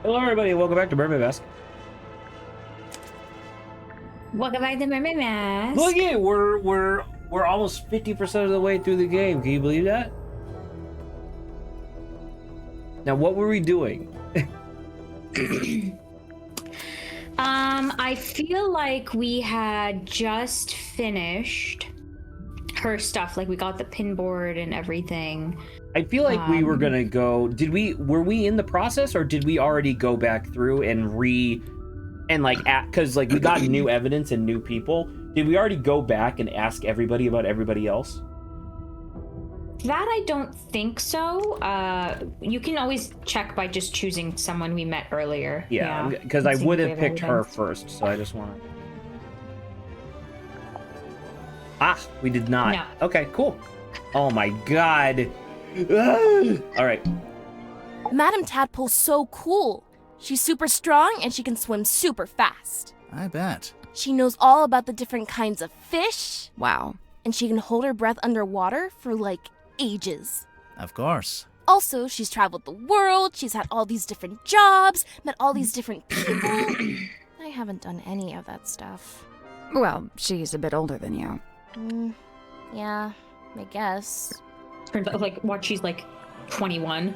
Hello, everybody. Welcome back to Mermaid Mask. Welcome back to Mermaid Mask. Look at it. We're almost 50% of the way through the game. Can you believe that? Now, what were we doing? I feel like we had just finished her stuff. Like we got the pin board and everything. I feel like we were gonna go. Were we in the process, or did we already go back through and because like we got new evidence and new people? Did we already go back and ask everybody about everybody else? That I don't think so. You can always check by just choosing someone we met earlier. Yeah, because I would have picked her first, so I just want to. We did not. No. Okay, cool. Oh my god. All right. Madam Tadpole's so cool. She's super strong and she can swim super fast. I bet. She knows all about the different kinds of fish. Wow. And she can hold her breath underwater for like ages. Of course. Also, she's traveled the world, she's had all these different jobs, met all these different people. I haven't done any of that stuff. Well, she's a bit older than you. Yeah, I guess. Turns out, like, what, she's like 21.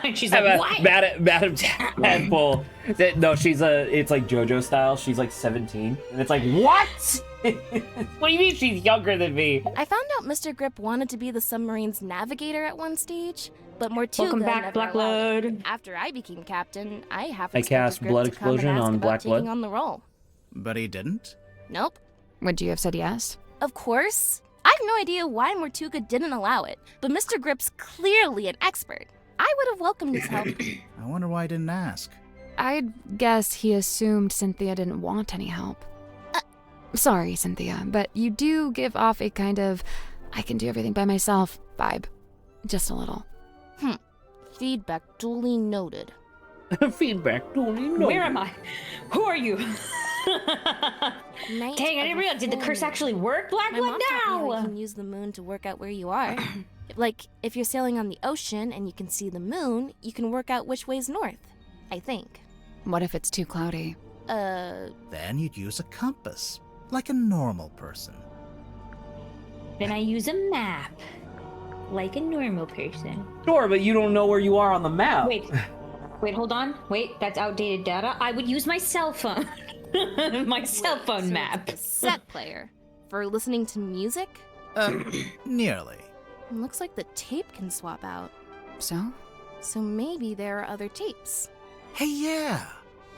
And she's like, what? Madam Tadpole. No, it's like JoJo style. She's like 17. And it's like, what? What do you mean she's younger than me? I found out Mr. Grip wanted to be the submarine's navigator at one stage, but Mortuga Welcome back, never allowed it. Blackblood. After I became captain, I I cast Blood Explosion on Blackblood. Taking on the role. But he didn't? Nope. Would you have said yes? Of course. I have no idea why Mortuga didn't allow it, but Mr. Grip's clearly an expert. I would have welcomed his help. I wonder why he didn't ask. I'd guess he assumed Cynthia didn't want any help. Sorry, Cynthia, but you do give off a kind of I can do everything by myself vibe. Just a little. Feedback duly noted. Feedback duly noted. Where am I? Who are you? Night Dang, I didn't of realize. Did the curse full actually work, moon. My Blackblood? mom taught me how you Now! can use the moon to work out where you are. Like, if you're sailing on the ocean and you can see the moon, you can work out which way's north. I think. What if it's too cloudy? Then you'd use a compass, like a normal person. Then I use a map. Like a normal person. Sure, but you don't know where you are on the map. Wait, hold on. Wait, that's outdated data. I would use my cell phone. My cell phone So map. it's a cassette player. For listening to music? Nearly. Looks like the tape can swap out. So? So maybe there are other tapes. Hey, yeah.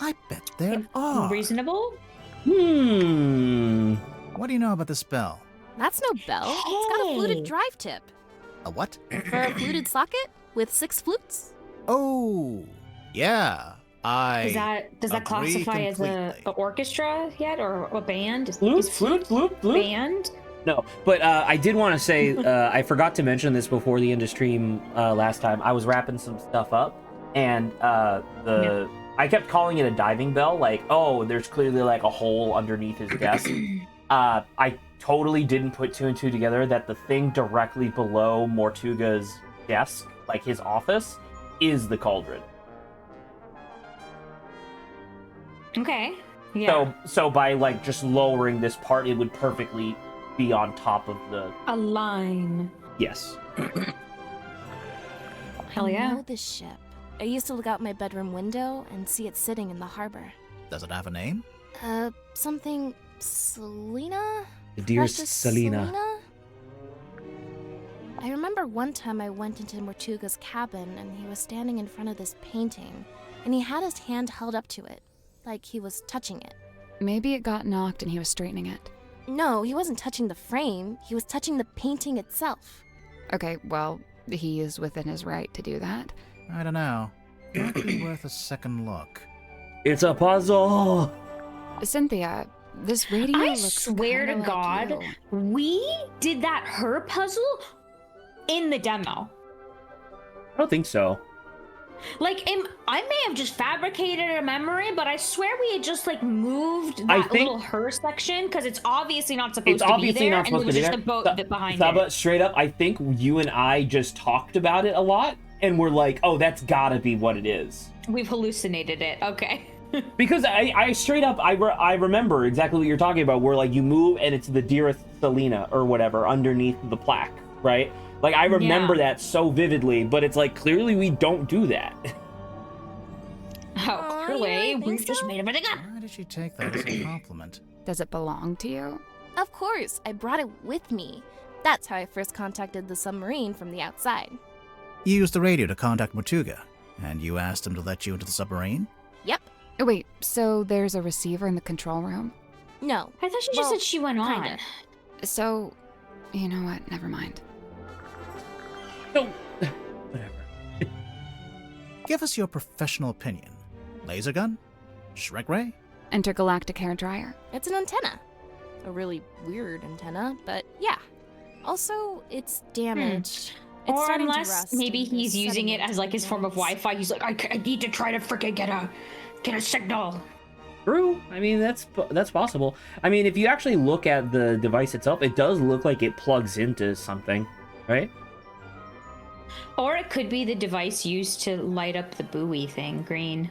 I bet there are. Reasonable? What do you know about the spell? That's no bell. It's got a fluted drive tip. A what? For a fluted socket with 6 flutes. Oh, yeah. Does that agree classify as a completely. orchestra yet, or a band? Flute. Band? No, but I did want to say, I forgot to mention this before the end of stream last time. I was wrapping some stuff up, and I kept calling it a diving bell, like, oh, there's clearly like a hole underneath his desk. I totally didn't put 2 and 2 together that the thing directly below Mortuga's desk, like his office, is the cauldron. Okay. Yeah. So by like just lowering this part, it would perfectly be on top of the. A line. Yes. Hell I yeah. know this ship. I used to look out my bedroom window and see it sitting in the harbor. Does it have a name? Something Selena? The dearest Precious Selena. I remember one time I went into Mortuga's cabin and he was standing in front of this painting, and he had his hand held up to it, like he was touching it. Maybe it got knocked and he was straightening it. No, he wasn't touching the frame, he was touching the painting itself. Okay, well, he is within his right to do that. I don't know. Might be worth a second look. It's a puzzle. Cynthia, this radio I looks swear to kinda God, like you. we did that her puzzle in the demo. I don't think so. Like, I may have just fabricated a memory, but I swear we had just like moved that little her section because it's obviously not supposed to be there. And there was just a boat behind Saba, it. straight up, I think you and I just talked about it a lot, and we're like, oh, that's gotta be what it is. We've hallucinated it. Okay. Because I straight up, I remember exactly what you're talking about, where like you move and it's the dearest Selena or whatever underneath the plaque, right? Like I remember that so vividly, but it's like clearly we don't do that. Oh, you clearly, really we think just so? made it up. Why did she take that as a compliment? Does it belong to you? Of course, I brought it with me. That's how I first contacted the submarine from the outside. You used the radio to contact Mortuga, and you asked him to let you into the submarine? Yep. Wait, so there's a receiver in the control room? No. I thought she just said she went on. kinda. So, you know what? Never mind. No, whatever. Give us your professional opinion. Laser gun? Shrek ray? Intergalactic hair dryer. It's an antenna. A really weird antenna, but yeah. Also, it's damaged. It's Or starting to unless rust maybe and he's is using it setting as like his form of noise. Wi-Fi. He's like, I need to try to freaking get a signal. True. I mean, that's possible. I mean, if you actually look at the device itself, it does look like it plugs into something, right? Or it could be the device used to light up the buoy thing green.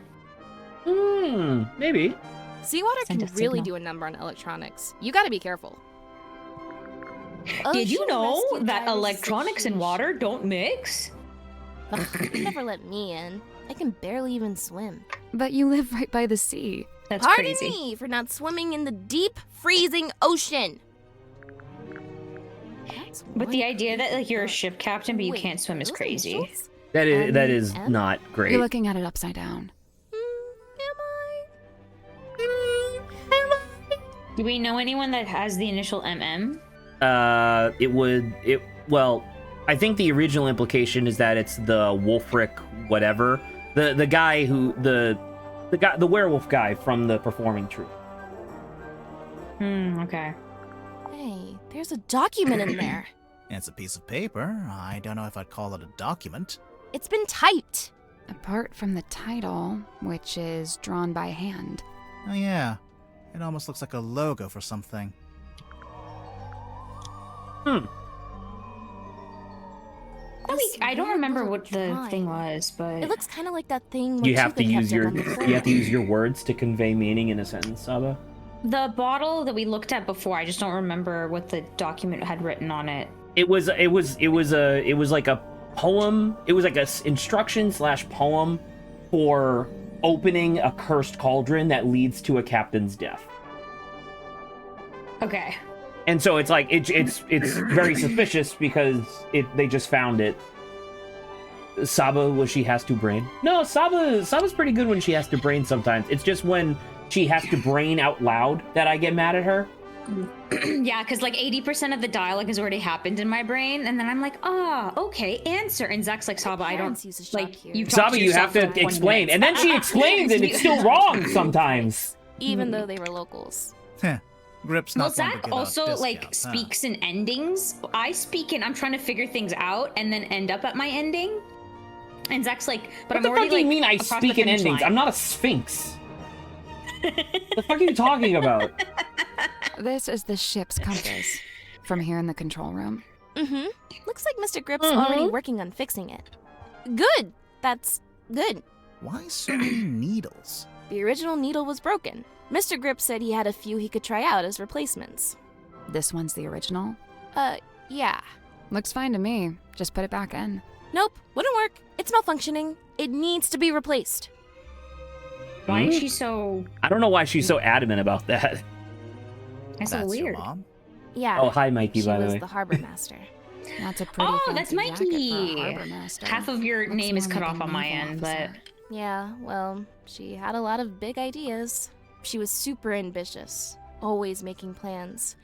Maybe. Seawater Send can a really signal. do a number on electronics. You gotta be careful. Did you Ocean know rescue that divers electronics and such water don't mix? huge- You never let me in. I can barely even swim. But you live right by the sea. That's Pardon crazy. me for not swimming in the deep, freezing ocean. That's But the one idea that like you're a creepy ship captain but you Wait, can't swim is those crazy. initials? That is M? not great. You're looking at it upside down. Do we know anyone that has the initial MM? Well, I think the original implication is that it's the Wolfric whatever. The guy who the werewolf guy from the performing troupe. Okay. Hey, there's a document in there. It's a piece of paper. I don't know if I'd call it a document. It's been typed. Apart from the title, which is drawn by hand. Oh yeah, it almost looks like a logo for something. I don't remember little what the drawing. thing was, but It looks kind of like that thing. You have to Mochuka kept use up your on the floor. you have to use your words to convey meaning in a sentence, Saba. the bottle that we looked at before, I just don't remember what the document had written on it. It was like a poem. It was like a instruction / poem for opening a cursed cauldron that leads to a captain's death. Okay. And so it's like it's very suspicious because they just found it. Saba, she has to brain? No, Saba's pretty good when she has to brain sometimes. It's just when she has to brain out loud that I get mad at her. Yeah, because like 80% of the dialogue has already happened in my brain, and then I'm like, okay, answer. And Zach's like, Saba, I parents don't use a shock like here. you. talked Saba, to you have yourself for to 20 explain, minutes. and then she explains, and it's still wrong sometimes. Even though they were locals. Heh. Grip's Well, not one to Zach give out also like discounts, huh? speaks in endings. I speak and I'm trying to figure things out, and then end up at my ending. And Zach's like, but What I'm the already fuck do you like, mean I across the speak in finish endings? line. I'm not a sphinx. The fuck are you talking about? This is the ship's compass. From here in the control room. Mm-hmm. Looks like Mr. Grip's already working on fixing it. Good. That's good. Why so many needles? The original needle was broken. Mr. Grip said he had a few he could try out as replacements. This one's the original. Yeah. Looks fine to me. Just put it back in. Nope, wouldn't work. It's malfunctioning. It needs to be replaced. Why is she so? I don't know why she's so adamant about that. That's so That's your weird. mom? Yeah. Oh, hi, Mikey, she by the was way. the harbor master. That's a pretty Oh, that's fancy jacket for a Mikey. harbor master. Half of your Looks name is more cut like off a on my naval end, but officer. Yeah, well, she had a lot of big ideas. She was super ambitious, always making plans.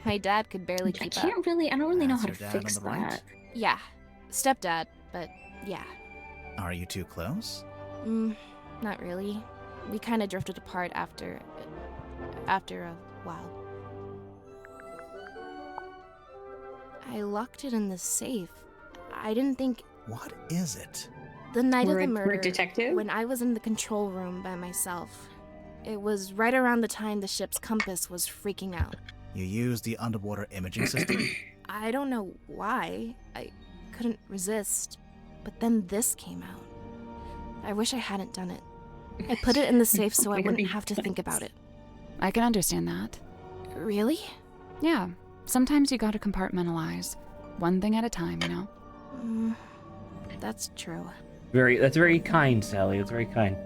My dad could barely I keep up. don't really know That's how to your dad on fix the right? that. Yeah, stepdad, but yeah. Are you too close? Not really. We kind of drifted apart after a while. I locked it in the safe. I didn't think What is it? the night We're of the a murder, detective? when I was in the control room by myself. It was right around the time the ship's compass was freaking out. You used the underwater imaging system? I don't know why. I couldn't resist. but then this came out. I wish I hadn't done it. I put it in the safe so I wouldn't have to think about it. I can understand that. Really? Yeah, sometimes you gotta compartmentalize. One thing at a time, you know? That's true. That's very kind, Sally. It's very kind.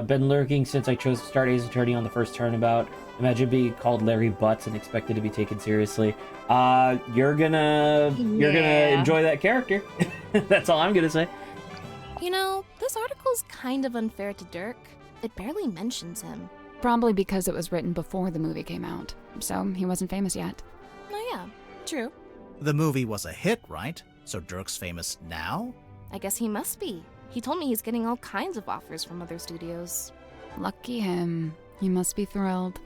Been lurking since I chose to start Ace Attorney on the first turnabout. Imagine being called Larry Butts and expected to be taken seriously. You're gonna enjoy that character. That's all I'm gonna say. You know, this article's kind of unfair to Dirk. It barely mentions him. Probably because it was written before the movie came out, so he wasn't famous yet. Oh yeah, true. The movie was a hit, right? So Dirk's famous now? I guess he must be. He told me he's getting all kinds of offers from other studios. Lucky him. He must be thrilled.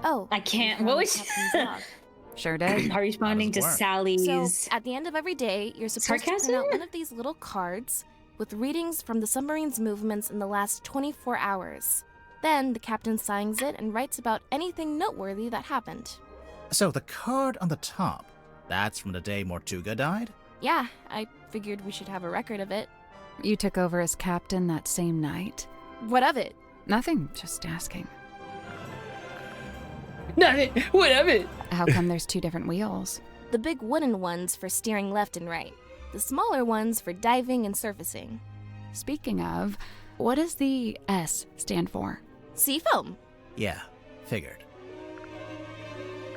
Oh, I can't. we What found was Captain's log. Sure did. are responding to How does it work? Sally's? So, at the end of every day, you're supposed to Sarcasm? print out one of these little cards with readings from the submarine's movements in the last 24 hours. Then, the captain signs it and writes about anything noteworthy that happened. So the card on the top, that's from the day Mortuga died? Yeah, I figured we should have a record of it. You took over as captain that same night? What of it? Nothing, just asking. Nothing. What of it? How come there's two different wheels? The big wooden ones for steering left and right. The smaller ones for diving and surfacing. Speaking of, what does the S stand for? Seafoam. Yeah, figured.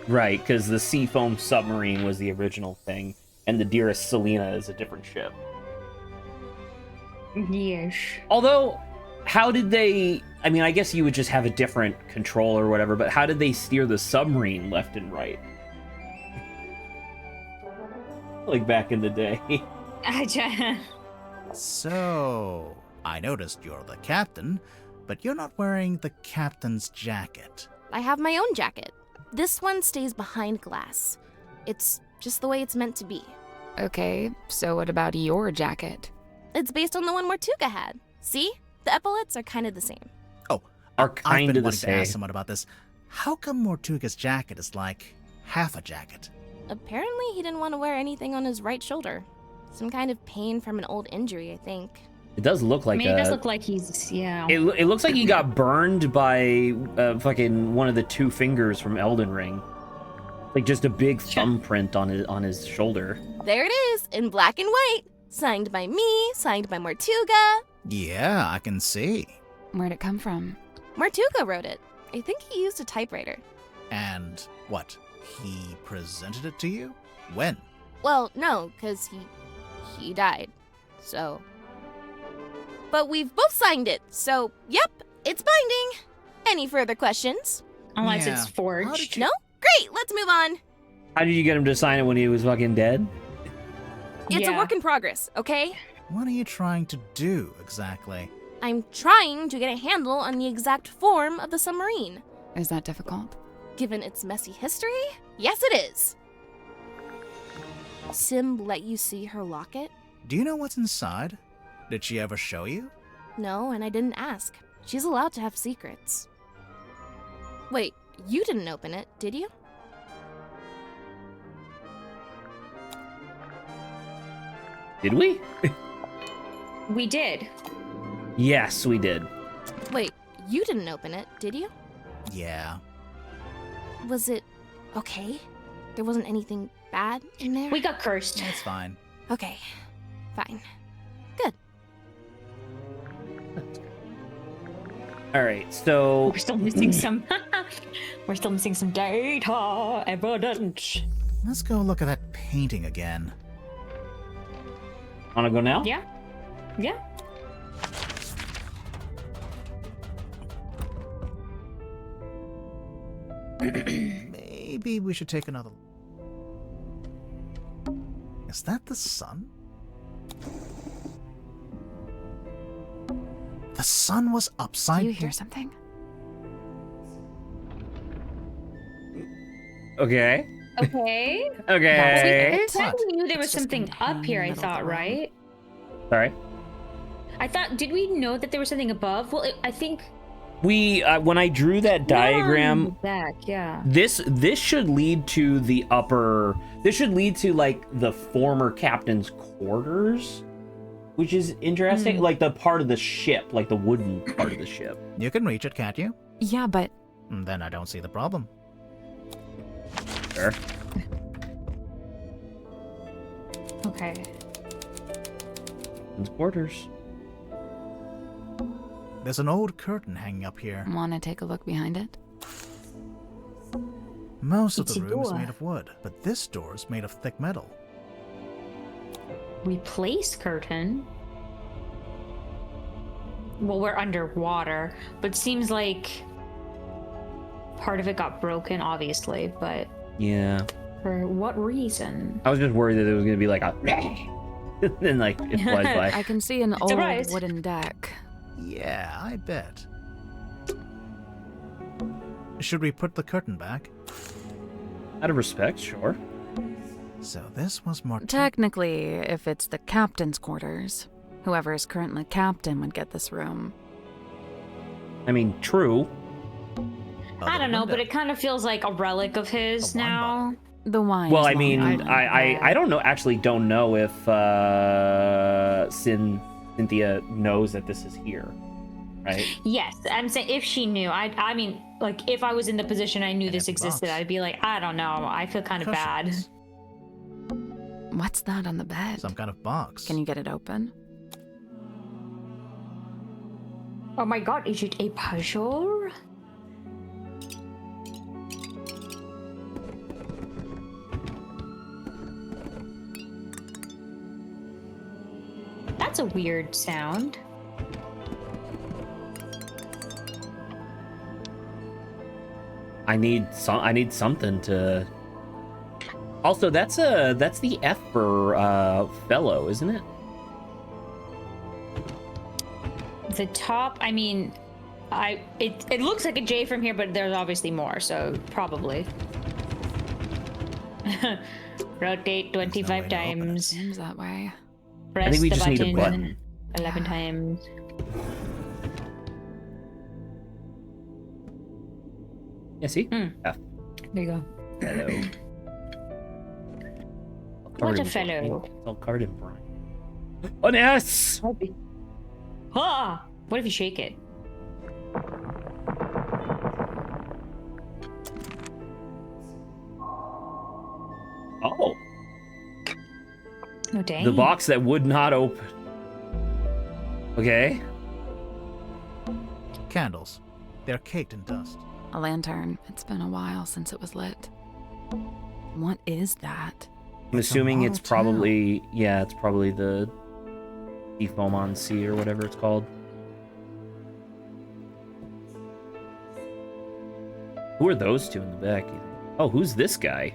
Right, because the Seafoam Submarine was the original thing, and the Dearest Selena is a different ship. Yes. Although, how did they... I mean, I guess you would just have a different control or whatever, but how did they steer the submarine left and right? Like back in the day. So, I noticed you're the captain, but you're not wearing the captain's jacket. I have my own jacket. This one stays behind glass. It's just the way it's meant to be. Okay, so what about your jacket? It's based on the one Mortuga had. See? The epaulets are kind of the same. Oh, Are I've kind been of the wanting to ask same. someone about this. How come Mortuga's jacket is like half a jacket? Apparently, he didn't want to wear anything on his right shoulder. Some kind of pain from an old injury, I think. It does look I like mean, it does look like he's, yeah. It looks like he got burned by fucking one of the two fingers from Elden Ring. Like just a big thumbprint on his shoulder. There it is, in black and white. Signed by me, signed by Mortuga. Yeah, I can see. Where'd it come from? Mortuga wrote it. I think he used a typewriter. And what? He presented it to you? When? Well, no, because he died. So. But we've both signed it, so yep, it's binding. Any further questions? Unless Yeah. it's How forged. did you- No? Great, let's move on. How did you get him to sign it when he was fucking dead? It's a Yeah. work in progress, okay? What are you trying to do exactly? I'm trying to get a handle on the exact form of the submarine. Is that difficult? Given its messy history, yes it is. Sim let you see her locket? Do you know what's inside? Did she ever show you? No, and I didn't ask. She's allowed to have secrets. Wait, you didn't open it, did you? Did we? We did. Yes, we did. Wait, you didn't open it, did you? Yeah. Was it okay? There wasn't anything bad in there? We got cursed. That's fine. Okay, fine. All right, so We're still missing some. We're still missing some data evidence. Let's go look at that painting again. wanna go now? Yeah. Yeah. Maybe we should take another. Is that the sun? The sun was upside Do you hear down. something? Okay. Okay. That's Okay. weird. I knew there was It's just something going to hang up here, in I the middle of thought, the room. right? Sorry. I thought, did we know that there was something above? Well, I think We when I drew that diagram, Back, yeah. this should lead to the upper. This should lead to like the former captain's quarters, which is interesting. Like the part of the ship, like the wooden part of the ship. You can reach it, can't you? Yeah, but Then I don't see the problem. Sure. Okay. Captain's quarters. There's an old curtain hanging up here. want to take a look behind it? Most of It's the a room is door. made of wood, but this door is made of thick metal. Replace curtain. Well, we're underwater, but seems like part of it got broken, obviously, but Yeah. for what reason? I was just worried that it was gonna be like a, and then like it flies by. I can see an old Surprise. wooden deck. Yeah, I bet. Should we put the curtain back? Out of respect, sure. So this was more... Technically, if it's the captain's quarters, whoever is currently captain would get this room. I mean, true. I don't know, but it kind of feels like a relic of his A wine now. The wine. Well, is I long mean, island. I don't know. Actually, don't know if Cynthia knows that this is here, right? Yes, I'm saying if she knew. I mean, like if I was in the position I knew An this empty existed, box. I'd be like, I don't know. I feel kind of bad. Cushions. What's that on the bed? Some kind of box. Can you get it open? Oh my god, is it a puzzle? That's a weird sound. I need something to. Also, that's the F for fellow, isn't it? The top, I mean, it looks like a J from here, but there's obviously more, so probably. Rotate 25 way to open it. times. Seems that way. Press I think we the just need a button. 11 times. Yeah, see? F. There you go. Fellow. What a fellow. It's all covered in brine. An S! Ah! What if you shake it? Oh, Oh, dang. the box that would not open. Okay. Candles. They're caked in dust. A lantern. It's been a while since it was lit. What is that? I'm It's a assuming it's model probably it's probably the foam on sea or whatever it's called. Who are those two in the back? Oh, who's this guy?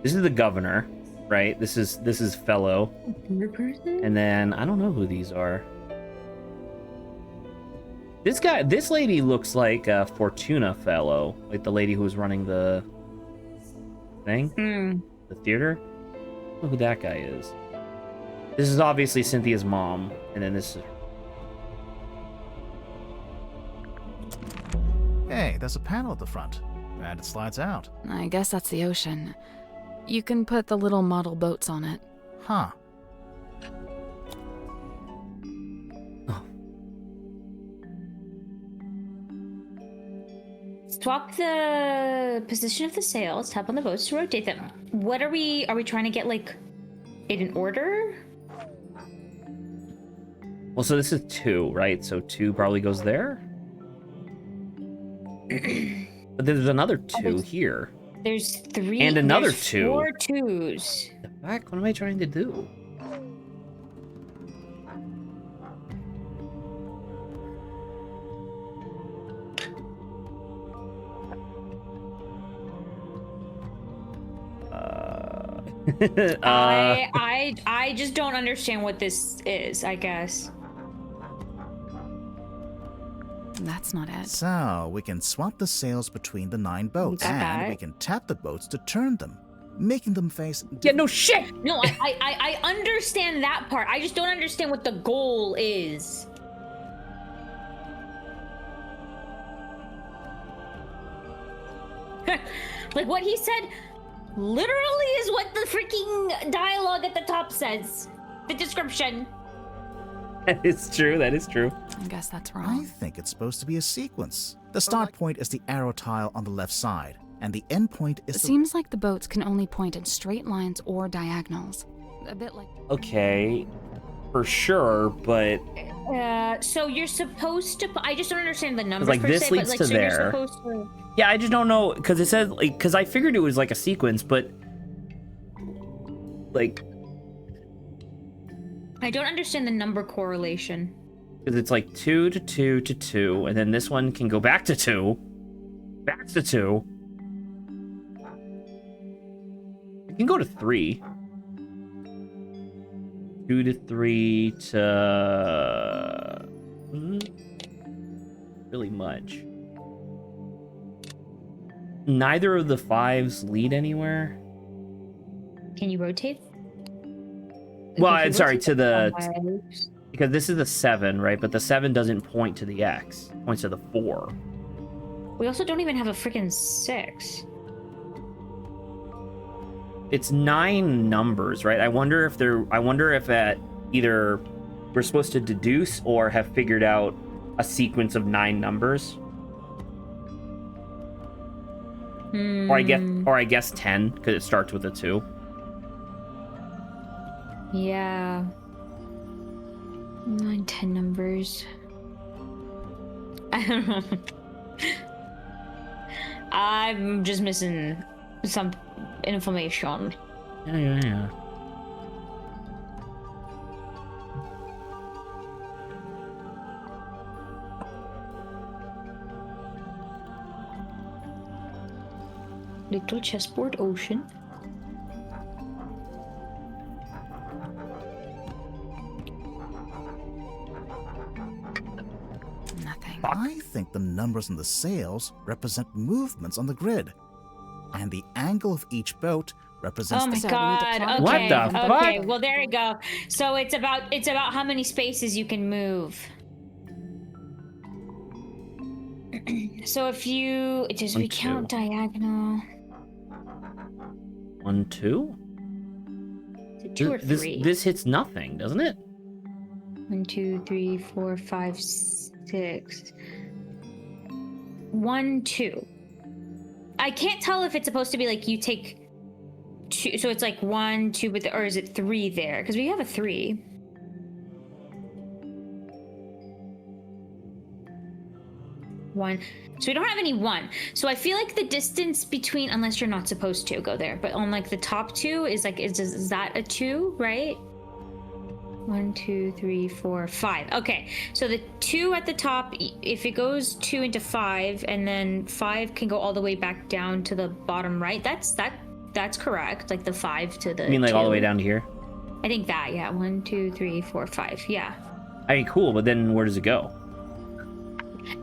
This is the governor, right? This is fellow, and then I don't know who these are. This lady looks like Fortuna fellow, like the lady who was running the thing. Hmm. The theater? I don't know who that guy is. This is obviously Cynthia's mom, and then this is... Hey, there's a panel at the front. And it slides out. I guess that's the ocean. You can put the little model boats on it. Huh. Swap the position of the sails, tap on the boats to rotate them. What are we trying to get, like, it in order? Well, so this is 2, right? So 2 probably goes there? But there's another 2 here. There's 3 And another there's 2. 4 twos. The fuck? What am I trying to do? I just don't understand what this is, I guess. That's not it. So, we can swap the sails between the 9 boats, got and that. we can tap the boats to turn them, making them face... Yeah, no shit! No, I understand that part. I just don't understand what the goal is. Like what he said literally is what the freaking dialogue at the top says. The description. That is true. That is true. I guess that's I wrong. think it's supposed to be a sequence. The start point is the arrow tile on the left side, and the end point is It the... seems like the boats can only point in straight lines or diagonals. A bit like... Okay, for sure, but So you're supposed to. I just don't understand the numbers like, per this se, leads but like to so there. you're supposed to. yeah, I just don't know because it says like because I figured it was like a sequence, but like I don't understand the number correlation. because it's like 2 to 2 to 2, and then this one can go back to 2, back to 2. It can go to 3. 2 to 3 to really much. Neither of the 5s lead anywhere. Can you rotate? Well, Okay, I'm sorry, what's to the five? because this is the 7, right? But the 7 doesn't point to the X. It points to the 4. We also don't even have a freaking 6. It's 9 numbers, right? I wonder if at either we're supposed to deduce or have figured out a sequence of 9 numbers. Or I guess 10 because it starts with a 2. Yeah. 9, 10 numbers. I don't know. I'm just missing some information. Yeah. Little chessboard ocean. Nothing. I think the numbers on the sails represent movements on the grid, and the angle of each boat represents Oh my the... So we need to god. plot Okay. What the okay. fuck? Well, there you go. So it's about how many spaces you can move. So if you just 1, we count 2. diagonal. 1, 2. Is it 2 or 3? This hits nothing, doesn't it? 1, 2, 3, 4, 5, 6. 1, 2. I can't tell if it's supposed to be like you take 2, so it's like 1, 2, but or is it 3 there? Because we have a 3. 1. So we don't have any 1. So I feel like the distance between, unless you're not supposed to go there, but on like the top 2 is like, is that a 2, right? 1, 2, 3, 4, 5. Okay, so the 2 at the top, if it goes 2 into 5, and then 5 can go all the way back down to the bottom right. That's correct. Like the 5 to the. I mean, like 2. all the way down to here. I think that. Yeah. 1, 2, 3, 4, 5. Yeah. I mean, cool, but then where does it go?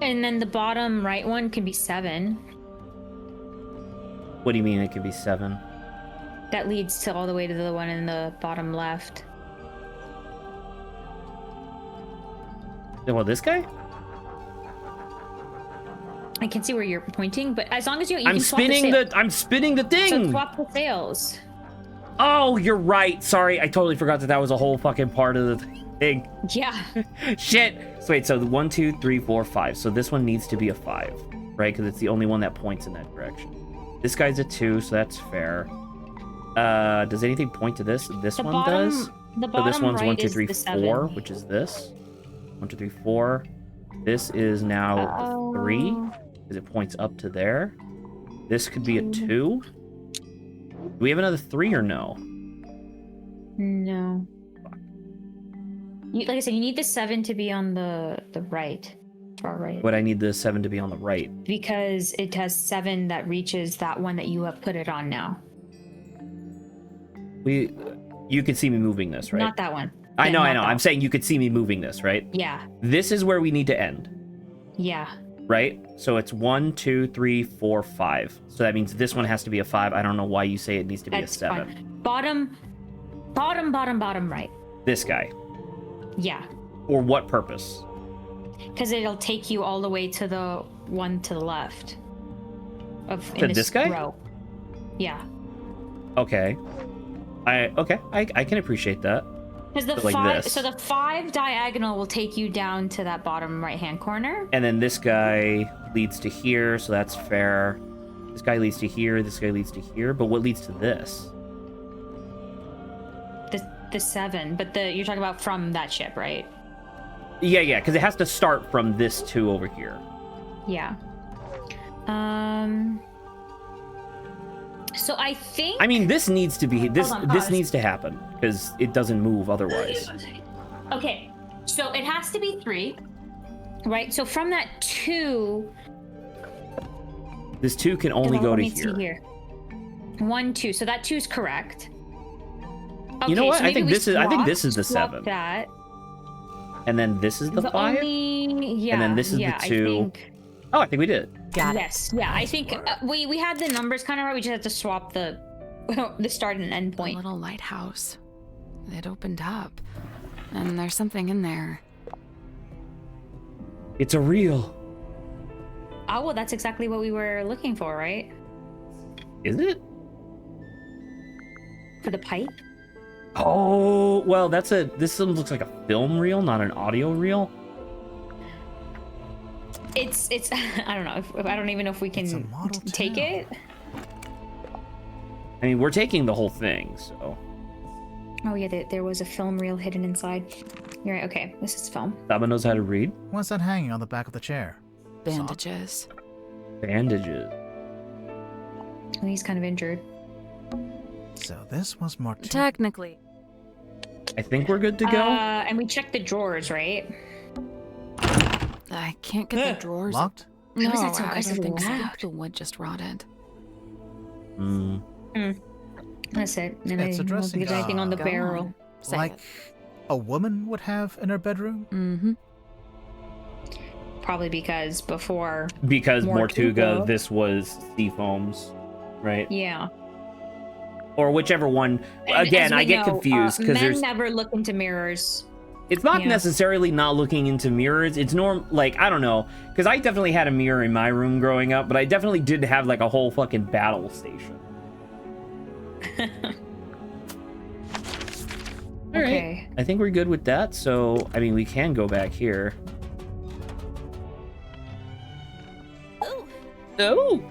And then the bottom right one can be 7. What do you mean it could be 7? That leads to all the way to the one in the bottom left. Well, this guy? I can see where you're pointing, but as long as you I'm can spinning swap the So thing. swap the sails. Oh, you're right. Sorry, I totally forgot that was a whole fucking part of the thing. Yeah. Shit. So wait, so the 1, 2, 3, 4, 5. So this one needs to be a 5, right? Because it's the only one that points in that direction. This guy's a 2, so that's fair. Does anything point to this? This The one bottom, does. The So bottom this one's right 1, 2, is 3, the 7. 4, which is this. 1, 2, 3, 4. This is now 3 because it points up to there. This could be a 2. Do we have another 3 or no? No. Like I said, you need the 7 to be on the right, far right, But I need the 7 to be on the right. because it has 7 that reaches that one that you have put it on now. You could see me moving this, right? Not that one. I Yeah, know. not that I'm saying you could see me moving this, right? Yeah. This is where we need to end, Yeah. right? So it's 1, 2, 3, 4, 5. So that means this one has to be a 5. I don't know why you say it needs to be That's a 7. fine. Bottom right. This guy. Yeah. For what purpose? Because it'll take you all the way to the one to the left. of To in this guy? row. Yeah. Okay. I can appreciate that. Because the Like 5, this. so the 5 diagonal will take you down to that bottom right-hand corner. And then this guy leads to here, so that's fair. This guy leads to here, this guy leads to here, but what leads to this? The 7, but you're talking about from that ship, right? Yeah, because it has to start from this 2 over here. Yeah. So I think. I mean, this needs to be this. Hold on, This pause. needs to happen because it doesn't move otherwise. Okay, so it has to be 3, right? So from that 2. This 2 can only go to let me see here. 1, 2. So that 2 is correct. Okay, You know what? so I maybe think we this is. I think this is the swap 7. That. And then this is the 5. Yeah. And then this is the 2. I think, Oh, I think we did. yes. Yeah, I think we had the numbers kind of right. We just had to swap the start and end The point. little lighthouse. It opened up. And there's something in there. It's a reel. Oh, well, that's exactly what we were looking for, right? Is it? For the pipe. Oh, well, this one looks like a film reel, not an audio reel. It's I don't know. I don't even know if we It's a can model take too. it. I mean, we're taking the whole thing, so. Oh yeah, there was a film reel hidden inside. You're right. Okay, this is film. Saba knows how to read. What's that hanging on the back of the chair? Bandages. Bandages. Oh, he's kind of injured. So this was more. Technically. I think we're good to go. And we checked the drawers, right? I can't get the drawers. Locked? No, How is that so I don't aggressively think so. I loud? think the wood just rotted. That's it. And It's I a don't dressing think there's anything on the Go barrel. on. Say Like it. a woman would have in her bedroom? Mm-hmm. Probably because before. Because Mortuga. Mortuga, this was Seafoam's, right? Yeah. Or whichever one. And Again, as we I get know, confused because men there's. never look into mirrors. It's not yeah. necessarily not looking into mirrors. It's like, I don't know, because I definitely had a mirror in my room growing up, but I definitely did have like a whole fucking battle station. All right. Okay. I think we're good with that. So, I mean, we can go back here. Ooh, Oh.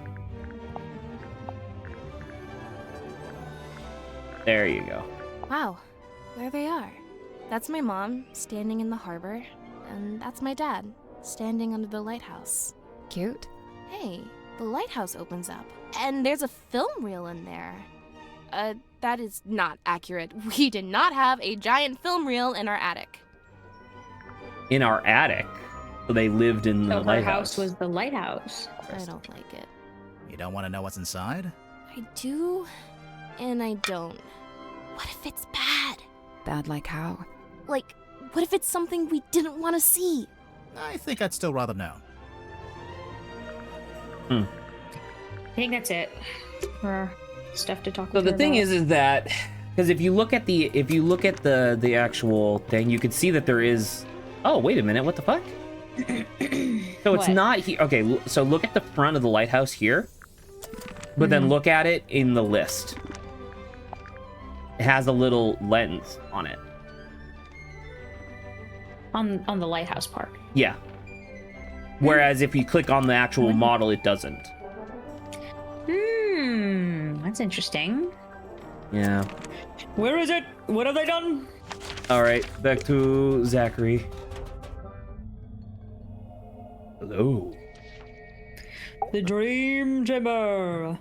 There you go. wow. There they are. That's my mom, standing in the harbor. And that's my dad, standing under the lighthouse. Cute. Hey, the lighthouse opens up. And there's a film reel in there. That is not accurate. We did not have a giant film reel in our attic. In our attic. So they lived in the So her lighthouse. house was the lighthouse. I don't like it. You don't want to know what's inside? I do, and I don't. What if it's bad? Bad like how? Like, what if it's something we didn't want to see? I think I'd still rather know. I think that's it for stuff to talk So with the her thing about. is that because if you look at the actual thing, you can see that there is. Oh, wait a minute! What the fuck? So it's What? not here. Okay, so look at the front of the lighthouse here, but then look at it in the list. It has a little lens on it. on the lighthouse part. Yeah. Whereas if you click on the actual model, it doesn't. That's interesting. Yeah. Where is it? What have they done? All right, back to Zachary. Hello. The Dream Chamber.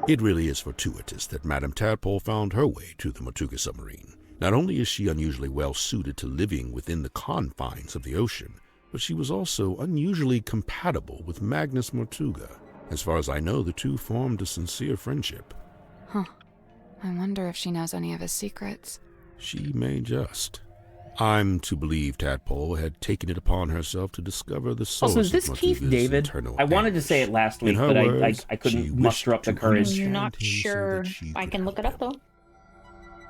It really is fortuitous that Madame Tadpole found her way to the Mortuga submarine. Not only is she unusually well suited to living within the confines of the ocean, but she was also unusually compatible with Magnus Mortuga. As far as I know, the two formed a sincere friendship. Huh. I wonder if she knows any of his secrets. She may just. I'm to believe Tadpole had taken it upon herself to discover the source Also, is of this Keith Mortuga's David? internal I wanted to anguish. say it last In week, her but words, I she couldn't wished muster up the to courage. understand Not him so sure. that she I could can look it help up though. him.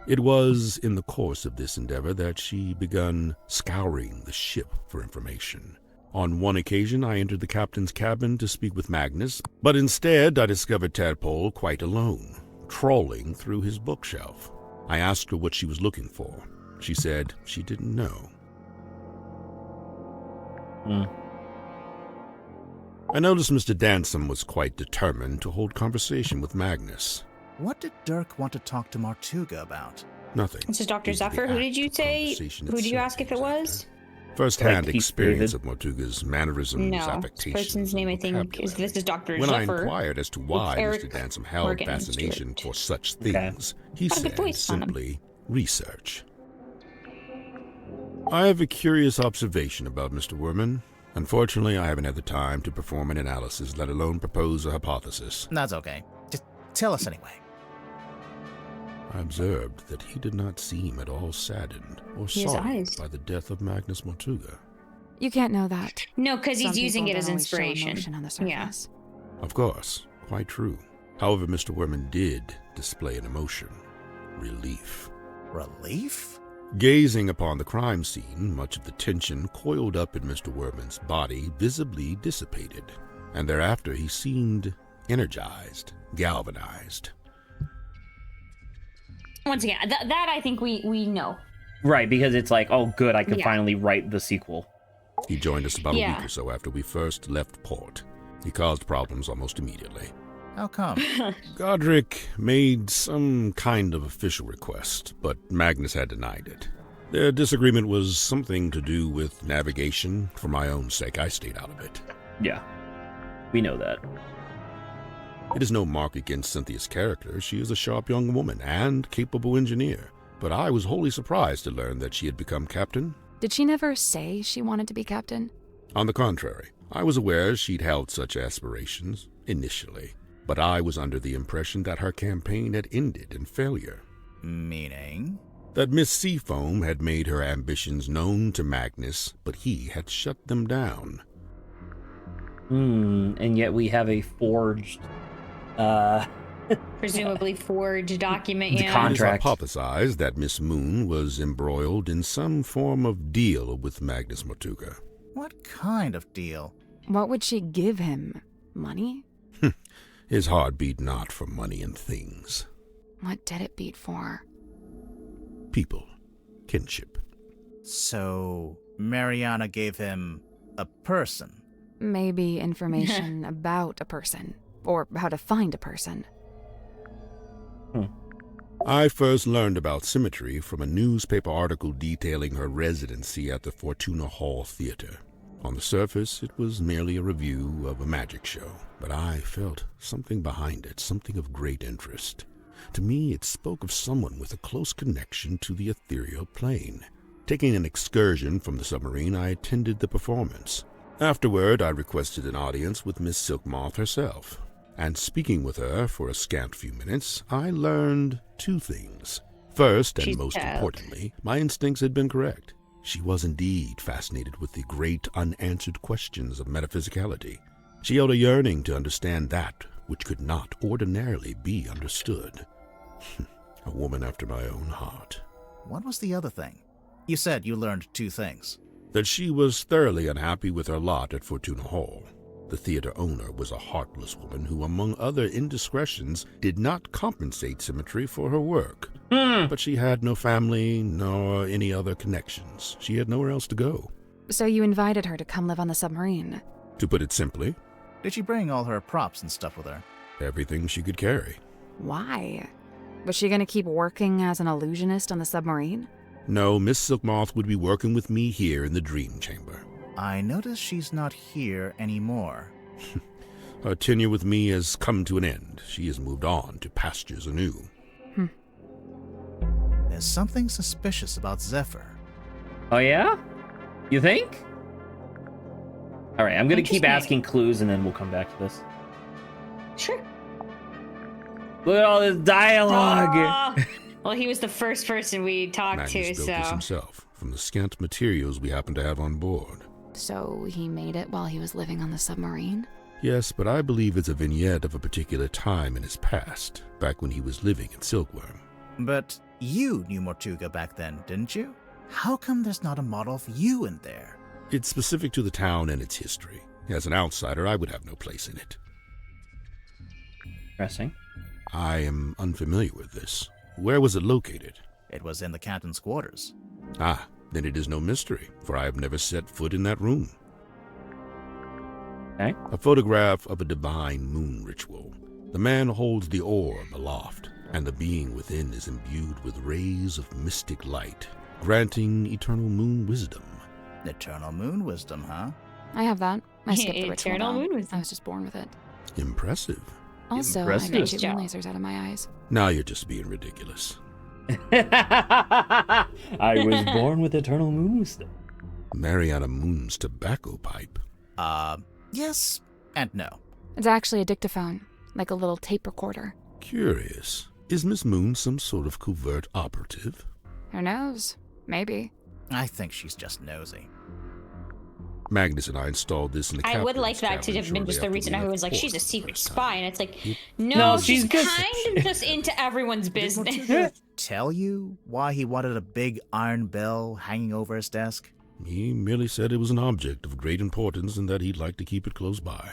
It was in the course of this endeavor that she begun scouring the ship for information. On one occasion, I entered the captain's cabin to speak with Magnus, but instead I discovered Tadpole quite alone, trawling through his bookshelf. I asked her what she was looking for. She said she didn't know. I noticed Mr. Dansom was quite determined to hold conversation with Magnus. What did Dirk want to talk to Martuga about? Nothing. This is Dr. Into the Zephyr. Who did you act of say? conversation Who did you itself, ask if it was? exactly. First-hand Like Keith experience David? of Mortuga's mannerisms, No, affectations, this person's name I and think is vocabulary. this is Dr. When I Zephyr. inquired as to why Eric Mr. Dansom held Morgan fascination Stewart. for such Okay. things, he Got a good said voice on him. simply, research. I have a curious observation about Mr. Werman. Unfortunately, I haven't had the time to perform an analysis, let alone propose a hypothesis. That's okay. Just tell us anyway. I observed that he did not seem at all saddened or He has sorry eyes. by the death of Magnus Mortuga. You can't know that. No, because Some he's using people it as don't always show inspiration. emotion on the Yeah. surface. Of course, quite true. However, Mr. Werman did display an emotion. Relief. Relief? Gazing upon the crime scene, much of the tension coiled up in Mr. Werman's body visibly dissipated, and thereafter he seemed energized, galvanized. Once again, that I think we know. Right, because it's like, oh, good, I can Yeah. finally write the sequel. He joined us about a Yeah. week or so after we first left port. He caused problems almost immediately. How come? Godric made some kind of official request, but Magnus had denied it. Their disagreement was something to do with navigation. For my own sake, I stayed out of it. Yeah, we know that. It is no mark against Cynthia's character. She is a sharp young woman and capable engineer. But I was wholly surprised to learn that she had become captain. Did she never say she wanted to be captain? On the contrary, I was aware she'd held such aspirations, initially. But I was under the impression that her campaign had ended in failure. Meaning? That Miss Seafoam had made her ambitions known to Magnus, but he had shut them down. And yet we have a forged Presumably forged document. The Yeah. contract. It is hypothesized that Miss Moon was embroiled in some form of deal with Magnus Mortuga. What kind of deal? What would she give him? Money? His heart beat not for money and things. What did it beat for? People. Kinship. So, Mariana gave him a person. Maybe information about a person, or how to find a person. I first learned about Symmetry from a newspaper article detailing her residency at the Fortuna Hall Theater. On the surface, it was merely a review of a magic show, but I felt something behind it, something of great interest. To me, it spoke of someone with a close connection to the ethereal plane. Taking an excursion from the submarine, I attended the performance. Afterward, I requested an audience with Miss Silkmoth herself, and speaking with her for a scant few minutes, I learned two things. First, and She's most dead. importantly, my instincts had been correct. She was indeed fascinated with the great unanswered questions of metaphysicality. She held a yearning to understand that which could not ordinarily be understood. A woman after my own heart. What was the other thing? You said you learned two things. That she was thoroughly unhappy with her lot at Fortuna Hall. The theater owner was a heartless woman who, among other indiscretions, did not compensate Symmetry for her work. But she had no family, nor any other connections. She had nowhere else to go. So you invited her to come live on the submarine. To put it simply, Did she bring all her props and stuff with her? everything she could carry. Why? Was she gonna keep working as an illusionist on the submarine? No, Miss Silkmoth would be working with me here in the Dream Chamber. I notice she's not here anymore. Her tenure with me has come to an end. She has moved on to pastures anew. There's something suspicious about Zephyr. Oh yeah? You think? All right, I'm gonna keep Interesting. asking clues, and then we'll come back to this. Sure. Look at all this dialogue. Ah! Well, he was the first person we talked Magnus to, built this so himself from the scant materials we happen to have on board. So he made it while he was living on the submarine? Yes, but I believe it's a vignette of a particular time in his past, back when he was living in Silkworm. But you knew Mortuga back then, didn't you? How come there's not a model of you in there? It's specific to the town and its history. As an outsider, I would have no place in it. Interesting. I am unfamiliar with this. Where was it located? It was in the captain's quarters. Ah, then it is no mystery, for I have never set foot in that room. Okay. A photograph of a divine moon ritual. The man holds the orb aloft, and the being within is imbued with rays of mystic light, granting eternal moon wisdom. Eternal moon wisdom, huh? I have that. I skipped the ritual. Eternal though. moon wisdom. I was just born with it. Impressive. Also, Impressive. I can Nice shoot moon job. lasers out of my eyes. Now you're just being ridiculous. I was born with eternal moon wisdom. Mariana Moon's tobacco pipe. Yes and no. It's actually a dictaphone, like a little tape recorder. Curious. Is Miss Moon some sort of covert operative? Who knows? Maybe. I think she's just nosy. Magnus and I installed this in the I would like captain's that to cabin have been shortly just the after reason we I left was like, port she's a for the secret first spy. time. And it's like, Yep. no, she's she's good. kind of just into everyone's business. Tell you why he wanted a big iron bell hanging over his desk? He merely said it was an object of great importance and that he'd like to keep it close by.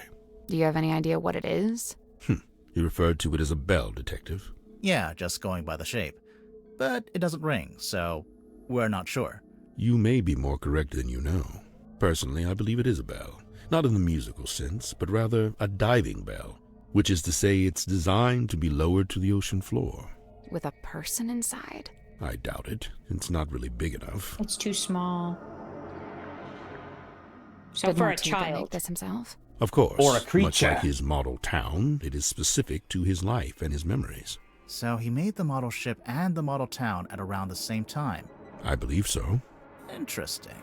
Do you have any idea what it is? He referred to it as a bell, Detective. Yeah, just going by the shape. But it doesn't ring, so we're not sure. You may be more correct than you know. Personally, I believe it is a bell. Not in the musical sense, but rather a diving bell, which is to say it's designed to be lowered to the ocean floor. With a person inside? I doubt it. It's not really big enough. It's too small. So Did for a Mortuga make child. this himself? Of course, Or a much creature. like his model town, it is specific to his life and his memories. So he made the model ship and the model town at around the same time. I believe so. Interesting.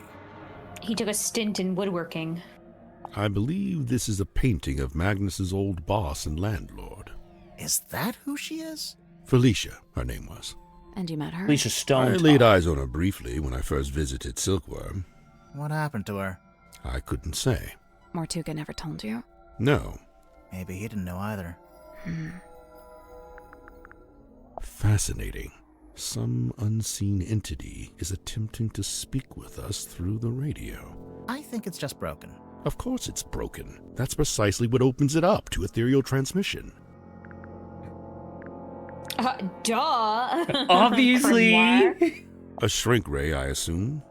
He took a stint in woodworking. I believe this is a painting of Magnus's old boss and landlord. Is that who she is? Felicia, her name was. And you met her? Alicia Stone. I laid eyes on her briefly when I first visited Silkworm. What happened to her? I couldn't say. Mortuga never told you? No. Maybe he didn't know either. Fascinating. Some unseen entity is attempting to speak with us through the radio. I think it's just broken. Of course it's broken. That's precisely what opens it up to ethereal transmission. Duh. Obviously. Grimoire. A shrink ray, I assume.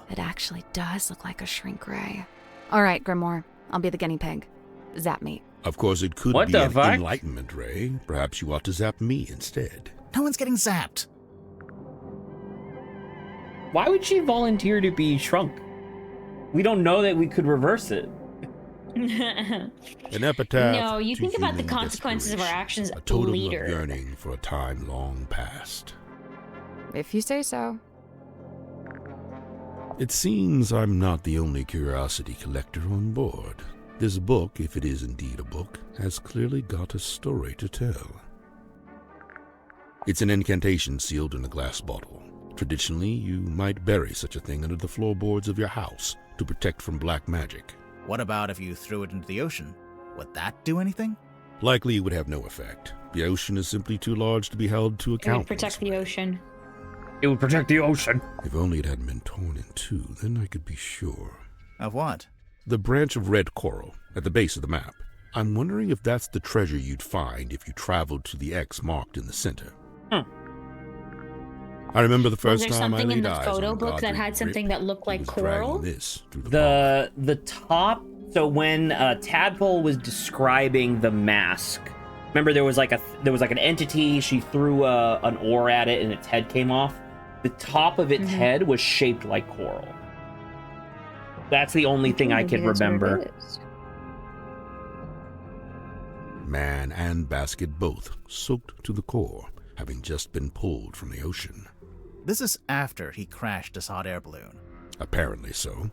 It actually does look like a shrink ray. All right, Grimoire. I'll be the guinea pig. Zap me. Of course, it could What be the an fuck? enlightenment ray. Perhaps you ought to zap me instead. No one's getting zapped. Why would she volunteer to be shrunk? We don't know that we could reverse it. An epitaph. No, you to think about the human consequences of our desperation, actions a totem later. of yearning for a time long past. If you say so. It seems I'm not the only curiosity collector on board. This book, if it is indeed a book, has clearly got a story to tell. It's an incantation sealed in a glass bottle. Traditionally, you might bury such a thing under the floorboards of your house to protect from black magic. What about if you threw it into the ocean? Would that do anything? Likely it would have no effect. The ocean is simply too large to be held to It account. would protect the ocean. It would protect the ocean. If only it hadn't been torn in two, then I could be sure. Of what? The branch of red coral at the base of the map. I'm wondering if that's the treasure you'd find if you traveled to the X marked in the center. I remember the Was first there time I something in laid the eyes photo on book that Godric had something Grip, that looked he like was coral? dragging this through the bottle. The top. So when Tadpole was describing the mask, remember there was like an entity. She threw an oar at it and its head came off. The top of its head was shaped like coral. That's the only thing I can remember. Man and basket both soaked to the core, having just been pulled from the ocean. This is after he crashed his hot air balloon. Apparently so.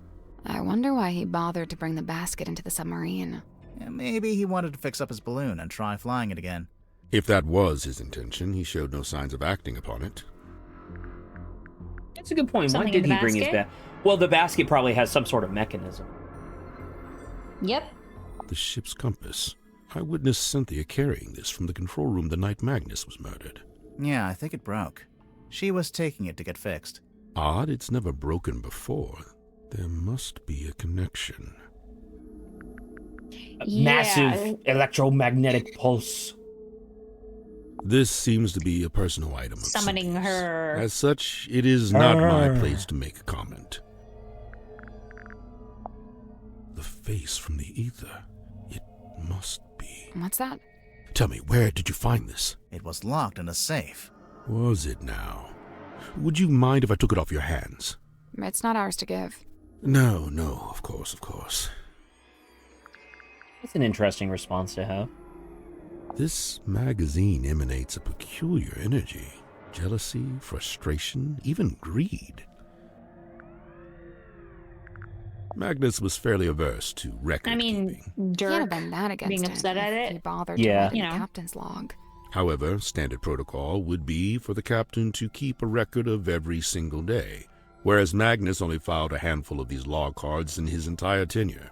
I wonder why he bothered to bring the basket into the submarine. Yeah, maybe he wanted to fix up his balloon and try flying it again. If that was his intention, he showed no signs of acting upon it. That's a good point. Something Why in did the he bring his basket? Well, the basket probably has some sort of mechanism. Yep. The ship's compass. I witnessed Cynthia carrying this from the control room the night Magnus was murdered. Yeah, I think it broke. She was taking it to get fixed. Odd, it's never broken before. There must be a connection. Massive electromagnetic pulse. This seems to be a personal item of Summoning Cynthia's. her. As such, it is not my place to make a comment. The face from the ether. It must be. What's that? Tell me, where did you find this? It was locked in a safe. Was it now? Would you mind if I took it off your hands? It's not ours to give. No, of course. That's an interesting response to have. This magazine emanates a peculiar energy. Jealousy, frustration, even greed. Magnus was fairly averse to record I mean, keeping. Can't have Dirk been that against being him upset at if it. he bothered Yeah. to write in You the know. captain's log. However, standard protocol would be for the captain to keep a record of every single day, whereas Magnus only filed a handful of these log cards in his entire tenure.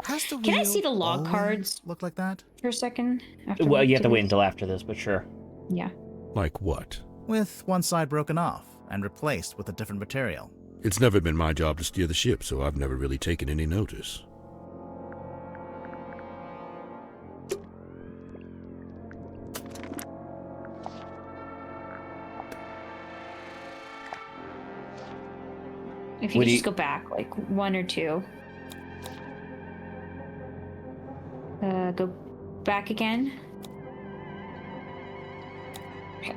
Has the Can I wheel see the log always cards? look like that? For a second. After Well, we you have to do wait this? until after this, but sure. Yeah. Like what? With one side broken off and replaced with a different material. It's never been my job to steer the ship, so I've never really taken any notice. If you Would could you- just go back, like one or two. Go back again.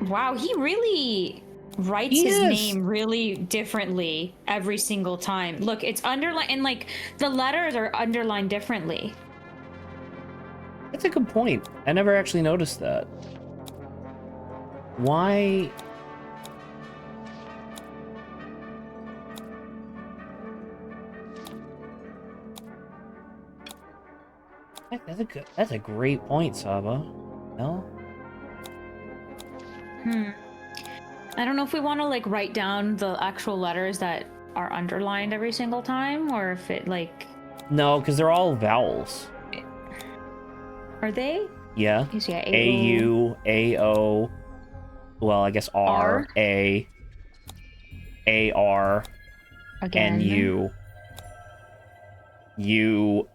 Wow, he really writes his Yes. name really differently every single time. Look, it's underlined, and like the letters are underlined differently. That's a good point. I never actually noticed that. Why? That's a great point, Saba. No? I don't know if we want to like write down the actual letters that are underlined every single time, or if it like No, because they're all vowels. are they? Yeah. Yeah, A U A O. Well, I guess R R. A A R again. N U U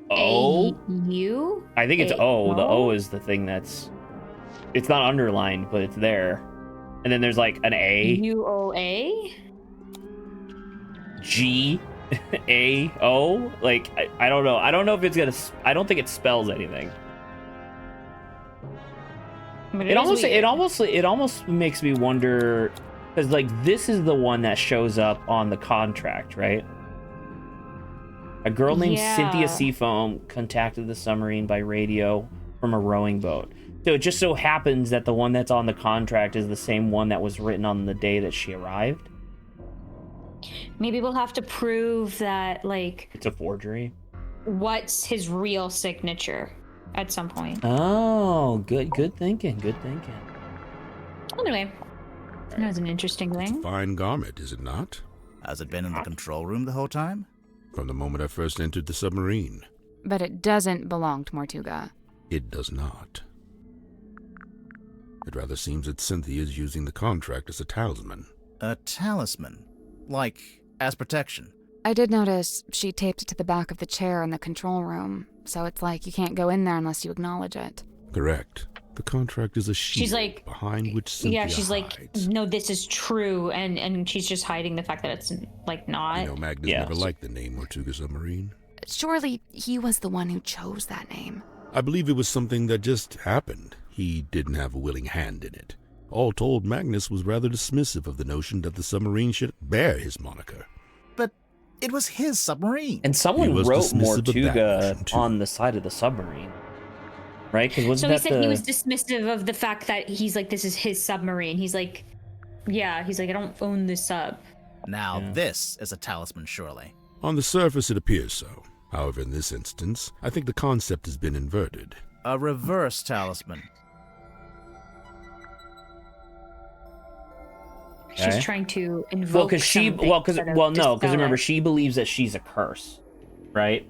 O. U. I think it's A- O. The O? O is the thing that's. It's not underlined, but it's there. And then there's like an A, UOA. G, A, O. Like I don't know. I don't know if it's gonna. I don't think it spells anything. But It almost makes me wonder, because like this is the one that shows up on the contract, right? A girl named Cynthia Yeah. Seafoam contacted the submarine by radio from a rowing boat. So it just so happens that the one that's on the contract is the same one that was written on the day that she arrived. Maybe we'll have to prove that, like, It's a forgery. what's his real signature at some point. Oh, good thinking. Anyway, that was an interesting It's a thing. fine garment, is it not? Has it been in the control room the whole time? From the moment I first entered the submarine. But it doesn't belong to Mortuga. It does not. It rather seems that Cynthia is using the contract as a talisman. A talisman. Like, as protection. I did notice she taped it to the back of the chair in the control room, so it's like you can't go in there unless you acknowledge it. Correct. The contract is a shield She's like, behind which Cynthia yeah, she's hides. like, no, this is true, and she's just hiding the fact that it's like not. You know, Magnus Yeah. never liked the name Tortuga Submarine. Surely he was the one who chose that name. I believe it was something that just happened. He didn't have a willing hand in it. All told, Magnus was rather dismissive of the notion that the submarine should bear his moniker. But it was his submarine. And someone He was wrote dismissive of that Mortuga notion, too. on the side of the submarine, right? Because wasn't So he that said the? he was dismissive of the fact that he's like, this is his submarine. He's like, yeah, he's like, I don't own this sub. Now Yeah. this is a talisman, surely. On the surface, it appears so. However, in this instance, I think the concept has been inverted. A reverse talisman. Okay. She's trying to invoke. Well, because she, something well, because instead of well, no, dispel because remember, it. she believes that she's a curse, right?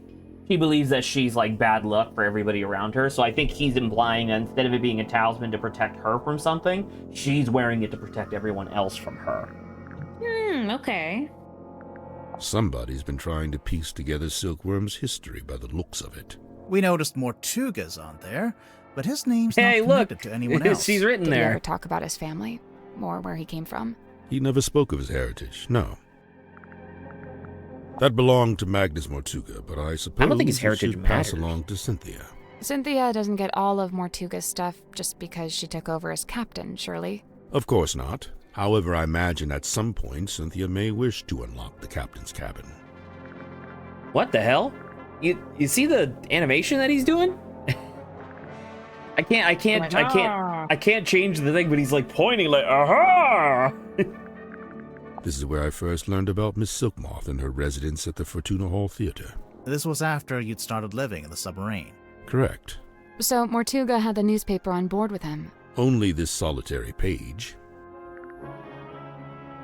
She believes that she's like bad luck for everybody around her. So I think he's implying that instead of it being a talisman to protect her from something, she's wearing it to protect everyone else from her. Okay. Somebody's been trying to piece together Silkworm's history by the looks of it. We noticed Mortuga's on there, but his name's Hey, not look! connected to anyone else. She's written Did he ever there. talk about his family? Or where he came from? He never spoke of his heritage, no. That belonged to Magnus Mortuga, but I suppose think his it heritage should pass matters. along to Cynthia. Cynthia doesn't get all of Mortuga's stuff just because she took over as captain, surely. Of course not. However, I imagine at some point Cynthia may wish to unlock the captain's cabin. What the hell? You see the animation that he's doing? I can't change the thing, but he's like pointing like, aha! This is where I first learned about Miss Silkmoth and her residence at the Fortuna Hall Theater. This was after you'd started living in the Submarine. Correct. So Mortuga had the newspaper on board with him. Only this solitary page.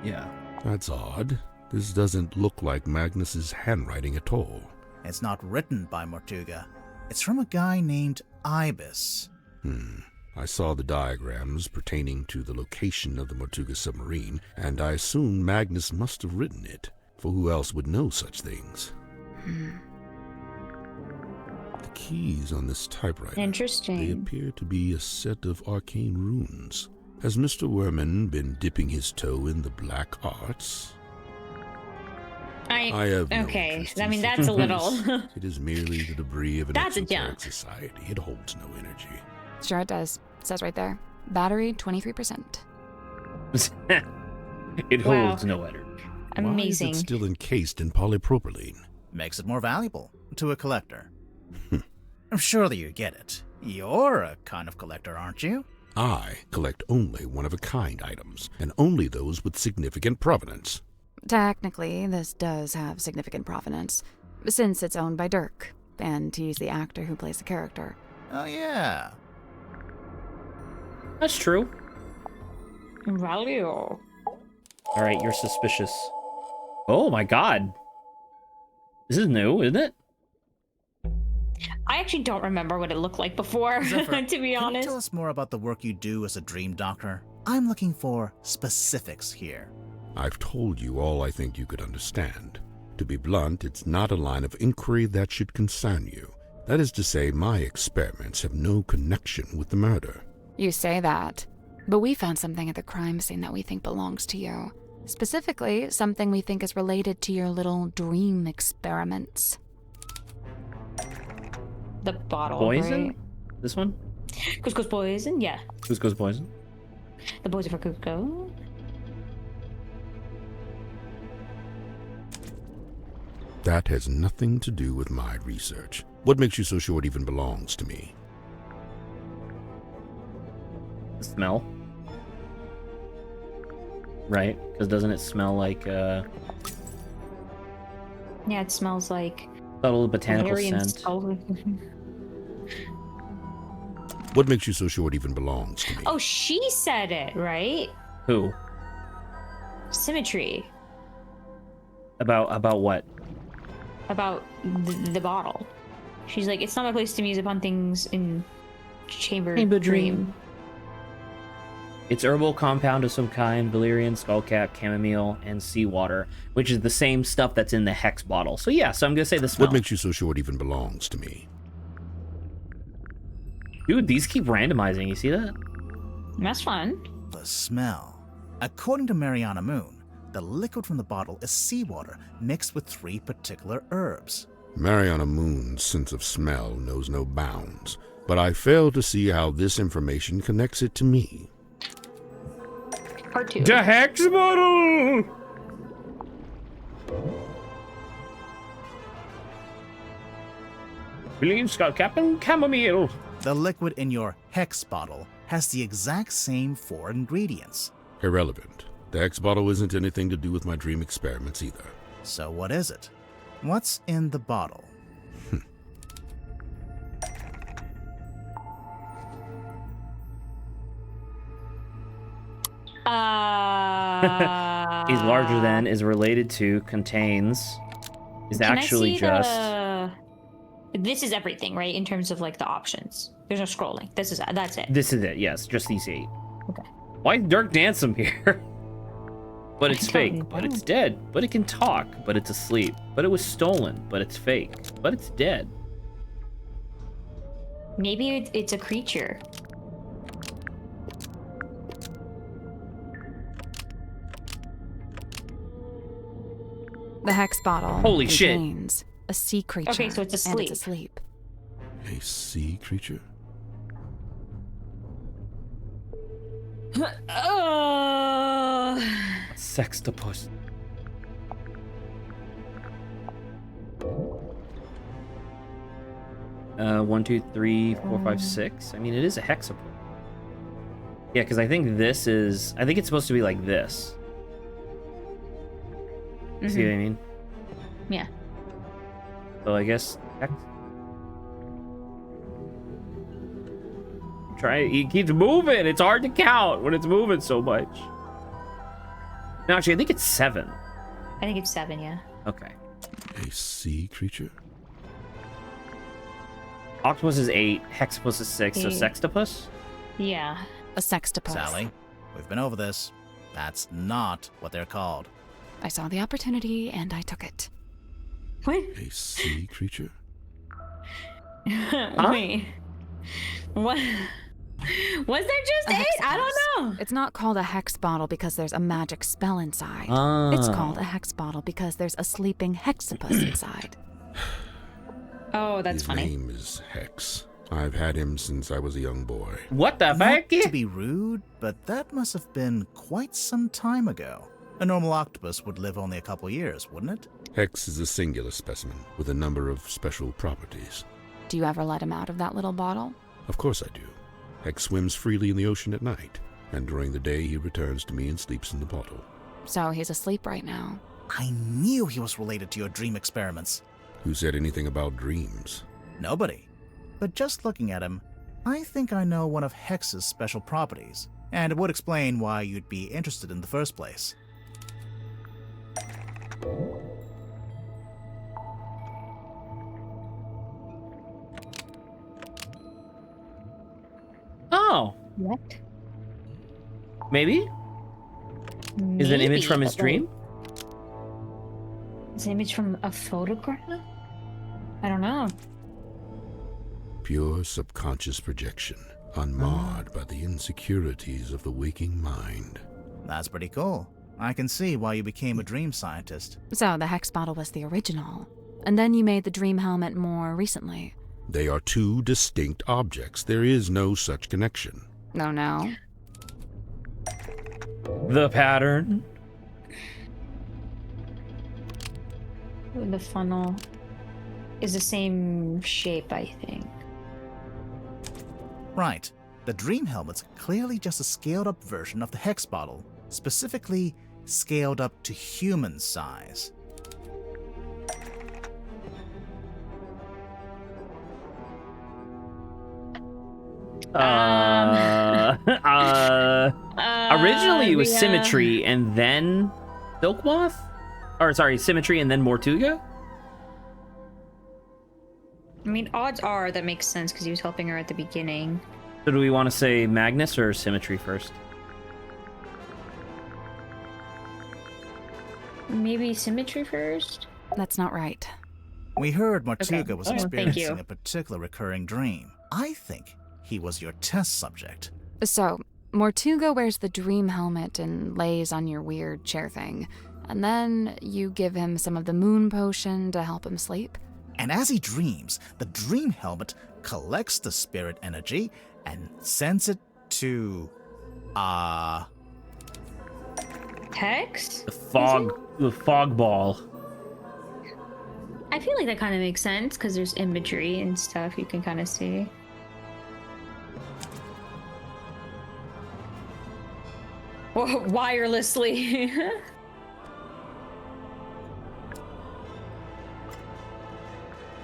Yeah. That's odd. This doesn't look like Magnus's handwriting at all. It's not written by Mortuga. It's from a guy named Ibis. I saw the diagrams pertaining to the location of the Mortuga submarine, and I assume Magnus must have written it, for who else would know such things? The keys on this typewriter. They Interesting. appear to be a set of arcane runes. Has Mr. Werman been dipping his toe in the black arts? I have no okay. interest I in mean, such that's a things. little. It is merely the debris of an That's a exoteric jump. society. It holds no energy. Sure it does. It says right there. Battery 23%. It Wow. holds no energy. Amazing. Why is it still encased in polypropylene? Makes it more valuable to a collector. I'm sure that you get it. You're a kind of collector, aren't you? I collect only one-of-a-kind items, and only those with significant provenance. Technically, this does have significant provenance, since it's owned by Dirk, and he's the actor who plays the character. Oh, yeah. That's true. Value. All right, you're suspicious. Oh my god. This is new, isn't it? I actually don't remember what it looked like before, Zephyr, to be Can honest. you tell us more about the work you do as a dream doctor? I'm looking for specifics here. I've told you all I think you could understand. To be blunt, it's not a line of inquiry that should concern you. That is to say, my experiments have no connection with the murder. You say that, but we found something at the crime scene that we think belongs to you. Specifically, something we think is related to your little dream experiments. The bottle. Poison? Right? This one? Cusco's poison? Yeah. Cusco's poison? The poison for Cusco. That has nothing to do with my research. What makes you so sure it even belongs to me? The smell. Right? Because doesn't it smell like Yeah, it smells like subtle botanical Valerian scent? salt. What makes you so sure it even belongs to me? Oh, she said it, right? Who? Symmetry. About what? About the bottle. She's like, it's not my place to muse upon things in chamber dream. It's herbal compound of some kind, valerian, skullcap, chamomile, and seawater, which is the same stuff that's in the hex bottle. So yeah, so I'm gonna say the smell. What makes you so sure it even belongs to me? Dude, these keep randomizing. You see that? That's fun. The smell. According to Mariana Moon, the liquid from the bottle is seawater mixed with 3 particular herbs. Mariana Moon's sense of smell knows no bounds, but I fail to see how this information connects it to me. Part 2. The hex bottle! Valerian, skullcap, and chamomile. The liquid in your hex bottle has the exact same 4 ingredients. Irrelevant. The X bottle isn't anything to do with my dream experiments either. So what is it? What's in the bottle? Is larger than, is related to, contains, is Can actually I see just. This is everything, right? In terms of like the options. There's no scrolling. That's it. This is it, yes, just these 8. Okay. Why is Dirk Dansum here? but it's fake. don't But know. it's dead. But it can talk. But it's asleep. But it was stolen. But it's fake. But it's dead. Maybe it's a creature. The hex bottle Holy shit. contains a sea creature. Okay, so it's And it's asleep. asleep. A sea creature? Sextopus. One, two, three, four, five, six. I mean, it is a hexapod. Yeah, because I think this is. I think it's supposed to be like this. See what I mean? Yeah. So I guess hex. Try. He keeps moving. It's hard to count when it's moving so much. No, actually, I think it's 7. I think it's 7, yeah. Okay. A sea creature? Octopus is 8. Hexapus is 6. So 8. sextopus. Yeah. A sextopus. Sally, we've been over this. That's not what they're called. I saw the opportunity and I took it. What? A sea creature? Wait. What? Was there just A 8? I don't hexapus. know. It's not called a hex bottle because there's a magic spell inside. Oh. It's called a hex bottle because there's a sleeping hexapus inside. Oh, that's His funny. name is Hex. I've had him since I was a young boy. What the Not heck? to be rude, but that must have been quite some time ago. A normal octopus would live only a couple years, wouldn't it? Hex is a singular specimen with a number of special properties. Do you ever let him out of that little bottle? Of course I do. Hex swims freely in the ocean at night, and during the day he returns to me and sleeps in the bottle. So he's asleep right now. I knew he was related to your dream experiments. Who said anything about dreams? Nobody. But just looking at him, I think I know one of Hex's special properties, and it would explain why you'd be interested in the first place. Oh, What? maybe? Is it an image from his but, like, dream? Is an image from a photograph? I don't know. Pure subconscious projection, unmarred by the insecurities of the waking mind. That's pretty cool. I can see why you became a dream scientist. So the hex bottle was the original. And then you made the dream helmet more recently. They are two distinct objects. There is no such connection. No. The pattern. The funnel is the same shape, I think. Right. The dream helmet's clearly just a scaled-up version of the Hex bottle, specifically scaled up to human size. Originally it was yeah. Symmetry and then Silk Moth? Or sorry, Symmetry and then Mortuga? I mean, odds are that makes sense because he was helping her at the beginning. So do we want to say Magnus or Symmetry first? Maybe Symmetry first? That's not right. We heard Mortuga Okay. was Oh, thank experiencing you. a particular recurring dream. I think he was your test subject. So, Mortuga wears the dream helmet and lays on your weird chair thing. And then you give him some of the moon potion to help him sleep. And as he dreams, the dream helmet collects the spirit energy and sends it to... Hex? The fog ball. I feel like that kind of makes sense because there's imagery and stuff you can kind of see. Whoa, wirelessly.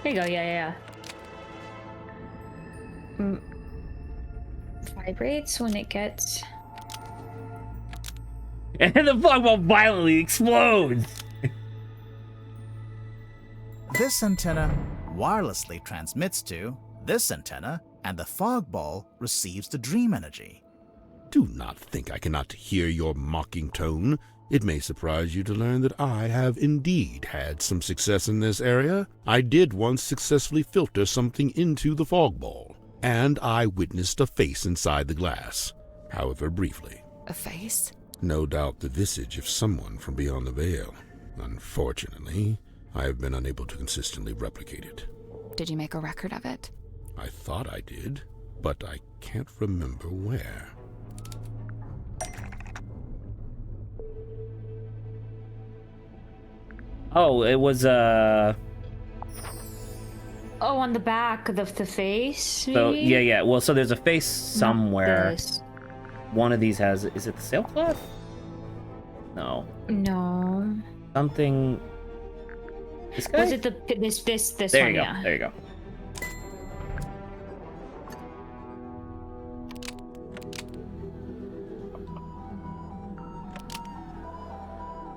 There you go, yeah. Vibrates when it gets... And the fog ball violently explodes. This antenna wirelessly transmits to this antenna, and the fog ball receives the dream energy. Do not think I cannot hear your mocking tone. It may surprise you to learn that I have indeed had some success in this area. I did once successfully filter something into the fog ball, and I witnessed a face inside the glass, however briefly. A face? No doubt the visage of someone from beyond the veil. Unfortunately, I have been unable to consistently replicate it. Did you make a record of it? I thought I did, but I can't remember where. Oh, it was Oh, on the back of the face. So maybe? yeah. Well, so there's a face somewhere. This. One of these has. Is it the sailcloth? No. No. Something. This guy? Was it this There one? you go. Yeah. There you go.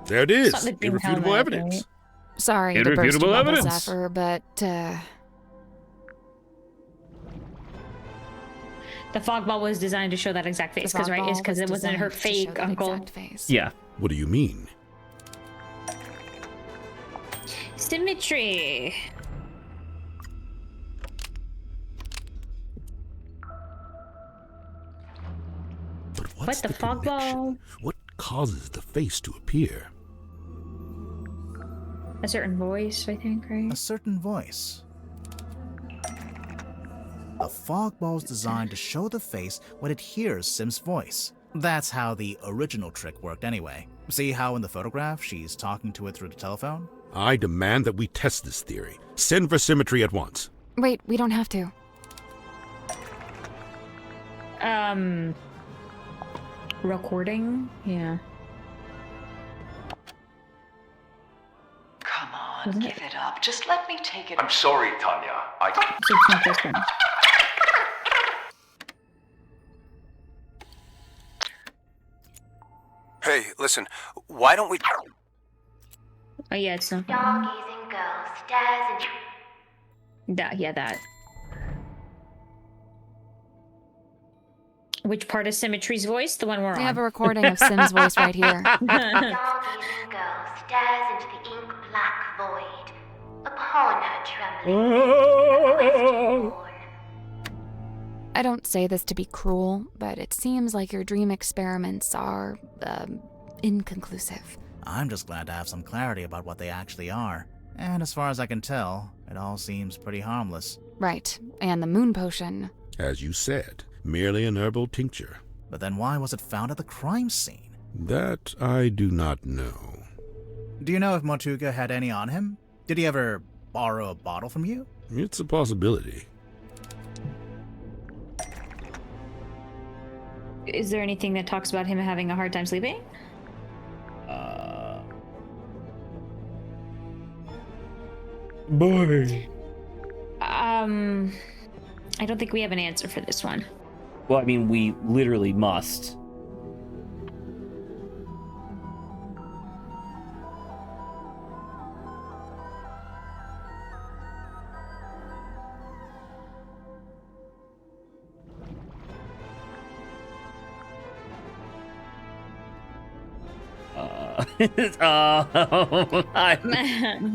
There it is. It's not the green Irrefutable helmet, evidence. right? Sorry to burst Irrefutable your bubble, evidence. Zephyr, but, The fog ball was designed to show that exact face, because right, it's because it wasn't her fake uncle. Face. Yeah. What do you mean? Symmetry. But What, what's the fog connection? ball? What causes the face to appear? A certain voice, I think, right? A certain voice. The fog ball's designed to show the face when it hears Sim's voice. That's how the original trick worked anyway. See how in the photograph she's talking to it through the telephone? I demand that we test this theory. Send for symmetry at once. Wait, we don't have to. Recording? Yeah. Come on, Isn't it? give it up. Just let me take it. I'm sorry, Tanya. So it's not this one. Hey, listen. Why don't we... Oh yeah, it's not. Stargazing girl stares into That, yeah, that. Which part is Symmetry's voice? The one we're We on. have a recording of Sim's voice right here. stargazing girl stares into the ink black void. Upon her trembling face, a question born. I don't say this to be cruel, but it seems like your dream experiments are, inconclusive. I'm just glad to have some clarity about what they actually are. And as far as I can tell, it all seems pretty harmless. Right, and the moon potion. As you said, merely an herbal tincture. But then why was it found at the crime scene? That I do not know. Do you know if Motuga had any on him? Did he ever borrow a bottle from you? It's a possibility. Is there anything that talks about him having a hard time sleeping? Boy. I don't think we have an answer for this one. Well, I mean, we literally must.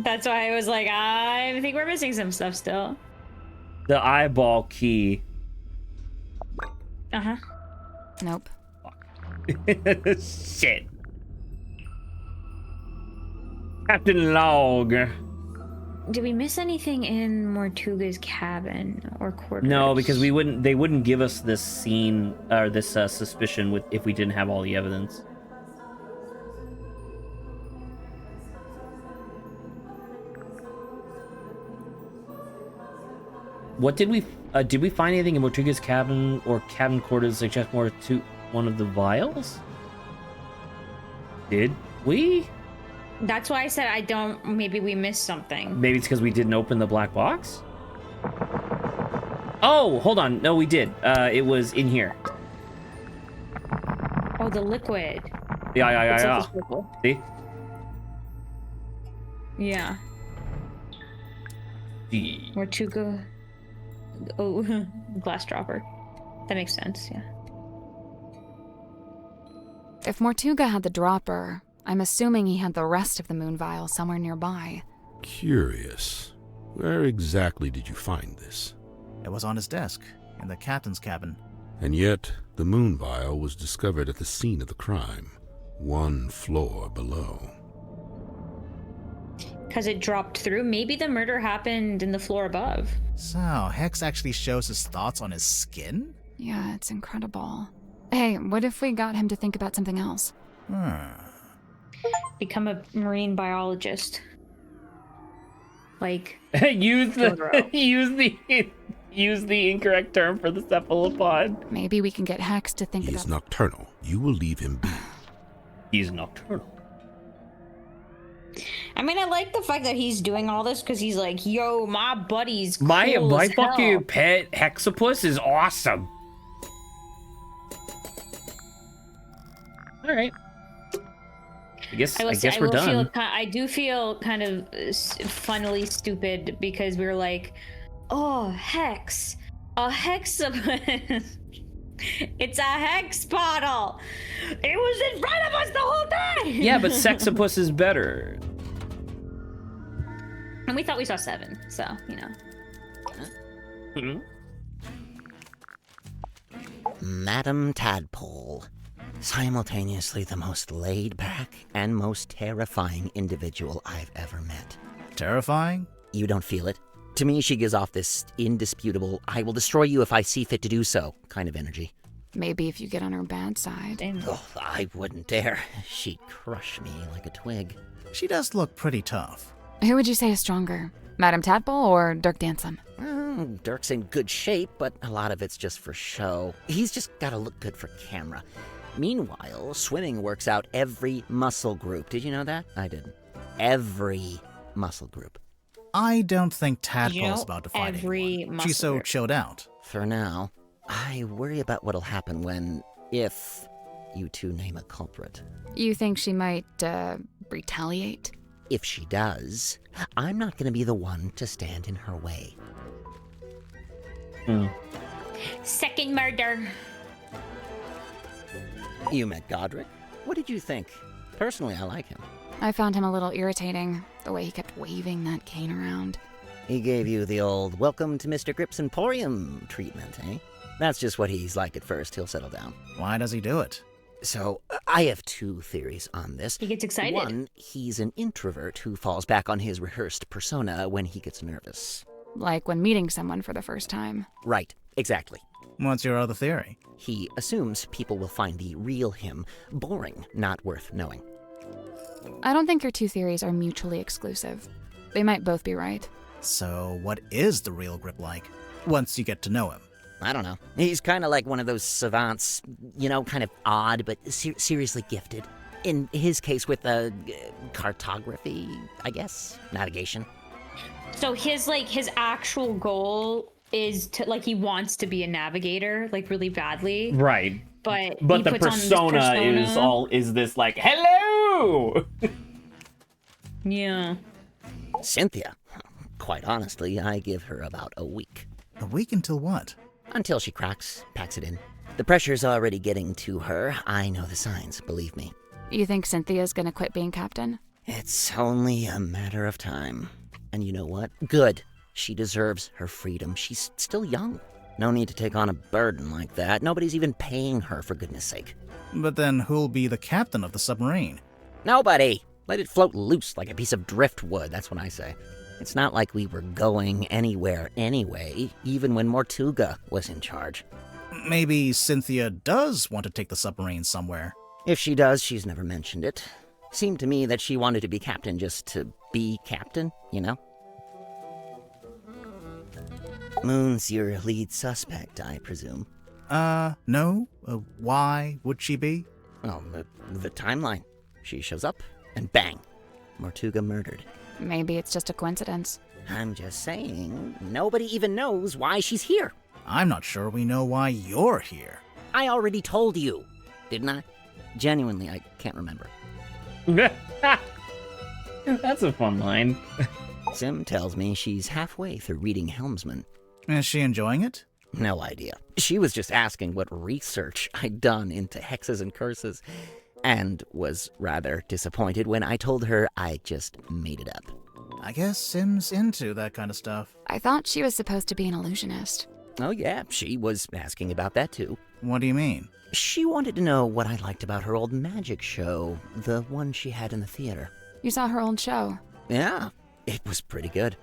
That's why I was like, I think we're missing some stuff still. The eyeball key. Uh-huh. Nope. Shit. Captain Log. Did we miss anything in Mortuga's cabin or quarters? No, because they wouldn't give us this scene or this suspicion if we didn't have all the evidence. What did we find anything in Mortuga's cabin or cabin quarters suggest more to one of the vials? Did we? That's why I said I don't. Maybe we missed something. Maybe it's because we didn't open the black box? Oh, hold on. No, we did. It was in here. Oh, the liquid. Yeah. It's like this purple. See? Yeah. Mortuga. Oh, glass dropper. That makes sense. Yeah. If Mortuga had the dropper, I'm assuming he had the rest of the moon vial somewhere nearby. Curious. Where exactly did you find this? It was on his desk, in the captain's cabin. And yet, the moon vial was discovered at the scene of the crime, 1 floor below. Because it dropped through. Maybe the murder happened in the floor above. So, Hex actually shows his thoughts on his skin? Yeah, it's incredible. Hey, what if we got him to think about something else? Become a marine biologist. Like use the incorrect term for the cephalopod. Maybe we can get Hex to think He about... is nocturnal. You will leave him be. He's nocturnal. I mean, I like the fact that he's doing all this because he's like, yo, my buddy's cool My as hell. fucking pet hexapus is awesome. All right. I guess we're done. I do feel kind of funnily stupid because we were like, oh, Hex. A hexapus. It's a hex bottle. It was in front of us the whole time. Yeah, but sexapus is better. And we thought we saw 7, so, you know. Mm-hmm. Madam Tadpole. Simultaneously the most laid-back and most terrifying individual I've ever met. Terrifying? You don't feel it? To me, she gives off this indisputable, I will destroy you if I see fit to do so kind of energy. Maybe if you get on her bad side. Oh, I wouldn't dare. She'd crush me like a twig. She does look pretty tough. Who would you say is stronger? Madam Tadpole or Dirk Dansom? Dirk's in good shape, but a lot of it's just for show. He's just gotta look good for camera. Meanwhile, swimming works out every muscle group. Did you know that? I didn't. Every muscle group. I don't think Tadpole's about to fight anyone. She's so chilled out. For now. I worry about what'll happen if you two name a culprit. You think she might, retaliate? If she does, I'm not gonna be the one to stand in her way. Second murder. You met Godric? What did you think? Personally, I like him. I found him a little irritating, the way he kept waving that cane around. He gave you the old welcome to Mr. Grip's Emporium treatment, eh? That's just what he's like at first. He'll settle down. Why does he do it? So, I have 2 theories on this. He gets excited. One, he's an introvert who falls back on his rehearsed persona when he gets nervous. Like when meeting someone for the first time. Right, exactly. What's your other theory? He assumes people will find the real him boring, not worth knowing. I don't think your 2 theories are mutually exclusive. They might both be right. So, what is the real Grip like, once you get to know him? I don't know. He's kind of like one of those savants, kind of odd, but seriously gifted. In his case with cartography, I guess, navigation. So his actual goal is to, he wants to be a navigator, really badly. Right. But the persona is this hello! Yeah. Cynthia. Quite honestly, I give her about a week. A week until what? Until she cracks, packs it in. The pressure's already getting to her. I know the signs, believe me. You think Cynthia's gonna quit being captain? It's only a matter of time. And you know what? Good. She deserves her freedom. She's still young. No need to take on a burden like that. Nobody's even paying her, for goodness sake. But then who'll be the captain of the submarine? Nobody! Let it float loose like a piece of driftwood, that's what I say. It's not like we were going anywhere anyway, even when Mortuga was in charge. Maybe Cynthia does want to take the submarine somewhere. If she does, she's never mentioned it. Seemed to me that she wanted to be captain just to be captain, Moon's your lead suspect, I presume. No. Why would she be? Well, the timeline. She shows up, and bang, Mortuga murdered. Maybe it's just a coincidence. I'm just saying, nobody even knows why she's here. I'm not sure we know why you're here. I already told you, didn't I? Genuinely, I can't remember. That's a fun line. Sim tells me she's halfway through reading Helmsman. Is she enjoying it? No idea. She was just asking what research I'd done into hexes and curses. and was rather disappointed when I told her I just made it up. I guess Sim's into that kind of stuff. I thought she was supposed to be an illusionist. Oh yeah, she was asking about that too. What do you mean? She wanted to know what I liked about her old magic show, the one she had in the theater. You saw her old show. Yeah, it was pretty good.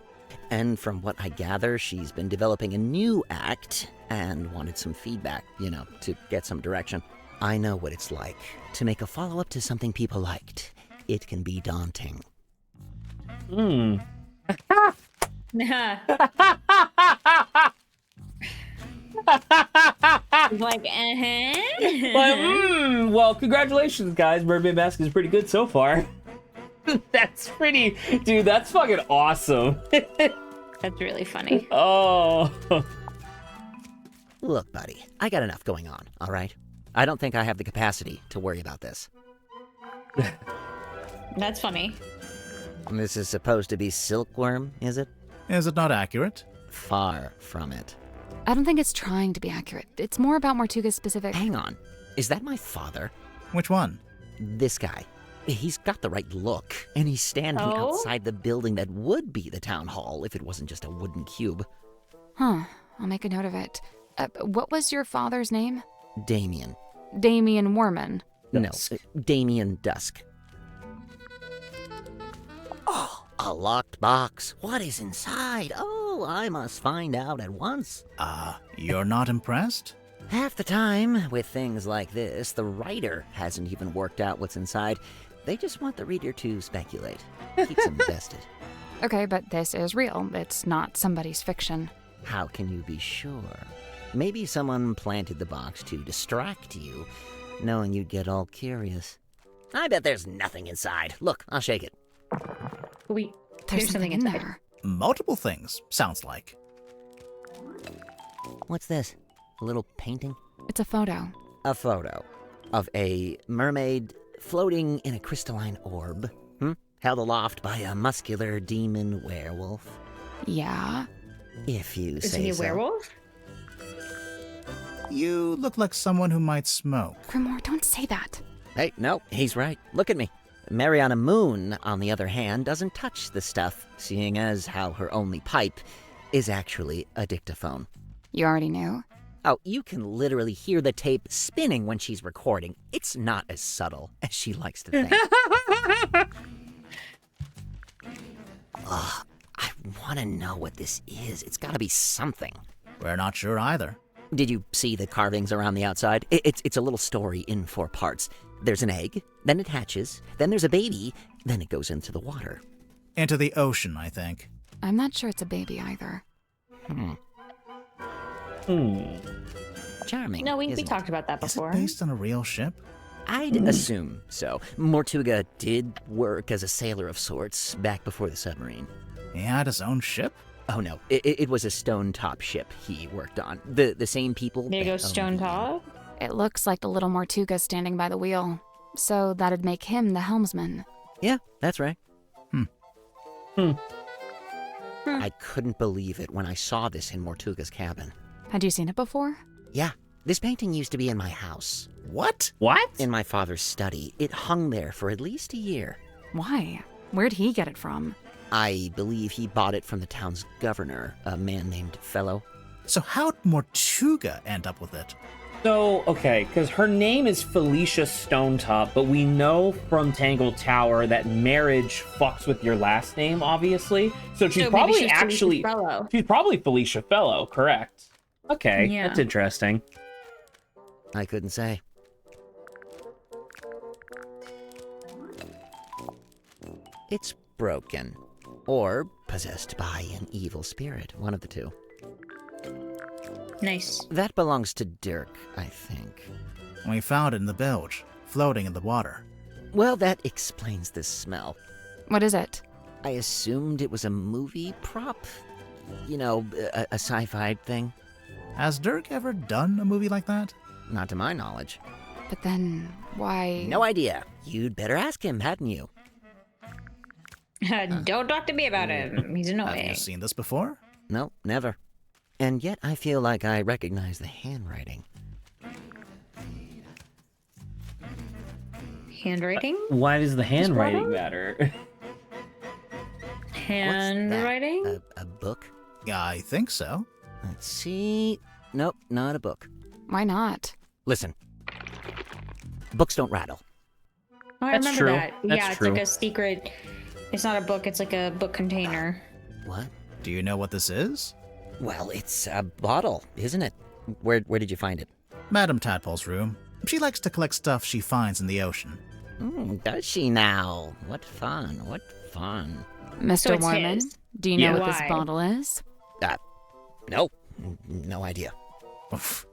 And from what I gather, she's been developing a new act and wanted some feedback, to get some direction. I know what it's like to make a follow-up to something people liked. It can be daunting. Like, Well, congratulations, guys. Mermaid Mask is pretty good so far. That's pretty... Dude, that's fucking awesome. That's really funny. Oh. Look, buddy, I got enough going on, all right? I don't think I have the capacity to worry about this. That's funny. This is supposed to be silkworm, is it? Is it not accurate? Far from it. I don't think it's trying to be accurate. It's more about Mortuga's specific... Hang on. Is that my father? Which one? This guy. He's got the right look, and he's standing outside the building that would be the town hall if it wasn't just a wooden cube. Huh. I'll make a note of it. What was your father's name? Damien. Damien Warman. Dusk. No, Damien Dusk. Oh, a locked box. What is inside? Oh, I must find out at once. You're not impressed? Half the time, with things like this, the writer hasn't even worked out what's inside. They just want the reader to speculate. Keeps them invested. Okay, but this is real. It's not somebody's fiction. How can you be sure? Maybe someone planted the box to distract you, knowing you'd get all curious. I bet there's nothing inside. Look, I'll shake it. Wait, There's something in inside. there. Multiple things, sounds like. What's this? A little painting? It's a photo. A photo of a mermaid floating in a crystalline orb, held aloft by a muscular demon werewolf. Yeah? If you Is say he a so. werewolf? You look like someone who might smoke. Grimoire, don't say that. Hey, no, he's right. Look at me. Mariana Moon, on the other hand, doesn't touch the stuff, seeing as how her only pipe is actually a dictaphone. You already knew? Oh, you can literally hear the tape spinning when she's recording. It's not as subtle as she likes to think. Ugh, I want to know what this is. It's got to be something. We're not sure either. Did you see the carvings around the outside? It's a little story in 4 parts. There's an egg, then it hatches, then there's a baby, then it goes into the water. Into the ocean, I think. I'm not sure it's a baby either. Charming. No, we isn't it? talked about that Is before. it based on a real ship? I'd assume so. Mortuga did work as a sailor of sorts back before the submarine. He had his own ship? Oh no, it was a stone-top ship he worked on. The same people. There you go, that Stone owned the- Top. It looks like the little Mortuga standing by the wheel. So that'd make him the helmsman. Yeah, that's right. Hmm. I couldn't believe it when I saw this in Mortuga's cabin. Had you seen it before? Yeah, this painting used to be in my house. What? What? In my father's study. It hung there for at least a year. Why? Where'd he get it from? I believe he bought it from the town's governor, a man named Fellow. So how'd Mortuga end up with it? So, okay, because her name is Felicia Stonetop, but we know from Tangled Tower that marriage fucks with your last name, obviously. So she's So maybe probably she's actually... Felicia Fellow. She's probably Felicia Fellow, correct. Okay, Yeah. that's interesting. I couldn't say. It's broken. Or possessed by an evil spirit, one of the two. Nice. That belongs to Dirk, I think. We found it in the bilge, floating in the water. Well, that explains the smell. What is it? I assumed it was a movie prop. You know, a sci-fi thing. Has Dirk ever done a movie like that? Not to my knowledge. But then, why... No idea. You'd better ask him, hadn't you? Don't talk to me about him. He's Have annoying. you seen this before? No, never. And yet I feel like I recognize the handwriting. Handwriting? Why does the handwriting brought matter? Handwriting? What's that? A book? Yeah, I think so. Let's see. Nope, not a book. Why not? Listen. Books don't rattle. Oh, I That's remember true. that. That's Yeah, it's true. like a secret. It's not a book, it's like a book container. What? Do you know what this is? Well, it's a bottle, isn't it? Where did you find it? Madame Tadpole's room. She likes to collect stuff she finds in the ocean. Does she now? What fun, what fun. Mr. it's Warman, his. do you know Yeah. what this Why? bottle is? No, no idea. Oof.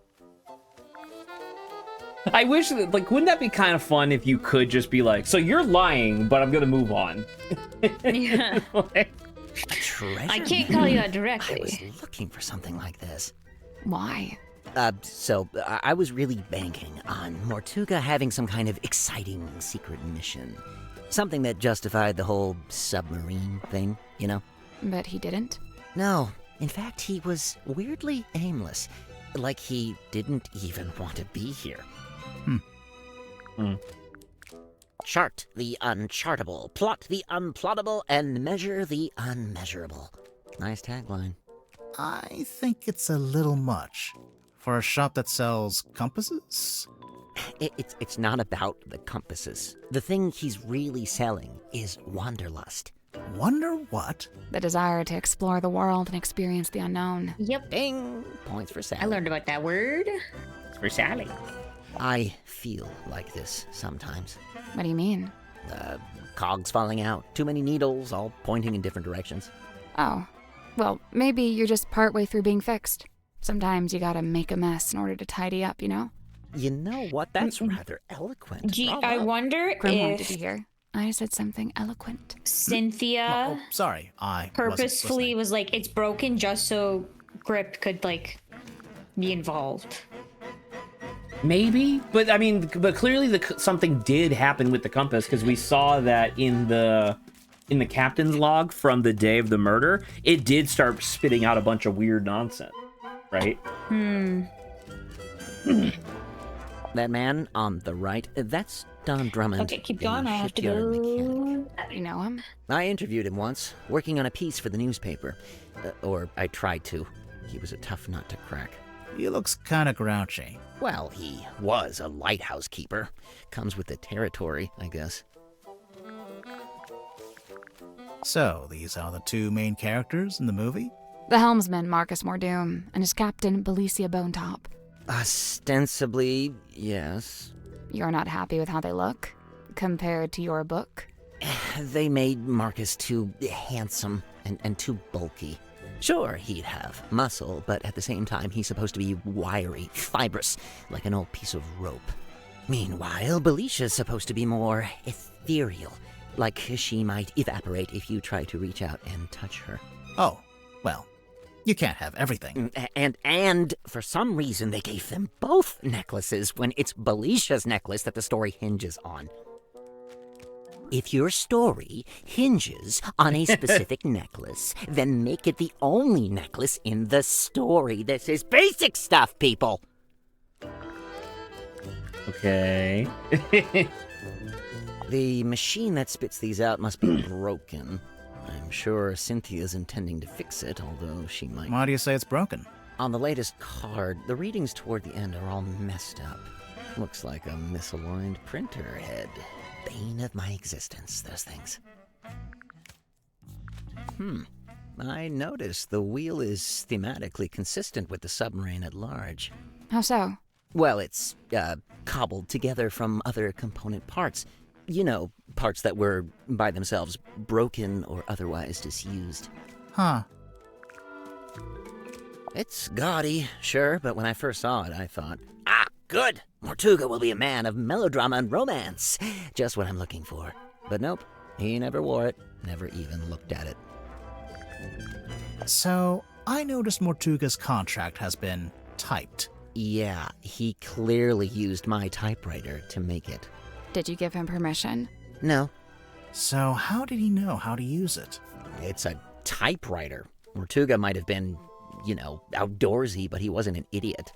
I wish that, like, wouldn't that be kind of fun if you could just be like, so you're lying, but I'm gonna move on. Yeah. Like, A treasure? I can't call you that I directly. was looking for something like this. Why? So I was really banking on Mortuga having some kind of exciting secret mission. Something that justified the whole submarine thing, you know? But he didn't? No, in fact, he was weirdly aimless. Like he didn't even want to be here. Chart the unchartable, plot the unplottable, and measure the unmeasurable. Nice tagline. I think it's a little much. For a shop that sells compasses? It's not about the compasses. The thing he's really selling is wanderlust. Wonder what? The desire to explore the world and experience the unknown. Yep. Ding! Points for Sally. I learned about that word. it's for Sally. I feel like this sometimes. What do you mean? Cogs falling out, too many needles, all pointing in different directions. Oh, well, maybe you're just partway through being fixed. Sometimes you gotta make a mess in order to tidy up, you know? You know what? That's rather eloquent. Gee, Bravo. I wonder Grimoire, did if you hear? I said something eloquent. Cynthia Oh, sorry, I purposefully wasn't was like, it's broken just so Grip could, like, be involved. Maybe, but I mean, but clearly something did happen with the compass because we saw that in the captain's log from the day of the murder, it did start spitting out a bunch of weird nonsense, right? That man on the right, that's Don Drummond. Okay, keep the going. I have to shipyard mechanic. go. You know him? I interviewed him once, working on a piece for the newspaper. Or I tried to. He was a tough nut to crack. He looks kinda grouchy. Well, he was a lighthouse keeper. Comes with the territory, I guess. So, these are the two main characters in the movie? The helmsman, Marcus Mordoom, and his captain, Belicia Bonetop. Ostensibly, yes. You're not happy with how they look? Compared to your book? They made Marcus too handsome and too bulky. Sure, he'd have muscle, but at the same time, he's supposed to be wiry, fibrous, like an old piece of rope. Meanwhile, Belicia's supposed to be more ethereal, like she might evaporate if you try to reach out and touch her. Oh, well, you can't have everything. And for some reason, they gave them both necklaces when it's Belicia's necklace that the story hinges on. If your story hinges on a specific necklace, then make it the only necklace in the story. This is basic stuff, people. Okay. The machine that spits these out must be broken. I'm sure Cynthia's intending to fix it, although she might. Why do you say it's broken? On the latest card, the readings toward the end are all messed up. Looks like a misaligned printer head. Bane of my existence, those things. I noticed the wheel is thematically consistent with the submarine at large. How so? Well, it's, cobbled together from other component parts. You know, parts that were, by themselves, broken or otherwise disused. Huh. It's gaudy, sure, but when I first saw it, I thought, good! Mortuga will be a man of melodrama and romance. Just what I'm looking for. But nope, he never wore it, never even looked at it. So, I noticed Mortuga's contract has been typed. Yeah, he clearly used my typewriter to make it. Did you give him permission? No, So, how did he know how to use it? it's a typewriter. Mortuga might have been, outdoorsy, but he wasn't an idiot.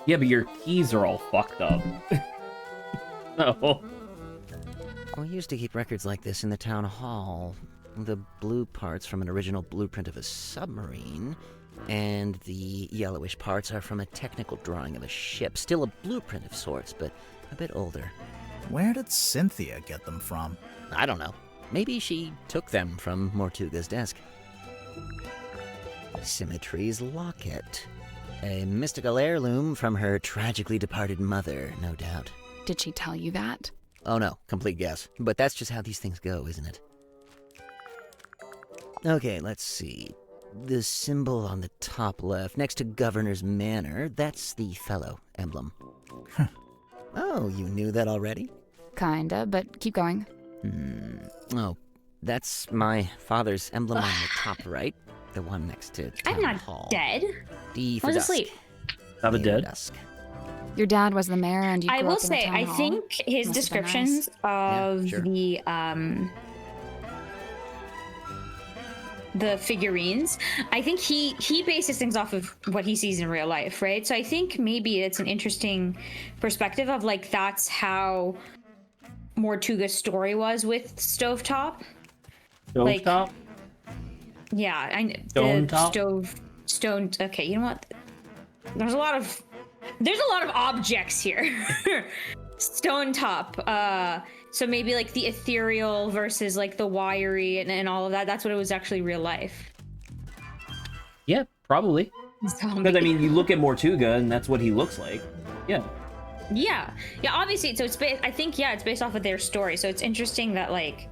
Yeah, but your keys are all fucked up. Oh. We used to keep records like this in the town hall. The blue parts from an original blueprint of a submarine, and the yellowish parts are from a technical drawing of a ship. Still a blueprint of sorts, but a bit older. Where did Cynthia get them from? I don't know. Maybe she took them from Mortuga's desk. Symmetry's locket. A mystical heirloom from her tragically departed mother, no doubt. Did she tell you that? Oh no, complete guess. But that's just how these things go, isn't it? Okay, let's see. The symbol on the top left, next to Governor's Manor, that's the fellow emblem. Oh, you knew that already? Kinda, but keep going. Oh, that's my father's emblem on the top right. The one next to Town I'm not Hall. dead. D for I was dusk. asleep. I'm D for dead. dusk. Your dad was the mayor and you I grew will up in the say, town I hall? think his Must have been descriptions of Yeah, sure. the figurines, I think he bases things off of what he sees in real life, right? So I think maybe it's an interesting perspective of like that's how Mortuga's story was with Stovetop. Like- Stovetop? Yeah, Stovetop? Stone. Okay, you know what? There's a lot of objects here. Stone top. So maybe like the ethereal versus like the wiry and all of that. That's what it was actually real life. Yeah, probably. Zombie. Because I mean, you look at Mortuga, and that's what he looks like. Yeah. Yeah. Obviously, so I think it's based off of their story. So it's interesting that like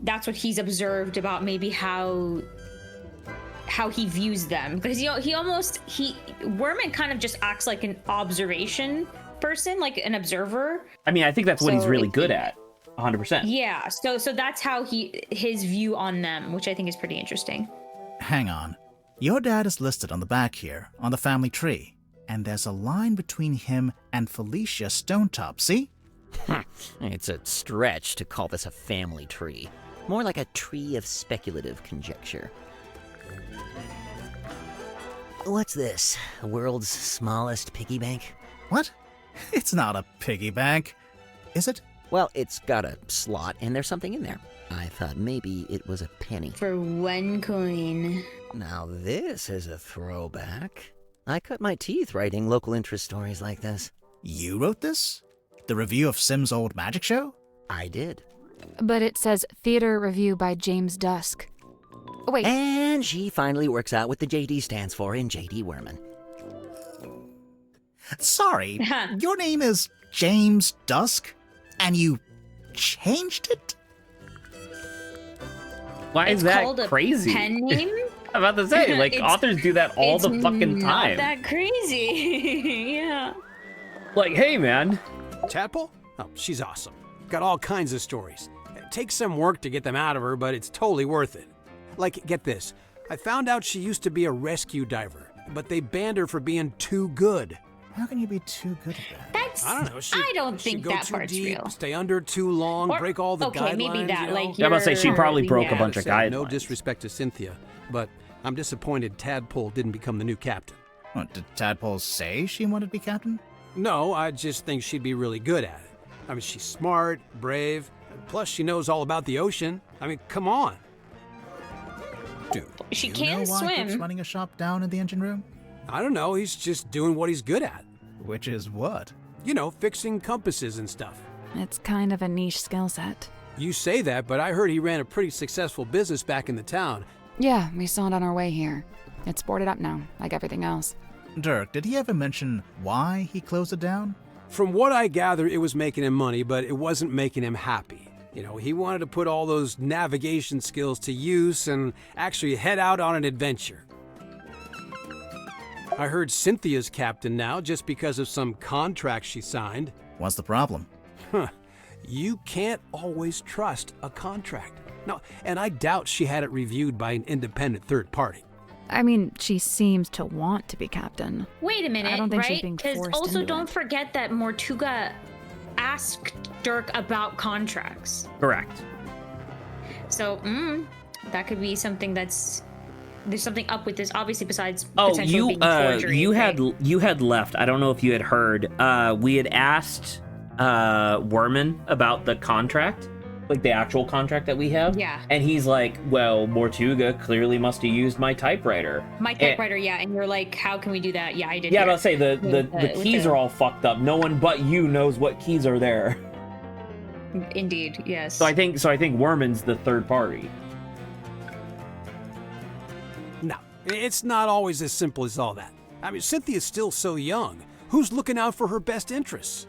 that's what he's observed about maybe how he views them, because Werman kind of just acts like an observation person, like an observer. I mean, I think that's what he's So really good at. 100%. Yeah. So that's how his view on them, which I think is pretty interesting. Hang on. Your dad is listed on the back here, on the family tree. And there's a line between him and Felicia Stonetop, see? It's a stretch to call this a family tree. More like a tree of speculative conjecture. What's this? The world's smallest piggy bank? What? It's not a piggy bank. Is it? Well, it's got a slot and there's something in there. I thought maybe it was a penny. For 1 coin. Now this is a throwback. I cut my teeth writing local interest stories like this. You wrote this? The review of Sim's old magic show? I did. But it says theater review by James Dusk. Oh, wait. And she finally works out what the JD stands for in JD Werman. Sorry, your name is James Dusk? And you changed it? Why is that called crazy? A pen name? I'm about to say, like, authors do that all the fucking Not time. that crazy. Yeah. Like, hey, man. Tadpole? Oh, she's awesome. Got all kinds of stories. It takes some work to get them out of her, but it's totally worth it. Like, get this. I found out she used to be a rescue diver, but they banned her for being too good. How can you be too good at that? That's. I don't know. I don't think go that too part's deep, real. Stay under too long, Or- break all the okay, guidelines. maybe that, you know? like, Yeah, I'm about to say she probably you're- broke a yeah. bunch of Say guidelines. no disrespect to Cynthia, but I'm disappointed Tadpole didn't become the new captain. What, did Tadpole say she wanted to be captain? No, I just think she'd be really good at it. I mean, she's smart, brave, plus she knows all about the ocean. I mean, come on. Dude, She you can know why Cook's swim. running a shop down in the engine room? I don't know, he's just doing what he's good at. Which is what? You know, fixing compasses and stuff. It's kind of a niche skill set. You say that, but I heard he ran a pretty successful business back in the town. Yeah, we saw it on our way here. It's boarded up now, like everything else. Dirk, did he ever mention why he closed it down? From what I gather, it was making him money, but it wasn't making him happy. You know, he wanted to put all those navigation skills to use and actually head out on an adventure. I heard Cynthia's captain now just because of some contract she signed. What's the problem? Huh. You can't always trust a contract. No, and I doubt she had it reviewed by an independent third party. I mean, she seems to want to be captain. Wait a minute, I don't think she's right? being Because forced also into don't it. forget that Mortuga asked Dirk about contracts. Correct. So, that could be something there's something up with this, obviously, besides Oh, potentially being forgery. you right? had left. I don't know if you had heard. We had asked Werman about the contract, like the actual contract that we have. Yeah. And he's like, well, Mortuga clearly must have used my typewriter. My typewriter, yeah. And you're like, how can we do that? Yeah, I did. Yeah, hear I'll say the with keys are all fucked up. No one but you knows what keys are there. Indeed, yes. So I think Werman's the third party. No, it's not always as simple as all that. I mean, Cynthia's still so young. Who's looking out for her best interests?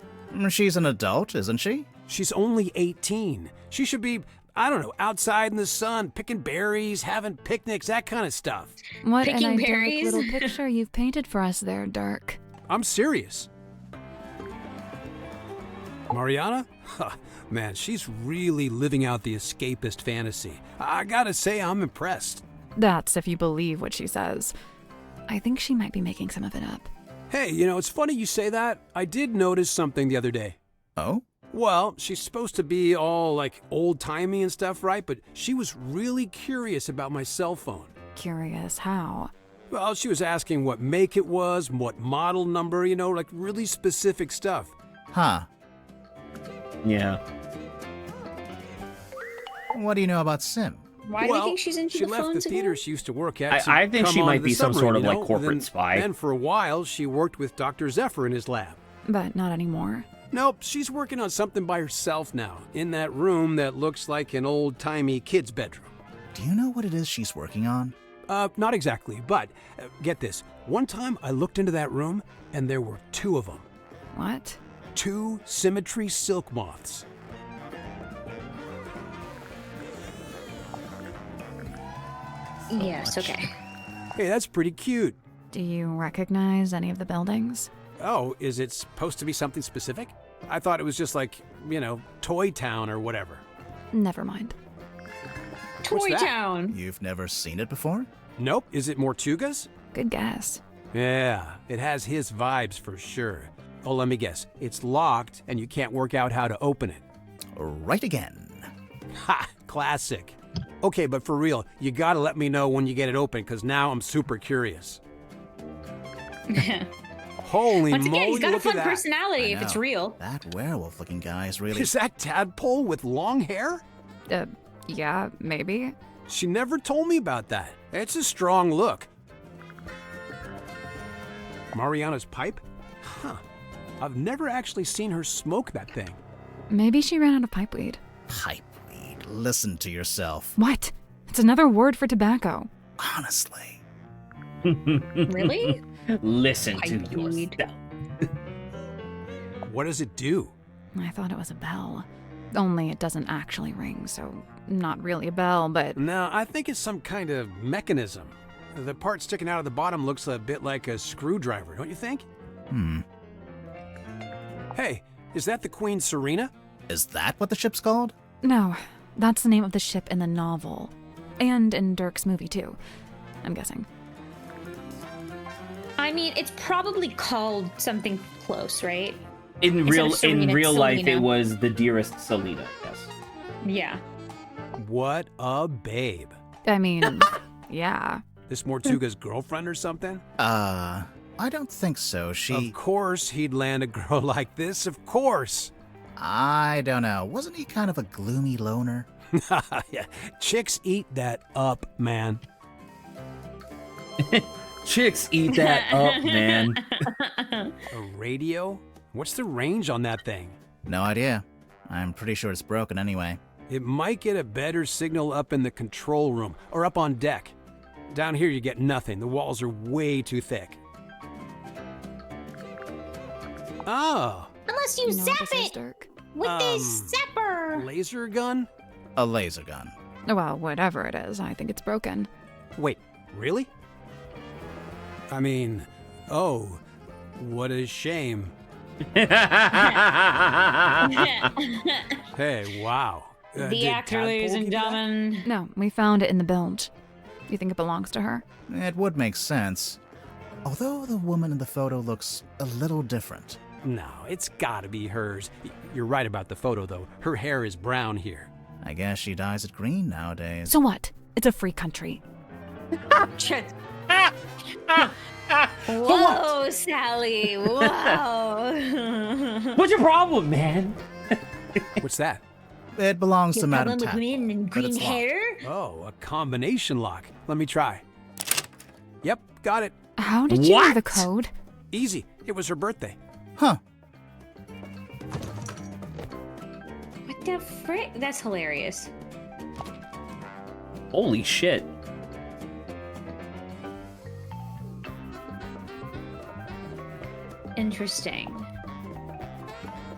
She's an adult, isn't she? She's only 18. She should be, I don't know, outside in the sun, picking berries, having picnics, that kind of stuff. What Picking an idyllic berries? little picture you've painted for us there, Dirk. I'm serious. Mariana? Huh, man, she's really living out the escapist fantasy. I gotta say, I'm impressed. That's if you believe what she says. I think she might be making some of it up. Hey, you know, it's funny you say that. I did notice something the other day. Oh? Well, she's supposed to be all like old-timey and stuff, right? But she was really curious about my cell phone. Curious how? Well, she was asking what make it was, what model number, you know, like really specific stuff. Huh. Yeah. What do you know about Sim? Why do you think she's into she the left phones the theater again? she used to work at. I think come she onto might the be some submarine, sort of you like know? corporate Then- spy. Then for a while, she worked with Dr. Zephyr in his lab. But not anymore. Nope, she's working on something by herself now, in that room that looks like an old-timey kid's bedroom. Do you know what it is she's working on? Not exactly, but get this. One time I looked into that room, and there were 2 of them. What? 2 symmetry silk moths. Yes, okay. Hey, that's pretty cute. Do you recognize any of the buildings? Oh, is it supposed to be something specific? I thought it was just like, you know, Toy Town or whatever. Never mind. What's Toy that? Town. You've never seen it before? Nope. Is it Mortuga's? Good guess. Yeah, it has his vibes for sure. Oh, let me guess. It's locked and you can't work out how to open it. Right again. Ha! Classic. Okay, but for real, you gotta let me know when you get it open, because now I'm super curious. Holy Once moly, again, he's got a look at fun that. personality if it's know. real. That werewolf-looking guy is really... Is that Tadpole with long hair? Yeah, maybe. She never told me about that. It's a strong look. Mariana's pipe? Huh. I've never actually seen her smoke that thing. Maybe she ran out of pipeweed. Pipeweed. Listen to yourself. What? It's another word for tobacco. Honestly. Really? Listen to Pipeweed. yourself. What does it do? I thought it was a bell. Only it doesn't actually ring, so not really a bell, but... No, I think it's some kind of mechanism. The part sticking out of the bottom looks a bit like a screwdriver, don't you think? Hey, is that the Queen Serena? Is that what the ship's called? No, that's the name of the ship in the novel. And in Dirk's movie, too. I'm guessing. I mean, it's probably called something close, right? In Instead of Serena, real it's life, Selena. it was the dearest Selena. Yes. Yeah. What a babe. I mean, yeah. This Mortuga's girlfriend or something? I don't think so. Of course he'd land a girl like this, of course. I don't know. Wasn't he kind of a gloomy loner? Yeah, chicks eat that up, man. Chicks eat that up, man. A radio? What's the range on that thing? No idea. I'm pretty sure it's broken anyway. It might get a better signal up in the control room or up on deck. Down here you get nothing. The walls are way too thick. Oh, Unless you You know zap what this is, it Dirk? with this zapper. laser gun? A laser gun. Well, whatever it is, I think it's broken. Wait, really? I mean, oh, what a shame. Hey, wow. The did actor, ladies Tadpole and give you that? gentlemen. No, we found it in the bilge. You think it belongs to her? It would make sense. Although the woman in the photo looks a little different. No, it's gotta be hers. You're right about the photo, though. Her hair is brown here. I guess she dyes it green nowadays. So what? It's a free country. Whoa, Sally. Whoa. What's your problem, man? What's that? It belongs to Your Madame problem with Tadpole, women and but it's green locked. hair? Oh, a combination lock. Let me try. Yep, got it. How did you know the What? code? Easy. It was her birthday. Huh. What the frick? That's hilarious. Holy shit. Interesting.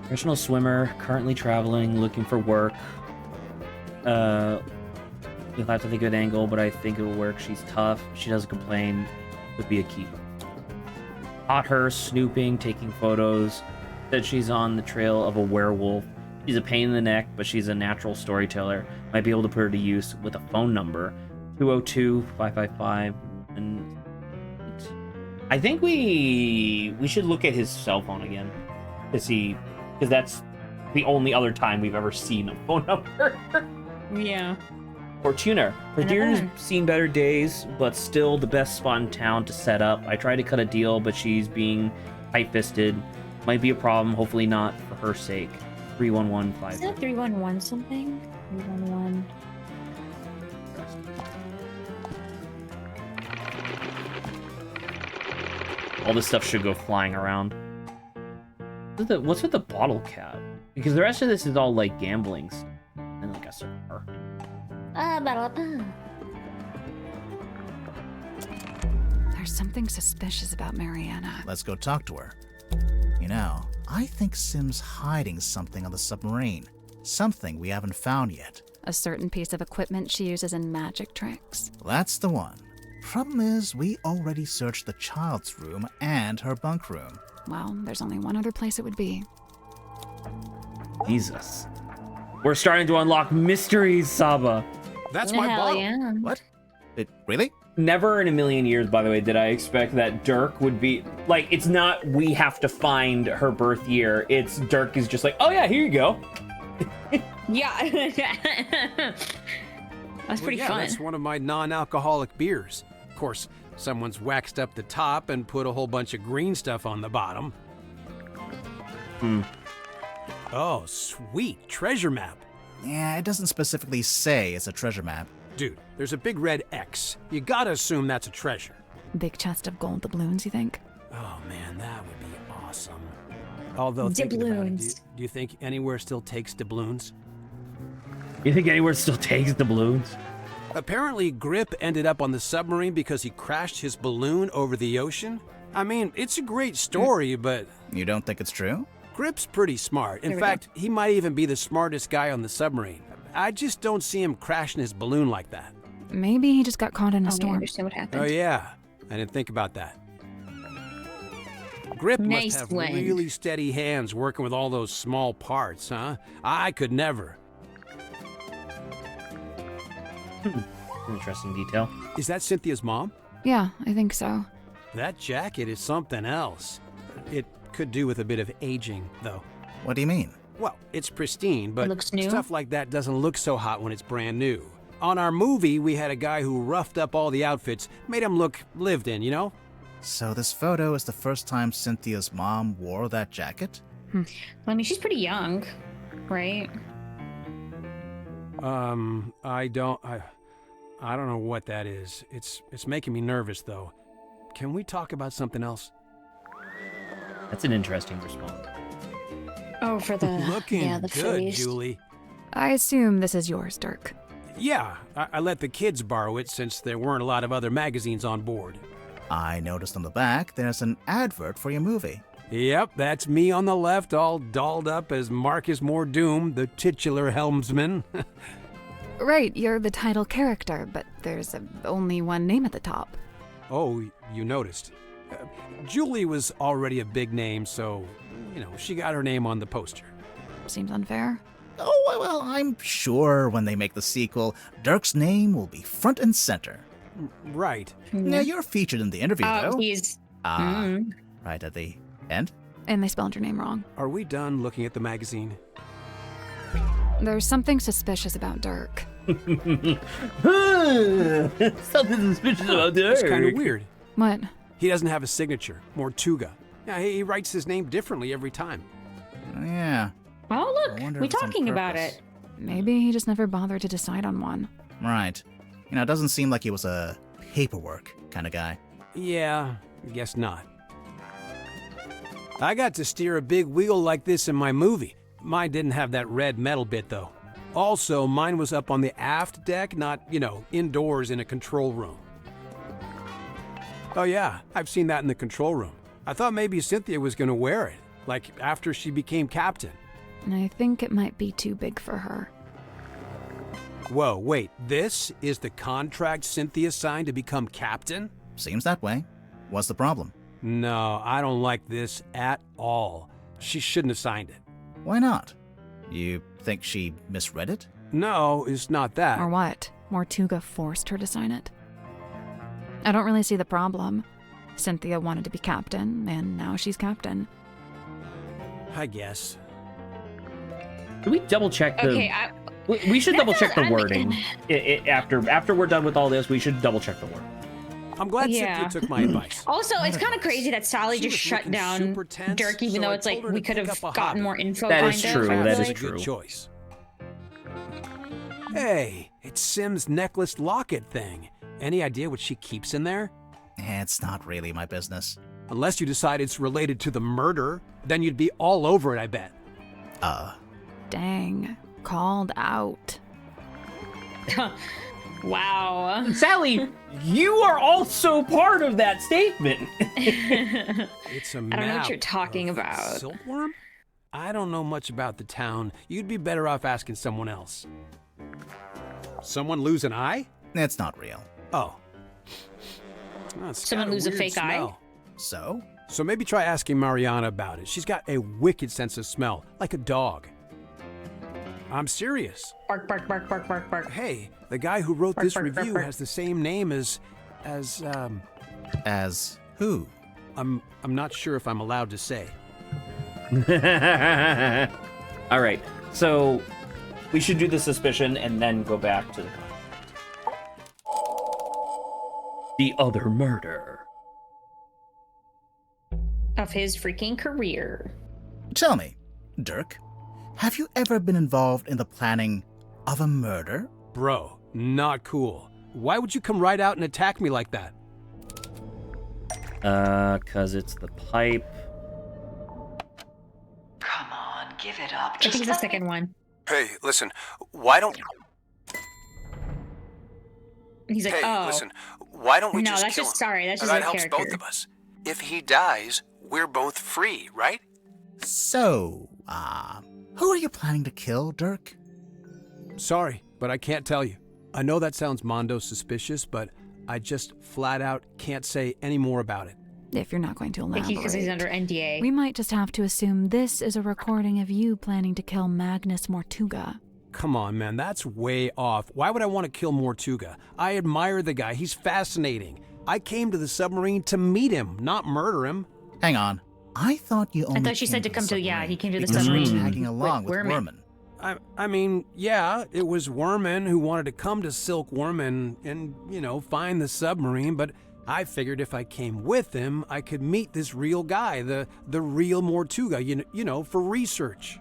Professional swimmer, currently traveling, looking for work. You'll have to think of an angle, but I think it'll work. She's tough. She doesn't complain. Would be a keep. Caught her snooping, taking photos. Said she's on the trail of a werewolf. She's a pain in the neck, but she's a natural storyteller. Might be able to put her to use with a phone number. 202-555. And I think we should look at his cell phone again to see, because that's the only other time we've ever seen a phone number. Yeah. Fortuna. Fortuna's one. seen better days, but still the best spot in town to set up. I tried to cut a deal, but she's being tight-fisted. Might be a problem, hopefully not for her sake. 3115. Is that 311 something? 311. All this stuff should go flying around. What's with the bottle cap? Because the rest of this is all like gambling stuff. And like a cigar. There's something suspicious about Mariana. Let's go talk to her. You know, I think Sim's hiding something on the submarine. Something we haven't found yet. A certain piece of equipment she uses in magic tricks. That's the one. Problem is, we already searched the child's room and her bunk room. Well, there's only one other place it would be. Jesus. We're starting to unlock mysteries, Saba. That's my Hell bottle. yeah. What? Really? Never in a million years, by the way, did I expect that Dirk would be like, it's not we have to find her birth year. It's Dirk is just like, oh yeah, here you go. Yeah. That's Well, pretty yeah, fun. that's one of my non-alcoholic beers. Of course, someone's waxed up the top and put a whole bunch of green stuff on the bottom. Oh, sweet. Treasure map. Yeah, it doesn't specifically say it's a treasure map. Dude, there's a big red X. You gotta assume that's a treasure. Big chest of gold doubloons, you think? Oh man, that would be awesome. Although, thinking about it, Doubloons. do you think anywhere still takes doubloons? You think anywhere still takes the balloons? Apparently, Grip ended up on the submarine because he crashed his balloon over the ocean. I mean, it's a great story, but You don't think it's true? Grip's pretty smart. In There we go. fact, he might even be the smartest guy on the submarine. I just don't see him crashing his balloon like that. Maybe he just got caught in a I storm. understand what happened. Oh yeah, I didn't think about that. Grip Nice must have wind. really steady hands working with all those small parts, huh? I could never. Interesting detail. Is that Cynthia's mom? Yeah, I think so. That jacket is something else. It could do with a bit of aging, though. What do you mean? Well, it's pristine, but looks new? stuff like that doesn't look so hot when it's brand new. On our movie, we had a guy who roughed up all the outfits, made them look lived in, you know? So this photo is the first time Cynthia's mom wore that jacket? Well, I mean, she's pretty young, right? I don't know what that is. It's making me nervous, though. Can we talk about something else? That's an interesting response. Oh, for the Looking the good, face. Julie. I assume this is yours, Dirk. Yeah, I let the kids borrow it since there weren't a lot of other magazines on board. I noticed on the back there's an advert for your movie. Yep, that's me on the left, all dolled up as Marcus Mordoom, the titular helmsman. Right, you're the title character, but there's only one name at the top. Oh, you noticed. Julie was already a big name, so, she got her name on the poster. Seems unfair. Oh, well, I'm sure when they make the sequel, Dirk's name will be front and center. Right. Now, you're featured in the interview, Oh, though. he's. Right at the end. And they spelled your name wrong. Are we done looking at the magazine? There's something suspicious about Dirk. Something suspicious about Dirk. It's kind of weird. What? He doesn't have a signature, Mortuga. Yeah, he writes his name differently every time. Yeah. Oh, I look, wonder we're if it's on talking about purpose. it. Maybe he just never bothered to decide on one. Right. It doesn't seem like he was a paperwork kind of guy. Yeah, I guess not. I got to steer a big wheel like this in my movie. Mine didn't have that red metal bit, though. Also, mine was up on the aft deck, not, indoors in a control room. Oh yeah, I've seen that in the control room. I thought maybe Cynthia was gonna wear it, like after she became captain. I think it might be too big for her. Whoa, wait, this is the contract Cynthia signed to become captain? Seems that way. What's the problem? No, I don't like this at all. She shouldn't have signed it. Why not? You think she misread it? No, it's not that. Or what? Mortuga forced her to sign it? I don't really see the problem. Cynthia wanted to be captain, and now she's captain. I guess. Can we double check the... Okay, we should double check the I'm- wording. After we're done with all this, we should double check the wording. I'm glad Yeah. Cynthia took my advice. Also, it's kind of crazy that Sally She just was shut looking down super tense, Dirk, even so though I it's like told her we to could pick have up a gotten hobby. more info. That kind is of, true, I that feel is like. true. Good choice. Hey, it's Sim's necklace locket thing. Any idea what she keeps in there? It's not really my business. Unless you decide it's related to the murder, then you'd be all over it, I bet. Dang. Called out. Wow. Sally, you are also part of that statement. It's a map I don't know what you're talking of about. Silkworm? I don't know much about the town. You'd be better off asking someone else. Someone lose an eye? It's not real. Oh. Oh, it's Someone got lose a weird fake eye? smell. So? So maybe try asking Mariana about it. She's got a wicked sense of smell, like a dog. I'm serious. Bark, bark, bark, bark, bark, bark. Hey, the guy who wrote Bark, this bark, bark, review bark. has the same name as As who? I'm not sure if I'm allowed to say. All right, so we should do the suspicion and then go back to the other murder. Of his freaking career. Tell me, Dirk, have you ever been involved in the planning of a murder? Bro, not cool. Why would you come right out and attack me like that? 'Cause it's the pipe. Come on, give it up. I think Just it's the let me... second one. Hey, listen, why don't... He's like, Hey, oh. listen, why don't we No, just that's kill just- him? sorry, that's just That a helps character. both of us. If he dies, we're both free, right? So, who are you planning to kill, Dirk? Sorry, but I can't tell you. I know that sounds mondo suspicious, but I just flat out can't say any more about it. If you're not going to elaborate. Because he's under NDA. We might just have to assume this is a recording of you planning to kill Magnus Mortuga. Come on, man, that's way off. Why would I want to kill Mortuga? I admire the guy. He's fascinating. I came to the submarine to meet him, not murder him. Hang on. I thought you only I thought she came said to the come to, yeah, submarine he came to the because you were submarine. tagging along with Werman. Werman. I mean, yeah, it was Werman who wanted to come to Silkworm and find the submarine, but I figured if I came with him, I could meet this real guy, the real Mortuga, for research.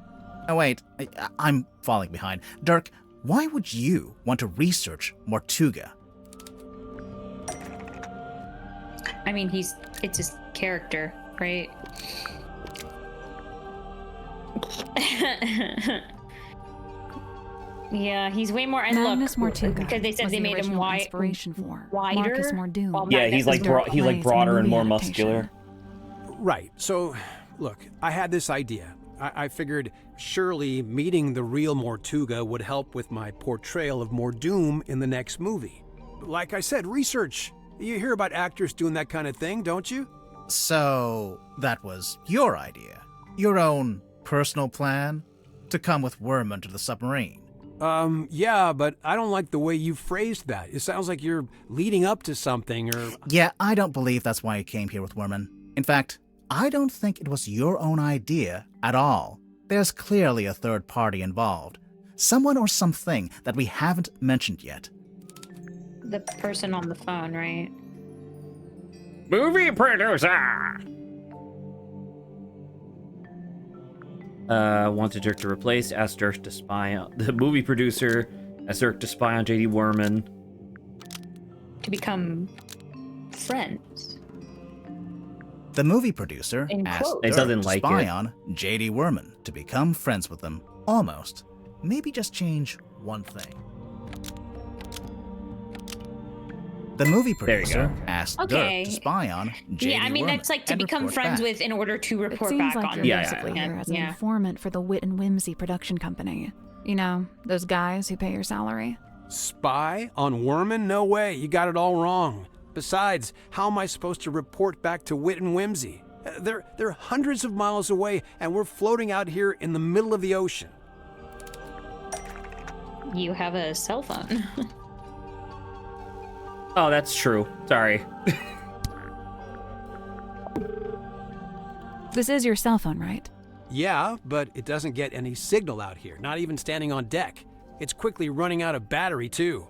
Oh, wait. I'm falling behind. Dirk, why would you want to research Mortuga? I mean, it's his character, right? Yeah, he's way more. And Magnus look, Mortuga because they said was they the made him original wider. inspiration for Wider. Marcus Mordoon. while Yeah, Magnus he's like is more- he's like plays in the broader and movie more adaptation. muscular. Right, so, look, I had this idea. I figured surely meeting the real Mortuga would help with my portrayal of Mordoom in the next movie. Like I said, research. You hear about actors doing that kind of thing, don't you? So, that was your idea? Your own personal plan? To come with Werman to the submarine? Yeah, but I don't like the way you phrased that. It sounds like you're leading up to something, or... Yeah, I don't believe that's why you came here with Werman. In fact, I don't think it was your own idea at all. There's clearly a third party involved. Someone or something that we haven't mentioned yet. The person on the phone, right? Movie producer. Wanted Dirk to replace, asked Dirk to spy on... The movie producer asked Dirk to spy on J.D. Worman. To become friends. The movie producer In asked quotes. It Dirk doesn't to like spy it. on J.D. Worman to become friends with them. Almost. Maybe just change one thing. The movie There you producer go. asked Okay. Dirk to spy on J.D. Yeah, I mean, Worman that's like to and become report friends back. with in order to It report seems back like on you're Yeah, basically yeah, here as an yeah. informant for the Wit and Whimsy production company. You know, those guys who pay your salary. Spy on Worman? No way. You got it all wrong. Besides, how am I supposed to report back to Wit and Whimsy? They're hundreds of miles away, and we're floating out here in the middle of the ocean. You have a cell phone. Oh, that's true. Sorry. This is your cell phone, right? Yeah, but it doesn't get any signal out here, not even standing on deck. It's quickly running out of battery, too.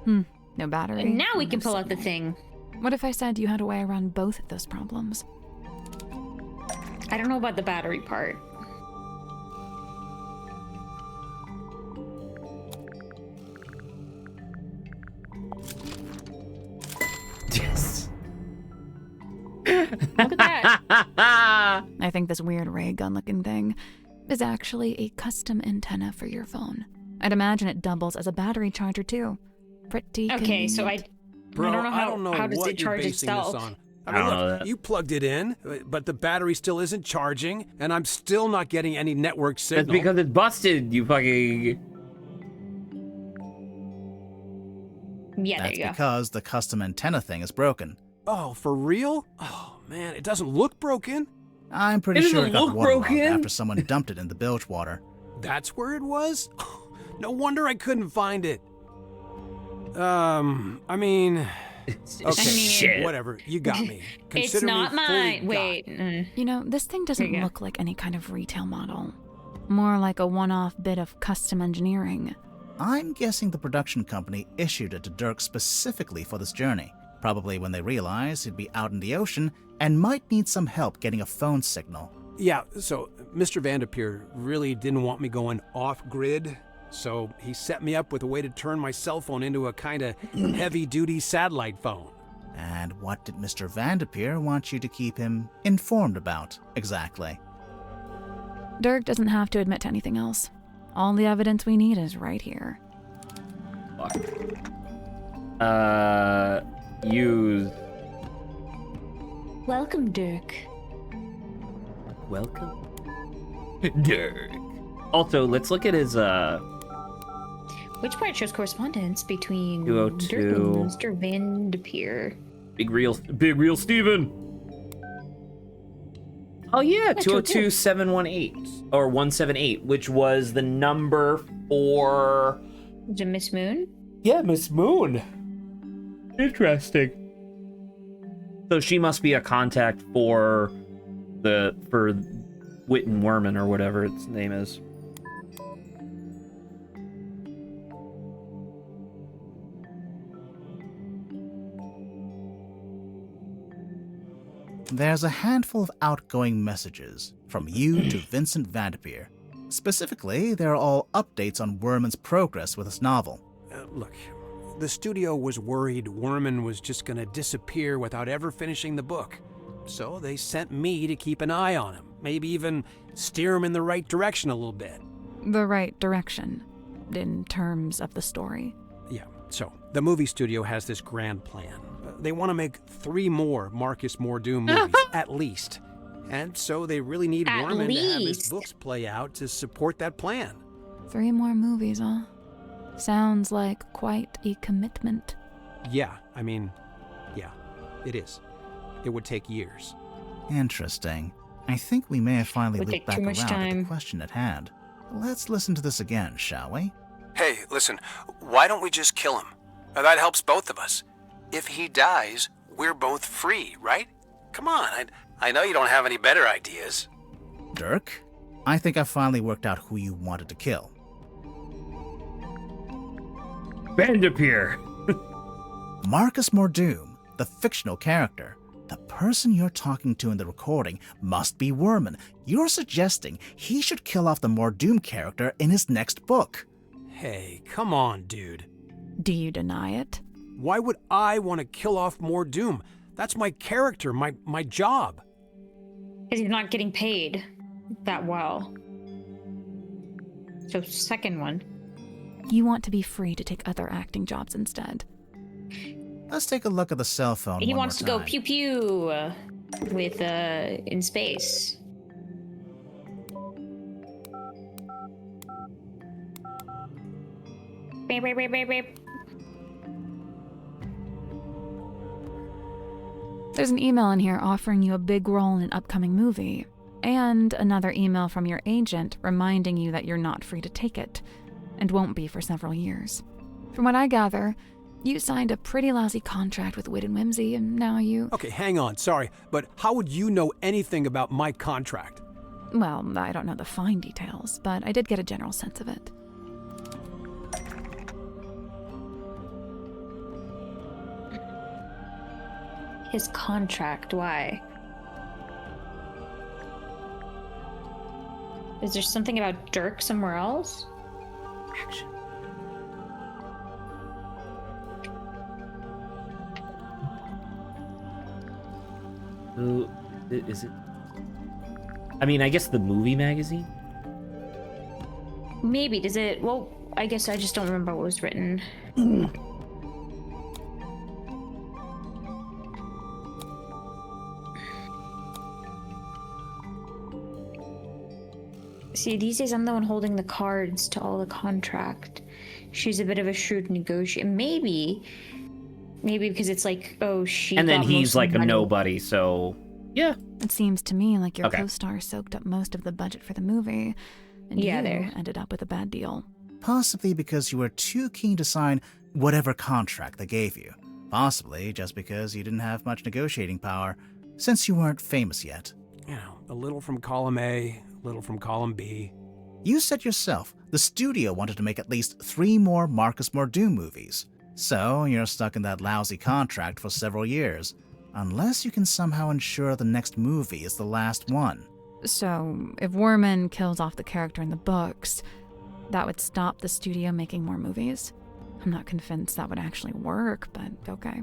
No battery. And now we no can pull out the signal. thing. What if I said you had a way around both of those problems? I don't know about the battery part. Yes. Look at that. I think this weird ray gun looking thing is actually a custom antenna for your phone. I'd imagine it doubles as a battery charger too. Pretty Okay, so convenient. Bro, I don't know how does what it you're charge basing itself? this on. I don't know look, that. you plugged it in, but the battery still isn't charging, and I'm still not getting any network signal. That's because it's busted, you fucking... Yeah, there That's you go. because the custom antenna thing is broken. Oh, for real? Oh, man, it doesn't look broken. I'm pretty It sure doesn't it got look waterlogged broken. after someone dumped it in the bilge water. That's where it was? No wonder I couldn't find it. I mean... Okay, Shit. whatever. You got me. It's Consider me not fully mine. got. Wait. You know, this thing doesn't There you go. look like any kind of retail model. More like a one-off bit of custom engineering. I'm guessing the production company issued it to Dirk specifically for this journey, probably when they realized he'd be out in the ocean and might need some help getting a phone signal. Yeah, so Mr. Vanderpeer really didn't want me going off-grid, so he set me up with a way to turn my cell phone into a kind of heavy-duty satellite phone. And what did Mr. Vanderpeer want you to keep him informed about, exactly? Dirk doesn't have to admit to anything else. All the evidence we need is right here. Fuck. Use... Welcome, Dirk. Welcome? Dirk. Also, let's look at his, Which part shows correspondence between 202. Dirk and Mr. Vanderpeer? Big Real Steven. Oh yeah, 202-718 or 178, which was the number for... Is it Miss Moon? Yeah, Miss Moon. Interesting. So she must be a contact for Wit and Worman or whatever its name is. There's a handful of outgoing messages from you to Vincent Vanderpeer. Specifically, they're all updates on Worman's progress with his novel. Look, the studio was worried Worman was just going to disappear without ever finishing the book. So they sent me to keep an eye on him, maybe even steer him in the right direction a little bit. The right direction, in terms of the story. Yeah, so the movie studio has this grand plan. They want to make 3 more Marcus Mordoom movies, at least. And so they really need At Worman to have his least. books play out to support that plan. 3 more movies, huh? Sounds like quite a commitment. Yeah, I mean, yeah, it is. It would take years. Interesting. I think we may have finally Would looped take back too around much to the time. question at hand. Let's listen to this again, shall we? Hey, listen, why don't we just kill him? That helps both of us. If he dies, we're both free, right? Come on, I know you don't have any better ideas. Dirk, I think I finally worked out who you wanted to kill. Vanderpeer. Marcus Mordoom, the fictional character, The person you're talking to in the recording must be Worman. You're suggesting he should kill off the Mordoom character in his next book. Hey, come on, dude. Do you deny it? Why would I want to kill off Mordoom? That's my character, my job. Because he's not getting paid that well. So, second one. You want to be free to take other acting jobs instead. Let's take a look at the cell phone. He one wants to more go time. pew pew with in space. Beep, beep, beep, beep, beep. There's an email in here offering you a big role in an upcoming movie, and another email from your agent reminding you that you're not free to take it, and won't be for several years. From what I gather, you signed a pretty lousy contract with Wit and Whimsy, and now you... Okay, hang on, sorry, but how would you know anything about my contract? Well, I don't know the fine details, but I did get a general sense of it. His contract, why? Is there something about Dirk somewhere else? Action. Who is it? I mean, I guess the movie magazine? Maybe. Does it... Well, I guess I just don't remember what was written. See, these days I'm the one holding the cards to all the contract. She's a bit of a shrewd negotiator. Maybe because it's like, oh, she. And then got he's most of like the a money. nobody, so yeah. It seems to me like your Okay. co-star soaked up most of the budget for the movie, and Yeah, you there. ended up with a bad deal. Possibly because you were too keen to sign whatever contract they gave you. Possibly just because you didn't have much negotiating power, since you weren't famous yet. You know, a little from column A, a little from column B. You said yourself the studio wanted to make at least 3 more Marcus Mordoom movies. So you're stuck in that lousy contract for several years, unless you can somehow ensure the next movie is the last one. So, if Worman kills off the character in the books, that would stop the studio making more movies? I'm not convinced that would actually work, but okay.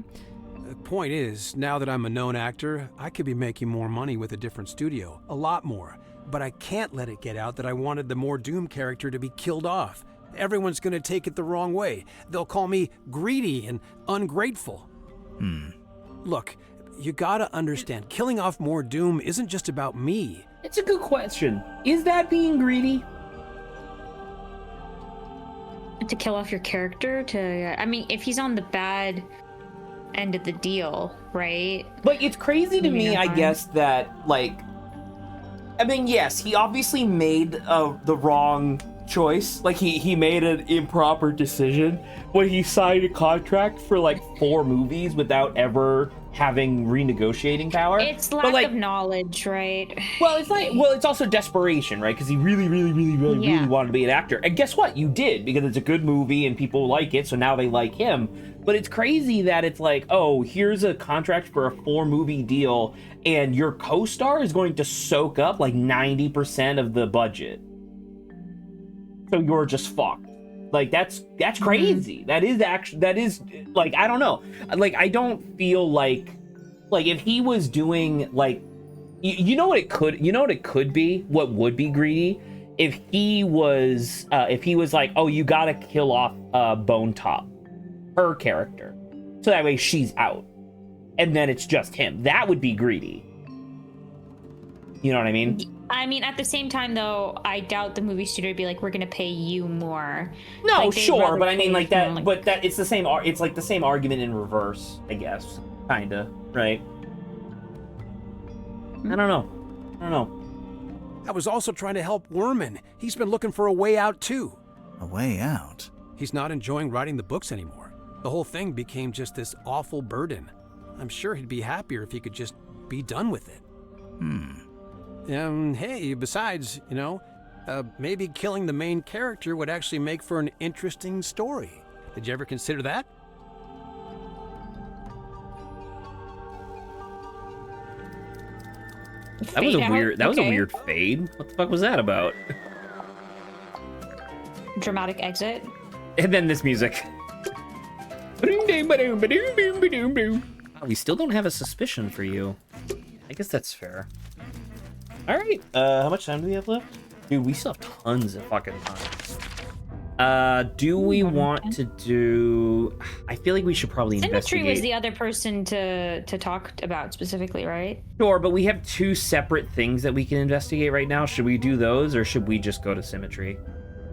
The point is, now that I'm a known actor, I could be making more money with a different studio. A lot more. But I can't let it get out that I wanted the Mordoom character to be killed off. Everyone's gonna take it the wrong way. They'll call me greedy and ungrateful. Look, you gotta understand, killing off Mordoom isn't just about me. It's a good question. Is that being greedy? To kill off your character? I mean, if he's on the bad end of the deal, right? But it's crazy to me, I guess, that, like... I mean, yes, he obviously made the wrong choice. Like, he made an improper decision when he signed a contract for, like, 4 movies without ever having renegotiating power. It's But, lack like, of knowledge, right? well, it's like, well, it's also desperation, right? Because he really wanted to be an actor. And guess what? You did, because it's a good movie and people like it, so now they like him. But it's crazy that it's like, oh, here's a contract for a 4-movie deal, and your co-star is going to soak up like 90% of the budget. So you're just fucked. Like, that's crazy. That is like, I don't know. Like, I don't feel like if he was doing like, you know what it could be, what would be greedy, if he was like, oh, you gotta kill off Bone Top, her character, so that way she's out, and then it's just him. That would be greedy. You know what I mean? I mean, at the same time, though, I doubt the movie studio would be like, we're gonna pay you more. No, Like, they'd sure, rather but I mean, pay like that. someone, But that it's the same. It's like the same argument in reverse, I guess. Kinda, right? I don't know. I was also trying to help Worman. He's been looking for a way out, too. A way out? He's not enjoying writing the books anymore. The whole thing became just this awful burden. I'm sure he'd be happier if he could just be done with it. Hey, besides, maybe killing the main character would actually make for an interesting story. Did you ever consider that? That was a Fade weird. out, That was a okay. weird fade. What the fuck was that about? Dramatic exit. And then this music. We still don't have a suspicion for you. I guess that's fair. All right. How much time do we have left? Dude, we still have tons of fucking time. Do we want to do? I feel like we should probably Symmetry investigate. was the other person to talk about specifically, right? Sure, but we have two separate things that we can investigate right now. Should we do those, or should we just go to Symmetry?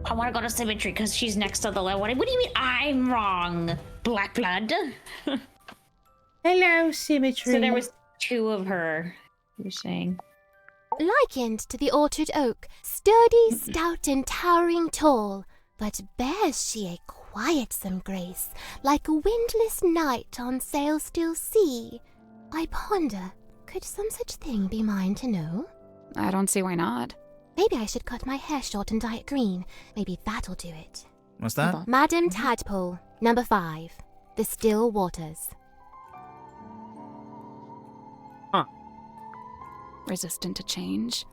I want to go to Symmetry because she's next to the left. What do you mean I'm wrong? Black blood. Hello, Symmetry. So there was two of her. You're saying? Likened to the orchard oak, sturdy, stout, and towering tall, but bears she a quietsome grace, like a windless night on sail-still sea. I ponder, could some such thing be mine to know? I don't see why not. Maybe I should cut my hair short and dye it green. Maybe that'll do it. What's that? Madam Tadpole, number 5, The Still Waters. Resistant to change.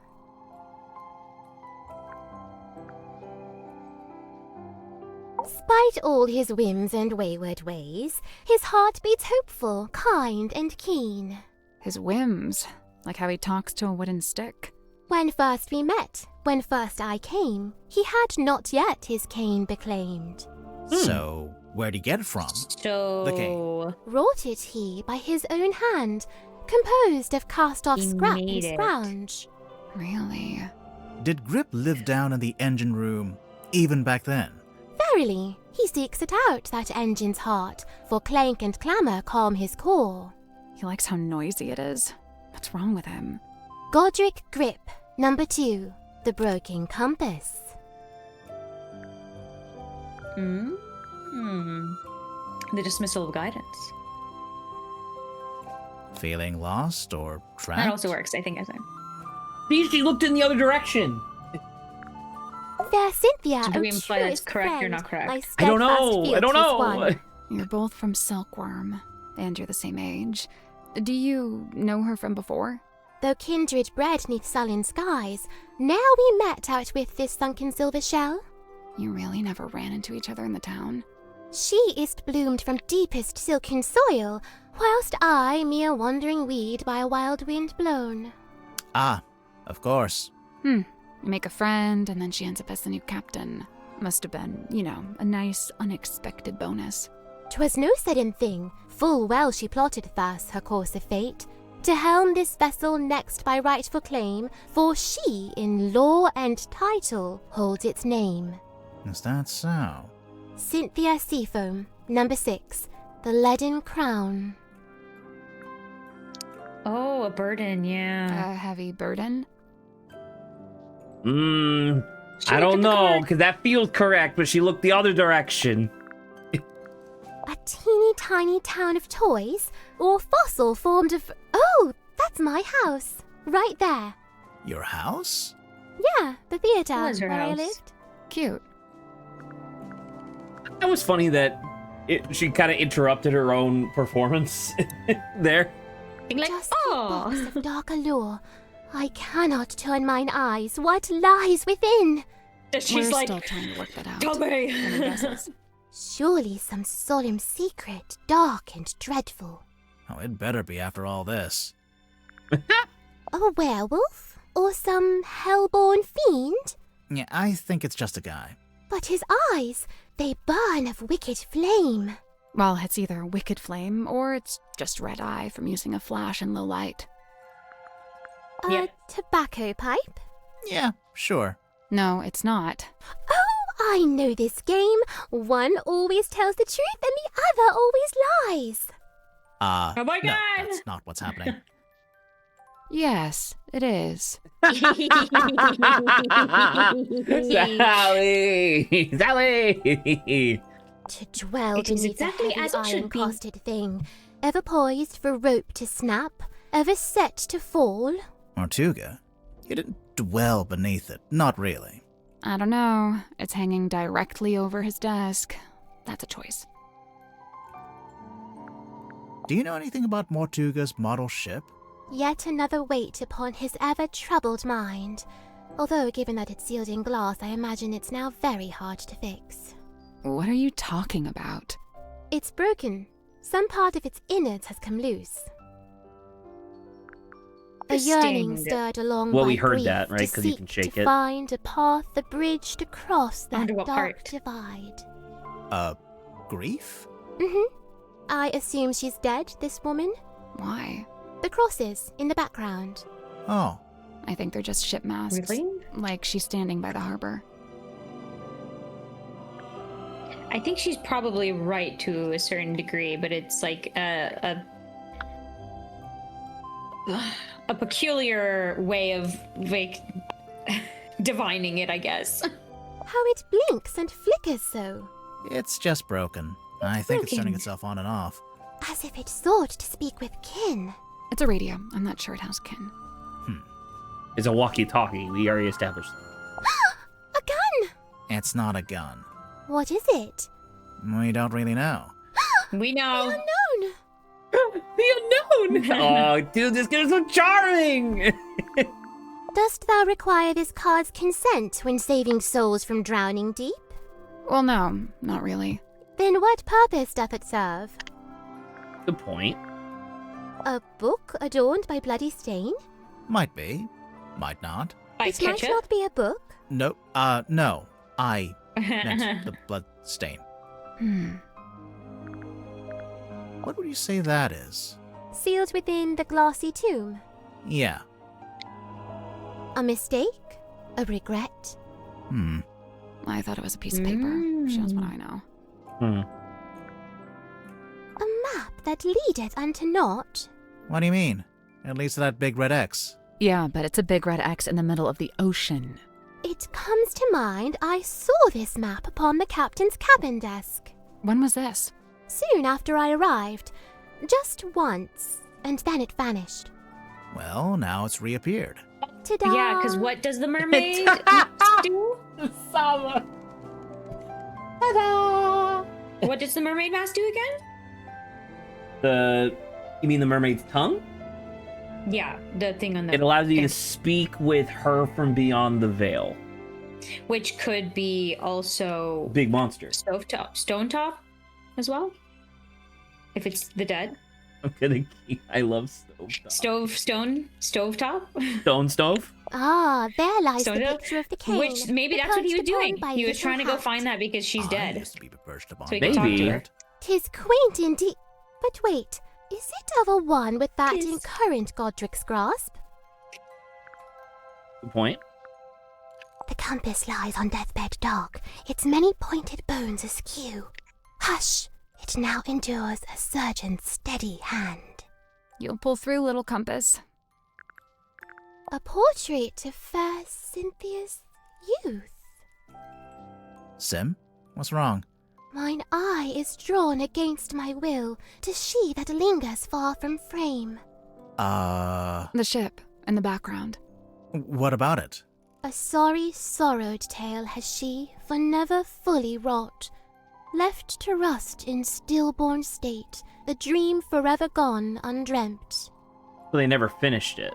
Spite all his whims and wayward ways, his heart beats hopeful, kind, and keen. His whims, like how he talks to a wooden stick. When first we met, when first I came, he had not yet his cane beclaimed. So, where'd he get it from? So The cane. Wrought it he by his own hand, composed of cast-off He scrap made and it. scrounge. Really? Did Grip live down in the engine room, even back then? Verily, he seeks it out, that engine's heart, for clank and clamour calm his core. He likes how noisy it is. What's wrong with him? Godric Grip, number 2, The Broken Compass. The dismissal of guidance. Feeling lost or trapped? That also works, I think. See, she looked in the other direction. Fair Cynthia, So do we oh imply that's truest correct or friend, not correct? my I don't steadfast know. I field don't 'tis know. won. You're both from Silkworm, and you're the same age. Do you know her from before? Though kindred bred 'neath sullen skies, now we met out with this sunken silver shell. You really never ran into each other in the town? She is bloomed from deepest silken soil, whilst I, mere wandering weed by a wild wind blown. Ah, of course. You make a friend, and then she ends up as the new captain. Must have been, a nice, unexpected bonus. 'Twas no sudden thing, full well she plotted thus her course of fate, to helm this vessel next by rightful claim, for she in law and title holds its name. Is that so? Cynthia Seafoam, number 6, The Leaden Crown. Oh, a burden, yeah. A heavy burden? I don't know, because that feels correct, but she looked the other direction. A teeny tiny town of toys, or fossil formed of... Oh, that's my house, right there. Your house? Yeah, the theatre That was her where I house. lived. Cute. That was funny that she kind of interrupted her own performance there. Being like, Just a box oh. of dark allure. I cannot turn mine eyes. What lies within? She's We're like, still trying to work that out. tell me. Any guesses? Surely some solemn secret, dark and dreadful. Oh, it better be after all this. A werewolf? Or some hell-born fiend? Yeah, I think it's just a guy. But his eyes, they burn of wicked flame. Well, it's either wicked flame, or it's just red eye from using a flash in low light. A Yep. tobacco pipe? Yeah, sure. No, it's not. Oh, I know this game. One always tells the truth and the other always lies. Oh my No, God. that's not what's happening. Yes, it is. Sally! Sally! To dwell It is beneath exactly a heavy as it should be. iron-casted thing, ever poised for rope to snap, ever set to fall. Ortuga, you didn't dwell beneath it. Not really. I don't know. It's hanging directly over his desk. That's a choice. Do you know anything about Mortuga's model ship? Yet another weight upon his ever-troubled mind. Although, given that it's sealed in glass, I imagine it's now very hard to fix. What are you talking about? It's broken. Some part of its innards has come loose. A yearning Interesting. stirred along Well, by we heard grief that, right? to 'Cause you seek can shake to it. find a path, a bridge to cross that Onto what dark part? divide. Grief? I assume she's dead, this woman? Why? The crosses in the background. Oh, I think they're just ship masks. Really? Like she's standing by the harbor. I think she's probably right to a certain degree, but it's like a peculiar way of like divining it, I guess. How it blinks and flickers so, it's just broken. I think it's turning broken. itself on and off. as if it sought to speak with kin. It's a radio. I'm not sure it has kin. It's a walkie-talkie. We already established. A gun! It's not a gun. What is it? We don't really know. We know. Unknown! The unknown. Oh, dude, this girl's so charming. Dost thou require this card's consent when saving souls from drowning deep? Well, no, not really. Then what purpose doth it serve? Good point. A book adorned by bloody stain? Might be. Might not. By It might ketchup. not be a book. No, no. I meant the blood stain. What would you say that is? Sealed within the glassy tomb. Yeah. A mistake? A regret? I thought it was a piece of paper. Shows what I know. A map that leadeth unto naught? What do you mean? It leads to that big red X. Yeah, but it's a big red X in the middle of the ocean. It comes to mind I saw this map upon the captain's cabin desk. When was this? Soon after I arrived. Just once, and then it vanished. Well, now it's reappeared. Ta-da! Yeah, because what does the mermaid do? Sama. What does the mermaid mask do again? You mean the mermaid's tongue? Yeah, the thing on the. It allows you thing. to speak with her from beyond the veil. Which could be also Big monster. stone top, as well. If it's the dead. I'm gonna keep. I love stove. Stove top. Stone stove. Ah, there lies Stone the top? picture of the cane. Which maybe that's what he was perched upon doing. by He was little trying to go hat. find that because she's I dead. used to be perched upon So he can talk to Maybe. her. 'Tis quaint indeed. But wait, is it of a one with that Tis- in current Godric's grasp? Good point. The compass lies on deathbed dark, its many pointed bones askew. Hush! It now endures a surgeon's steady hand. You'll pull through, little compass. A portrait of fair Cynthia's youth. Sim? What's wrong? Mine eye is drawn against my will to she that lingers far from frame. The ship in the background. What about it? A sorry, sorrowed tale has she, for never fully wrought. Left to rust in stillborn state, the dream forever gone undreamt. So they never finished it.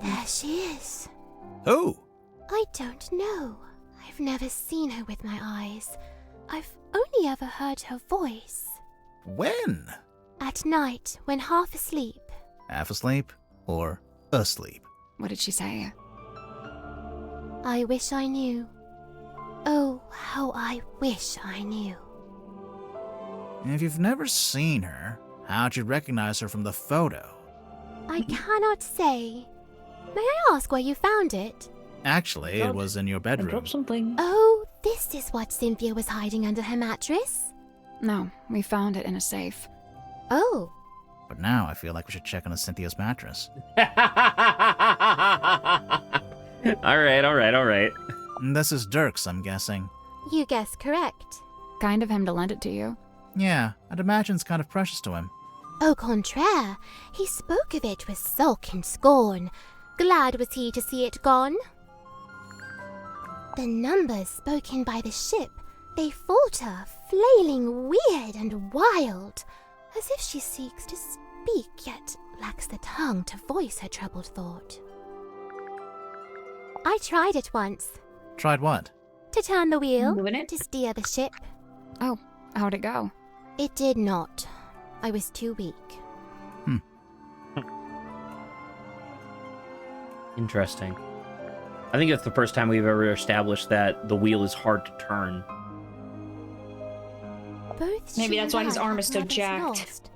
There she is. Who? I don't know. I've never seen her with my eyes. I've only ever heard her voice. When? At night, when half asleep. Half asleep or asleep? What did she say? I wish I knew. Oh, how I wish I knew. If you've never seen her, how'd you recognize her from the photo? I cannot say. May I ask where you found it? Actually, it was in your bedroom. Drop something. Oh, this is what Cynthia was hiding under her mattress? No, we found it in a safe. Oh, But now I feel like we should check on Cynthia's mattress. All right. This is Dirk's, I'm guessing. you guessed correct. Kind of him to lend it to you. Yeah, I'd imagine it's kind of precious to him. Au contraire, he spoke of it with sulk and scorn. Glad was he to see it gone. The numbers spoken by the ship, they falter, flailing weird and wild. as if she seeks to speak, yet lacks the tongue to voice her troubled thought. I tried it once. Tried what? To turn the wheel, Moving it? to steer the ship. Oh, how'd it go? It did not. I was too weak. Interesting. I think it's the first time we've ever established that the wheel is hard to turn. Both Maybe she that's and why his I arm have is so mothers jacked. lost,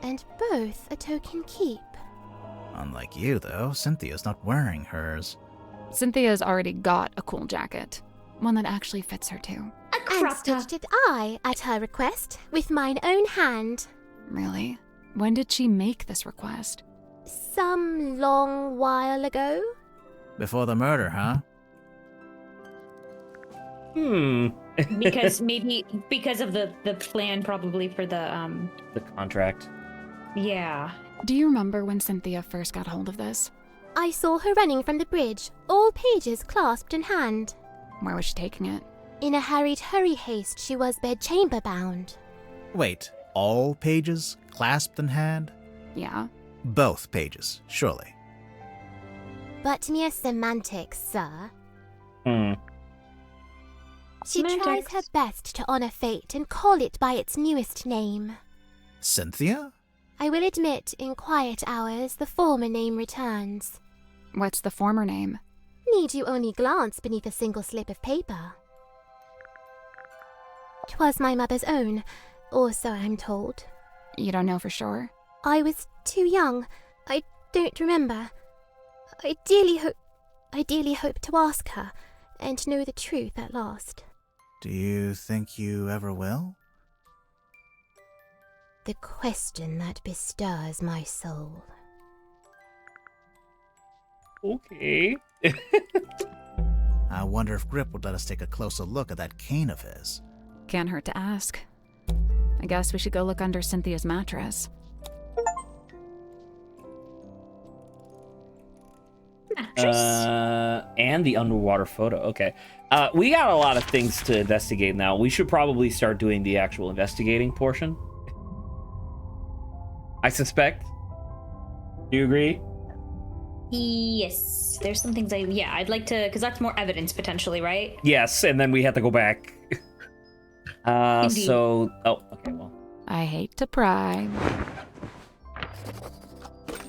and both a token keep. Unlike you, though, Cynthia's not wearing hers. Cynthia's already got a cool jacket. One that actually fits her too. A And crop top. stitched it I, at her request, with mine own hand. Really? When did she make this request? Some long while ago. Before the murder, huh? Because of the plan probably for the The contract. yeah. Do you remember when Cynthia first got hold of this? I saw her running from the bridge, all pages clasped in hand. Where was she taking it? In a hurried hurry haste, she was bedchamber bound. Wait, all pages clasped in hand? Yeah. Both pages, surely. But mere semantics, sir. She tries Semantics. her best to honor fate and call it by its newest name. Cynthia? I will admit, in quiet hours, the former name returns. What's the former name? Need you only glance beneath a single slip of paper? 'Twas my mother's own, or so I'm told. You don't know for sure? I was too young. I don't remember. I dearly hope to ask her, and know the truth at last. Do you think you ever will? The question that bestirs my soul. Okay. I wonder if Grip would let us take a closer look at that cane of his. Can't hurt to ask. I guess we should go look under Cynthia's mattress. And the underwater photo. Okay. We got a lot of things to investigate now. We should probably start doing the actual investigating portion. I suspect. Do you agree? Yes. There's some things I'd like to, because that's more evidence potentially, right? Yes, and then we have to go back. Indeed. So, okay, well. I hate to pry.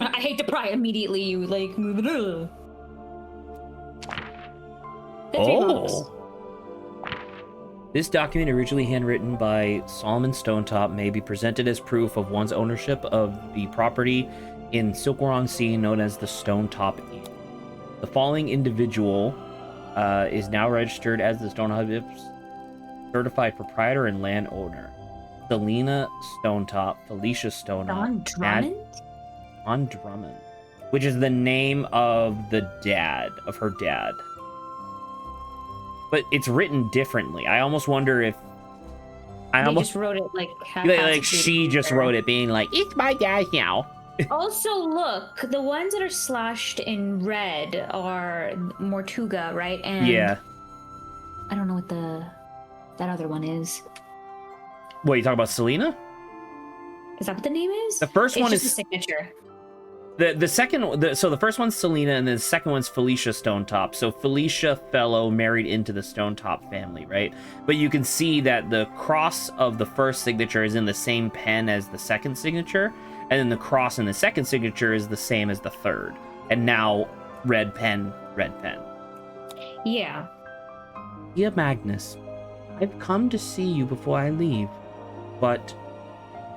I hate to pry immediately. You like move it. Oh. This document, originally handwritten by Solomon Stonetop, may be presented as proof of one's ownership of the property in Silkworm-on-Sea known as the Stonetop Inn. The following individual is now registered as the Stonetop's certified proprietor and landowner: Selena Stonetop, Felicia Stonetop, Don Drummond? Don Drummond, which is the name of the dad, of her dad. But it's written differently. I almost wonder if They just wrote it like she just wrote it being like, it's my dad now. Also, look, the ones that are slashed in red are Mortuga, right? And Yeah. I don't know what that other one is. What, you talking about Selena? Is that what the name is? The first one just is a signature. the second. So the first one's Selena, and then the second one's Felicia Stonetop. So Felicia Fellow married into the Stonetop family, right? But you can see that the cross of the first signature is in the same pen as the second signature, and then the cross in the second signature is the same as the third. And now red pen, red pen. Yeah. Dear Magnus, I've come to see you before I leave, but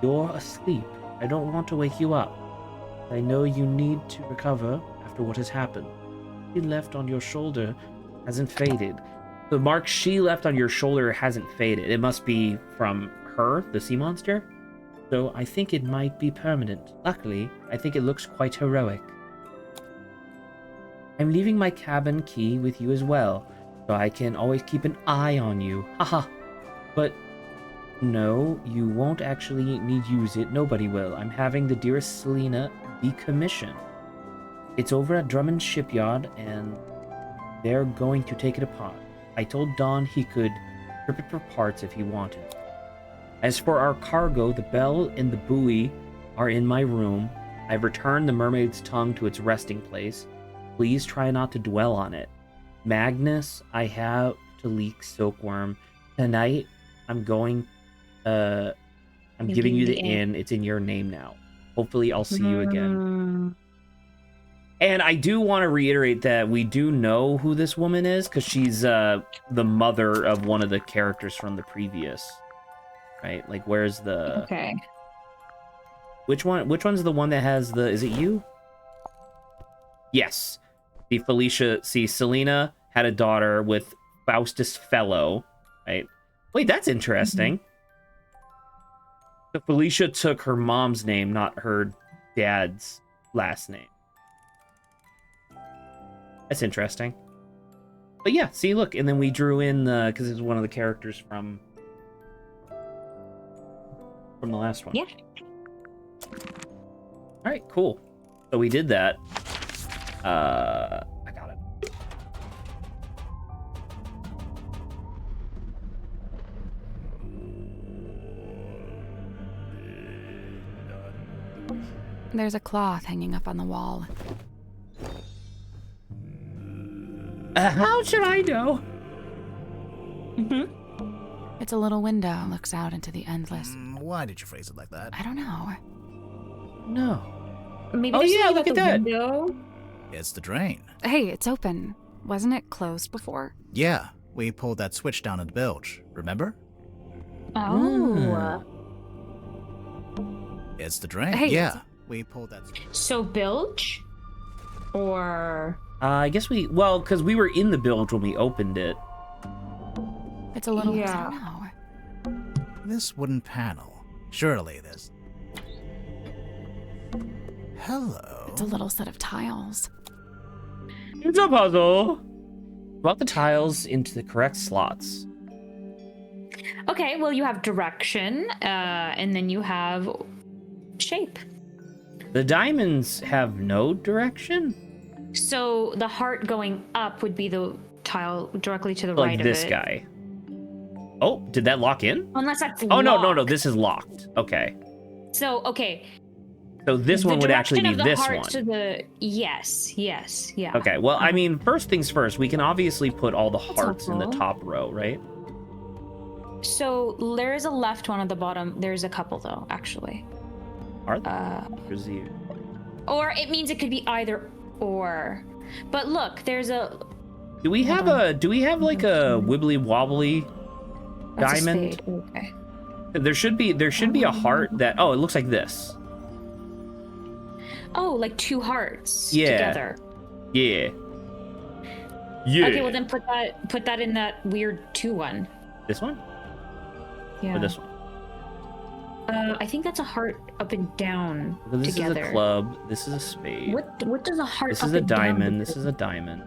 you're asleep. I don't want to wake you up. I know you need to recover after what has happened. She left on your shoulder hasn't faded. The mark she left on your shoulder hasn't faded. It must be from her, the sea monster. So I think it might be permanent. Luckily, I think it looks quite heroic. I'm leaving my cabin key with you as well, so I can always keep an eye on you. Haha. But no, you won't actually need use it. Nobody will. I'm having the dearest Selena decommissioned. It's over at Drummond Shipyard, and they're going to take it apart. I told Don he could strip it for parts if he wanted. As for our cargo, the bell and the buoy are in my room. I've returned the mermaid's tongue to its resting place. Please try not to dwell on it. Magnus, I have to leak Silkworm. Tonight, I'm giving you the inn. It's in your name now. Hopefully, I'll see you again. And I do want to reiterate that we do know who this woman is, because she's the mother of one of the characters from the previous. Right? Like, where's the... Okay. Which one's the one that has the... Is it you? Yes. Selena had a daughter with Faustus Fellow, right? Wait, that's interesting. So Felicia took her mom's name, not her dad's last name. That's interesting. But yeah, see, look, and then we drew in the... Because it's one of the characters from the last one. Yeah. All right, cool. So we did that. I got it. There's a cloth hanging up on the wall. How should I know? It's a little window, looks out into the endless... Why did you phrase it like that? I don't know. No. Maybe Oh there's yeah, something look at about that. the window. It's the drain. Hey, it's open. Wasn't it closed before? Yeah, we pulled that switch down at the bilge, remember? Oh. It's the drain. Hey, yeah, we pulled that switch. So bilge? Or... I guess well, because we were in the bilge when we opened it. It's a little... Yeah. I don't know. This wooden panel. Surely this... Hello. It's a little set of tiles. It's a puzzle. Plug the tiles into the correct slots. Okay, well, you have direction, and then you have shape. The diamonds have no direction? So the heart going up would be the tile directly to the Like right of this it. guy. Oh, did that lock in? Unless that's Oh, no, locked. this is locked. Okay. So, okay. So this one would actually be this one. To the... Yes, yeah. Okay, well, I mean, first things first, we can obviously put all the hearts in the helpful. top row, right? So there is a left one at the bottom. There's a couple, though, actually. Are there? Or it means it could be either or. But look, there's a... Do we have like a wibbly wobbly That's a diamond? spade. Okay. There should be a heart that... Oh, it looks like this. Oh, like two hearts Yeah. together. Yeah. Yeah. Okay, well then put that in that weird 2 one. This one? Yeah. Or this one? I think that's a heart up and down This together. is a club. This is a spade. What does a heart This up is a and down diamond. do? This is a diamond.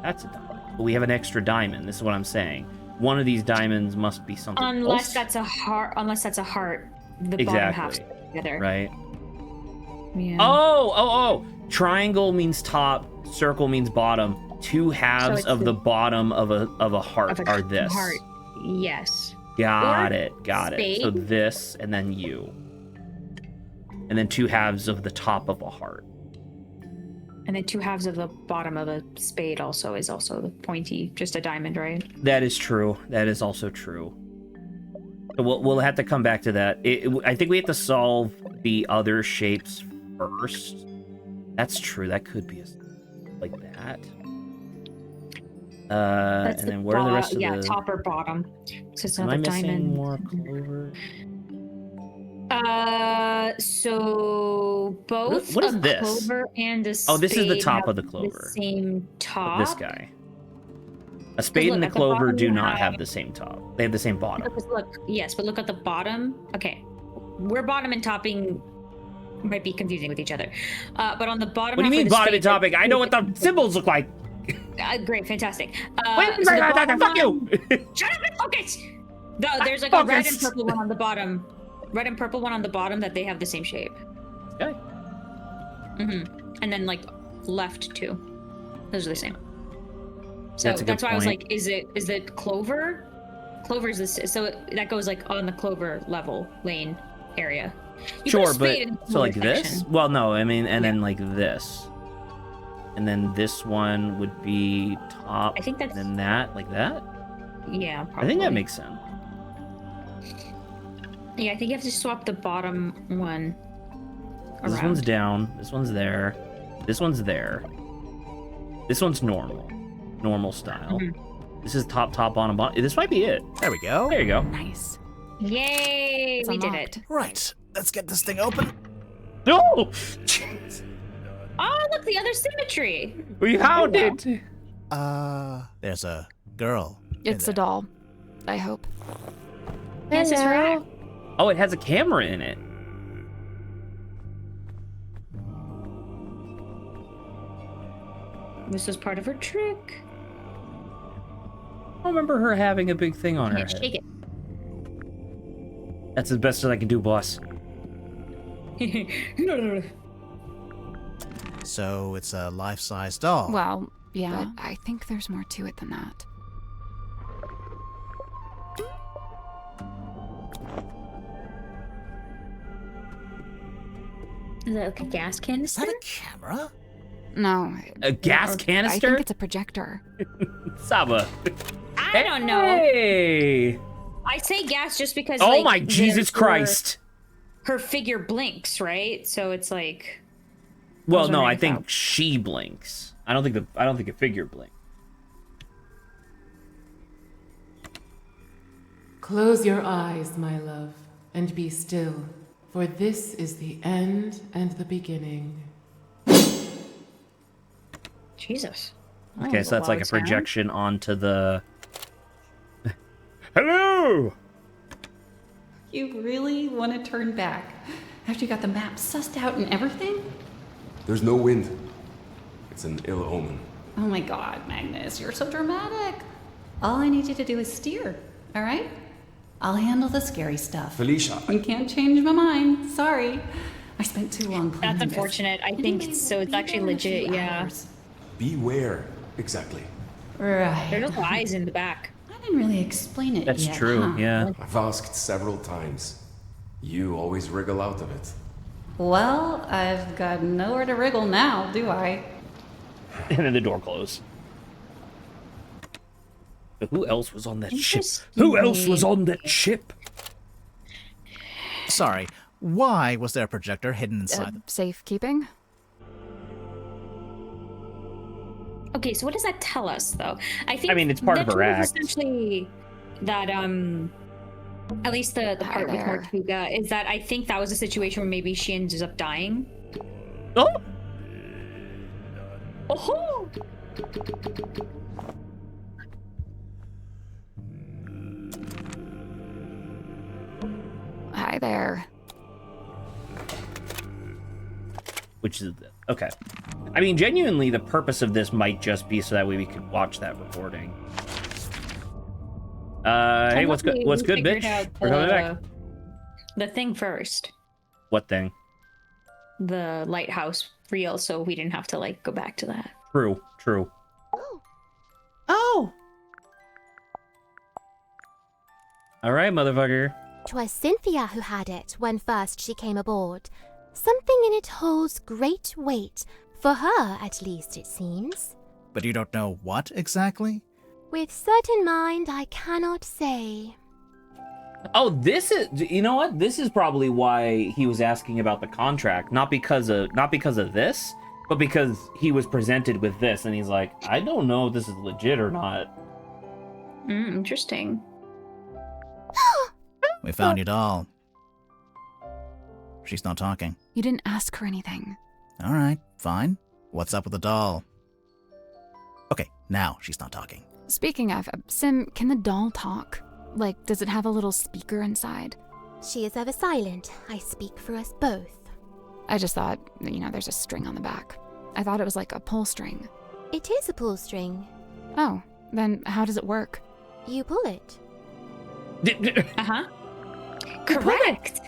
That's a diamond. But we have an extra diamond. This is what I'm saying. One of these diamonds must be something Unless else. that's a heart. Unless that's a heart. The bottom Exactly. half's together. Right. Yeah. Oh! Triangle means top. Circle means bottom. 2 halves it's of the bottom of a heart Of a are this. Heart. Yes. Got Or it. So spade. this and then you. And then 2 halves of the top of a heart. And then 2 halves of the bottom of a spade also is also the pointy, just a diamond, right? That is true. That is also true. So we'll have to come back to that. I think we have to solve the other shapes first. That's true. That could be like that. That's and then where are the rest of the... top or bottom. So it's Am I another missing diamond. more clover? So both What is a this? clover and a spade. Oh, this is the top have of the clover. The same top. This guy. A spade look, and a at the clover bottom do you not have- have the same top. They have the same bottom. Because look, yes, but look at the bottom. Okay, where bottom and topping might be confusing with each other. But on the bottom. What do you half mean of the bottom and spade, topping? I know what the symbols look like. Great, fantastic. Wait, So the bottom fuck you! Shut up and focus! There's like a red and Focus. purple one on the bottom. Red and purple one on the bottom that they have the same shape. Okay. And then like left 2. Those are the same. So That's a good that's why I was point. like, is it clover? Clover's this, so that goes like on the Clover level lane area. You Sure, put a but spade in the so like Clover this? section. Well, no, I mean, and then like this. And then this one would be top. I think that's- And then that, like that? Yeah, probably. I think that makes sense. Yeah, I think you have to swap the bottom one This around. one's down. This one's there. This one's there. This one's normal. Normal style. Mm-hmm. This is top, bottom, bottom. This might be it. There we go. There you go. Nice. Yay! It's We did unlocked. it. Right. Let's get this thing open. No! Oh, look, the other symmetry. We found wow. it! There's a girl. It's a doll. I hope. Yes, it's right. Oh, it has a camera in it. This was part of her trick. I don't remember her having a big thing on her Can't head. shake it. That's as best as I can do, boss. So it's a life-size doll. Well, yeah, I think there's more to it than that. Is that like a gas Is canister? that a camera? No. A gas I canister? think it's a projector. Saba. I don't know. Hey! I say gas just because. Oh like, my Jesus her- Christ! Her figure blinks, right? So it's like. Well, was no, I wondering if think that- she blinks. I don't think a figure blinks. Close your eyes, my love, and be still, for this is the end and the beginning. Jesus. Okay, so that's like a projection onto the. Hello! You really want to turn back after you got the map sussed out and everything? There's no wind. It's an ill omen. Oh my god, Magnus, you're so dramatic. All I need you to do is steer, all right? I'll handle the scary stuff. Felicia. You can't change my mind. Sorry. I spent too long planning That's this. unfortunate. I think so. It's actually legit. Yeah. Beware, exactly. Right. There's no eyes in the back. I didn't really explain it That's yet, true, huh? yeah. I've asked several times. You always wriggle out of it. Well, I've got nowhere to wriggle now, do I? And then the door closed. But who else was on that ship? Who else was on that ship? Sorry, why was there a projector hidden inside them? Safekeeping? Okay, so what does that tell us, though? I think. I mean, it's part of that her proves act. Essentially, that at least the part with there. Mortuga is that I think that was a situation where maybe she ends up dying. Oh! Oh! Hi there. Which is okay. I mean, genuinely, the purpose of this might just be so that way we could watch that recording. Hey, what's good? What's good, bitch? We're coming back. The thing first, What thing? the lighthouse reel, so we didn't have to like go back to that. True. True. Oh! All right, motherfucker. 'Twas Cynthia who had it when first she came aboard. Something in it holds great weight, for her at least it seems. But you don't know what exactly? With certain mind I cannot say. Oh, this is. You know what? This is probably why he was asking about the contract, not because of this, but because he was presented with this, and he's like, I don't know if this is legit or not. Interesting. We found your doll. She's not talking. You didn't ask her anything. All right, fine. What's up with the doll? Okay, now she's not talking. Speaking of, Sim, can the doll talk? Like, does it have a little speaker inside? She is ever silent. I speak for us both. I just thought, there's a string on the back. I thought it was like a pull string. It is a pull string. Oh, then how does it work? You pull it. Uh-huh. Correct.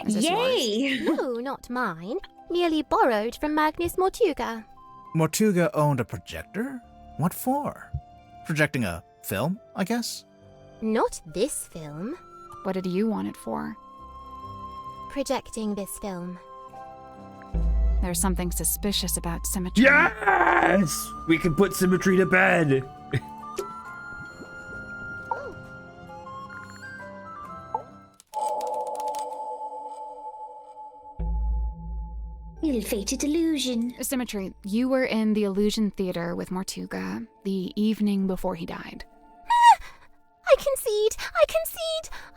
Is this Yay! No, not mine. Merely borrowed from Magnus Mortuga. Mortuga owned a projector? What for? Projecting a film, I guess? Not this film. What did you want it for? Projecting this film. There's something suspicious about Symmetry. Yes! We can put Symmetry to bed. Ill-fated illusion. Symmetry, you were in the Illusion Theater with Mortuga the evening before he died. I concede!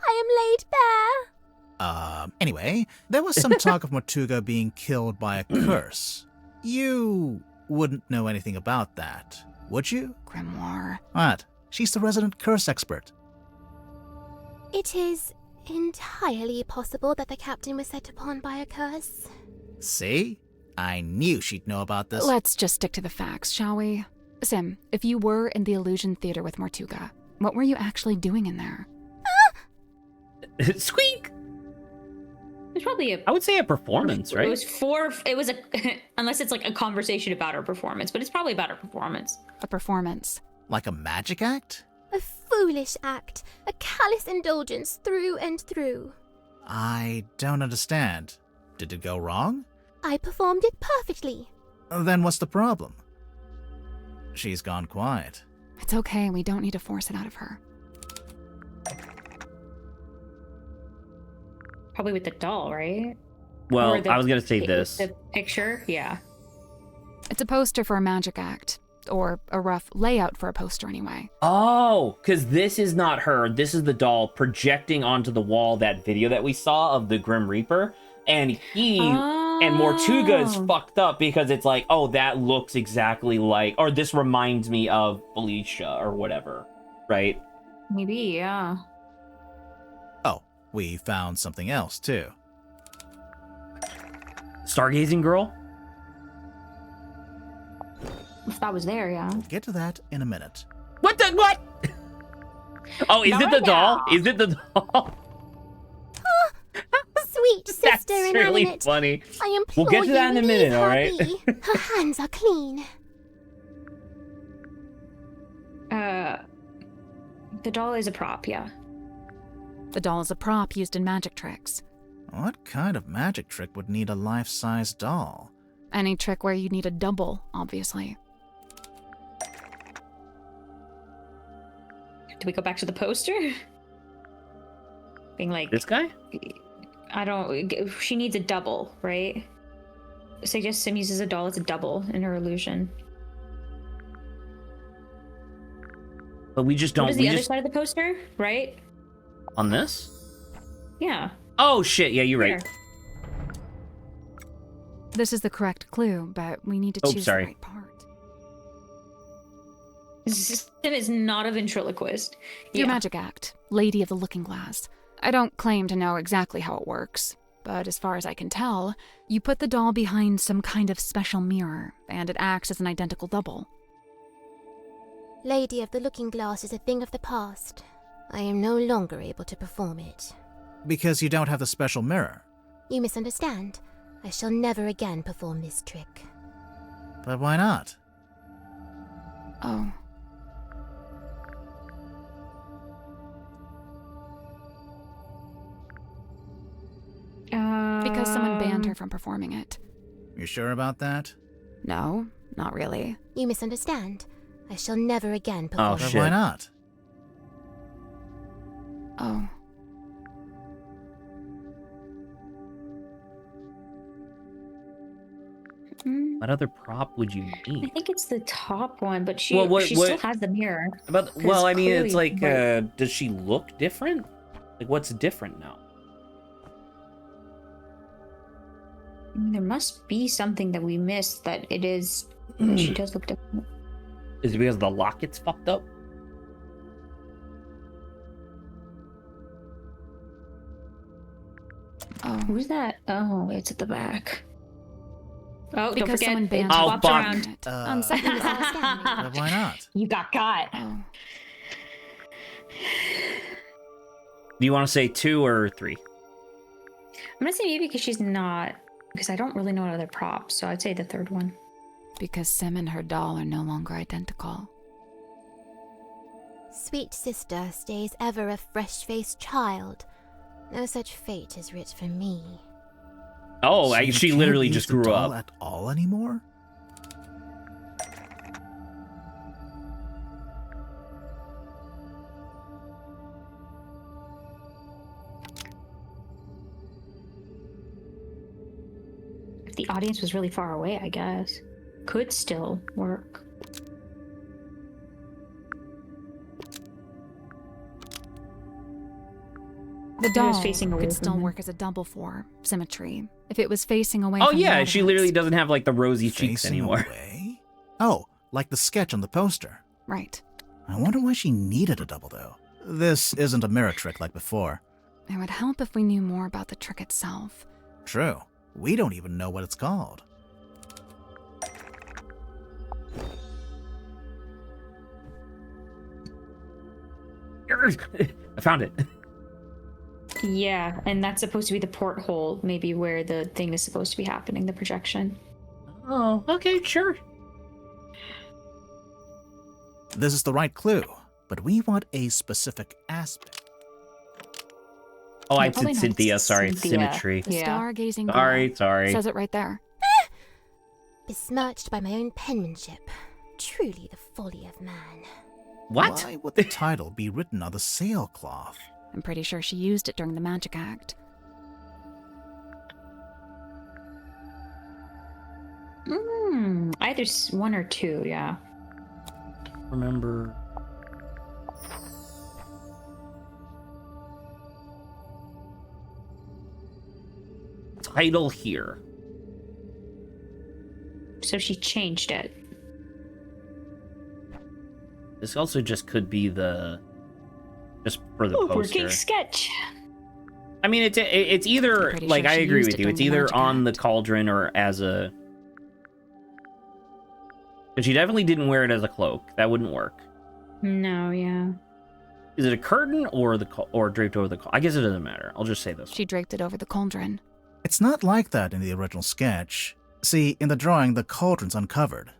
I am laid bare! Anyway, there was some talk of Mortuga being killed by a curse. You wouldn't know anything about that, would you? Grimoire. What? She's the resident curse expert. It is entirely possible that the captain was set upon by a curse. See? I knew she'd know about this. Let's just stick to the facts, shall we? Sim, if you were in the Illusion Theater with Mortuga, what were you actually doing in there? Squeak! It's probably I would say a performance, right? It was a unless it's like a conversation about her performance, but it's probably about her performance. A performance. Like a magic act? A foolish act. A callous indulgence through and through. I don't understand. Did it go wrong? I performed it perfectly. Then what's the problem? She's gone quiet. It's okay, we don't need to force it out of her. Probably with the doll, right? Well, Or the I was gonna say this. The picture, yeah. It's a poster for a magic act. Or a rough layout for a poster, anyway. Oh, because this is not her. This is the doll projecting onto the wall that video that we saw of the Grim Reaper. And and Mortuga is fucked up because it's like, oh, that looks exactly like, or this reminds me of Felicia or whatever, right? Maybe, yeah. Oh, we found something else, too. Stargazing girl? If that was there, yeah. We'll get to that in a minute. What the, what? Oh, is it the doll? Is it the doll? Sweet sister That's really inanimate. funny. I implore We'll get to that in a minute, all right? Her hands are clean. The doll is a prop, yeah. The doll is a prop used in magic tricks. What kind of magic trick would need a life-size doll? Any trick where you need a double, obviously. Do we go back to the poster? Being like... This guy? I don't... She needs a double, right? So I guess Sim uses a doll as a double in her illusion. But we just don't... What is the other side of the poster, right? On this? Yeah. Oh, shit. Yeah, you're right. Here. This is the correct clue, but we need to choose the right part. Sim is not a ventriloquist. Your Yeah. magic act, Lady of the Looking Glass. I don't claim to know exactly how it works, but as far as I can tell, you put the doll behind some kind of special mirror, and it acts as an identical double. Lady of the Looking Glass is a thing of the past. I am no longer able to perform it. Because you don't have the special mirror. You misunderstand. I shall never again perform this trick. But why not? Oh. Because someone banned her from performing it. You sure about that? No, not really. You misunderstand. I shall never again perform But why not? Oh. What other prop would you I need? think it's the top one, but she Well, she still has the mirror. Well, I mean, it's clearly, like, does she look different? Like, what's different now? I mean, there must be something that we missed that it is. She does look different. Is it because the locket's fucked up? Oh. Who's that? Oh, it's at the back. Oh, don't Because forget, someone it banned swaps fuck. around. On second But why not? You got got. Oh. Do you want to say 2 or 3? I'm gonna say maybe because she's not. Because I don't really know what other props, so I'd say the third one. Because Sim and her doll are no longer identical. Sweet sister stays ever a fresh-faced child. No such fate is writ for me. Oh, So you she can't literally use just the grew doll up. at all anymore? If the audience was really far away, I guess. Could still work. The If it was doll facing away could from still him. work as a double for symmetry. If it was facing away Oh from the yeah, she audience. literally doesn't have like the rosy cheeks Facing anymore. away? Oh, like the sketch on the poster. Right. I wonder why she needed a double, though. This isn't a mirror trick like before. It would help if we knew more about the trick itself. True. We don't even know what it's called. I found it. Yeah, and that's supposed to be the porthole, maybe where the thing is supposed to be happening, the projection. Oh, okay, sure. This is the right clue, but we want a specific aspect. Oh, I probably said not Cynthia. Sorry, it's Cynthia. symmetry. Yeah. Stargazing girl. Sorry. Says it right there. Besmirched by my own penmanship. Truly the folly of man. What? Why would the title be written on the sailcloth? I'm pretty sure she used it during the magic act. Either one or two, yeah. Remember. Title here. So she changed it. This also just could be just for the poster. Working sketch. I mean, it's either pretty like sure I she agree used with it you. during It's the either magic on the act. cauldron or as a. But she definitely didn't wear it as a cloak. That wouldn't work. No, yeah. Is it a curtain or or draped over the? I guess it doesn't matter. I'll just say this. She draped it over the cauldron. It's not like that in the original sketch. See, in the drawing, the cauldron's uncovered.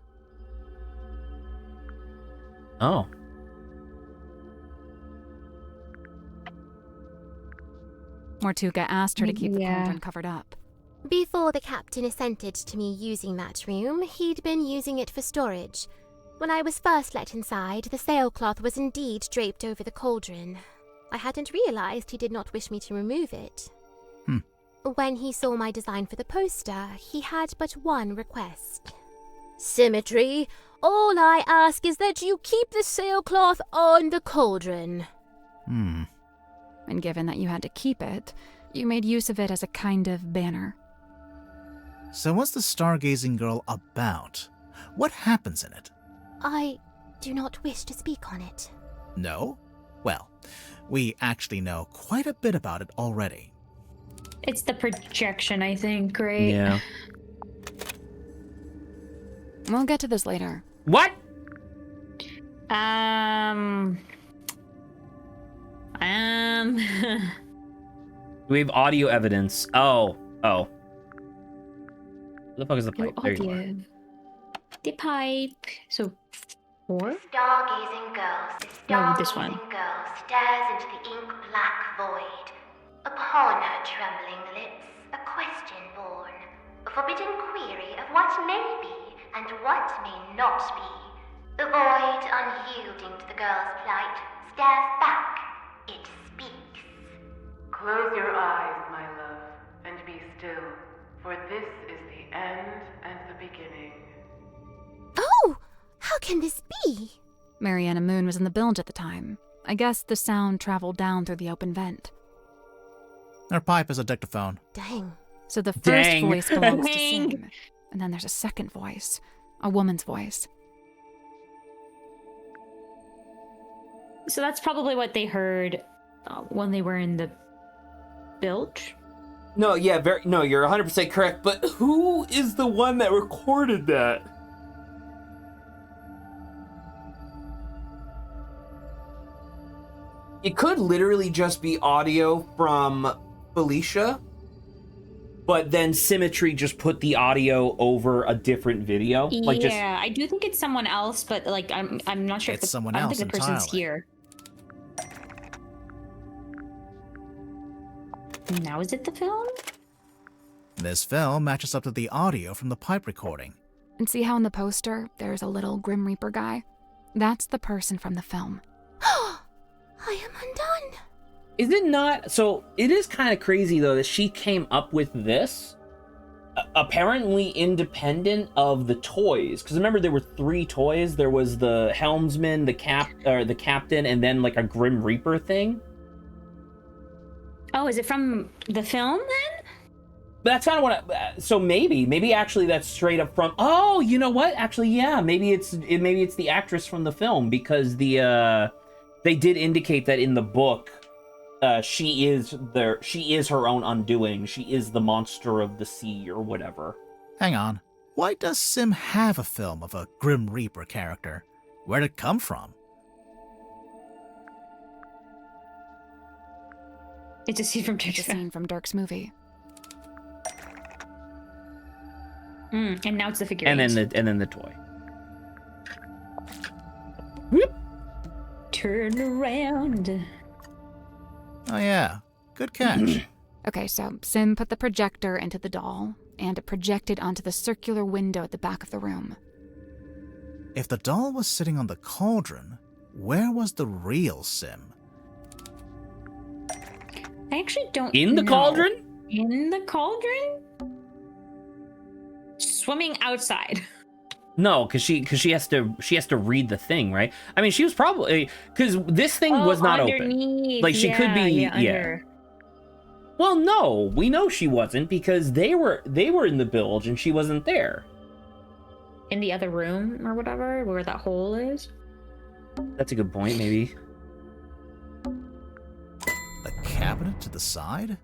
Oh. Mortuga asked her to keep the Yeah. cauldron covered up. Before the captain assented to me using that room, he'd been using it for storage. When I was first let inside, the sailcloth was indeed draped over the cauldron. I hadn't realized he did not wish me to remove it. When he saw my design for the poster, he had but one request. Symmetry. All I ask is that you keep the sailcloth on the cauldron. And given that you had to keep it, you made use of it as a kind of banner. So what's the stargazing girl about? What happens in it? I do not wish to speak on it. No? Well, we actually know quite a bit about it already. It's the projection, I think, right? Yeah. We'll get to this later. What? We have audio evidence. Oh. Where the fuck is the pipe? There you are. Audio. The pipe. So, 4? Stargazing girl, No, this one. stargazing girl stares into the ink-black void. Upon her trembling lips, a question born. A forbidden query of what may be and what may not be. The void, unyielding to the girl's plight, stares back. It speaks. Close your eyes, my love, and be still, for this is the end and the beginning. Oh! How can this be? Mariana Moon was in the bilge at the time. I guess the sound traveled down through the open vent. Her pipe is a dictaphone. Dang. So the first Dang. voice belongs to Dang. Sim. And then there's a second voice. A woman's voice. So that's probably what they heard when they were in the bilge. No, yeah, no, you're 100% correct, but who is the one that recorded that? It could literally just be audio from Felicia, but then Symmetry just put the audio over a different video. I do think it's someone else, but like I'm not sure It's if someone I don't else think the person's entirely. here. Now is it the film? This film matches up to the audio from the pipe recording. And see how in the poster there's a little Grim Reaper guy? That's the person from the film. I am undone. Is it not? So it is kind of crazy though that she came up with this, apparently independent of the toys. Because remember, there were 3 toys. There was the helmsman, the captain, and then like a Grim Reaper thing. Oh, is it from the film then? That's kind of what. So maybe actually that's straight up from. Oh, you know what? Actually, yeah. Maybe it's the actress from the film, because they did indicate that in the book, she is her own undoing. She is the monster of the sea or whatever. Hang on. Why does Sim have a film of a Grim Reaper character? Where'd it come from? It's a scene from Dirk's. It's a scene from Dirk's movie. And now it's the figure. And then the toy. Whoop. Turn around. Oh yeah, good catch. Okay, so Sim put the projector into the doll, and it projected onto the circular window at the back of the room. If the doll was sitting on the cauldron, where was the real Sim? I actually don't In the know. cauldron? In the cauldron? Swimming outside. No, because she has to read the thing, right? I mean, she was probably, because this thing was not open. Like she could be, under. Well, no, we know she wasn't, because they were in the bilge and she wasn't there. In the other room or whatever, where that hole is. That's a good point, maybe. The cabinet to the side?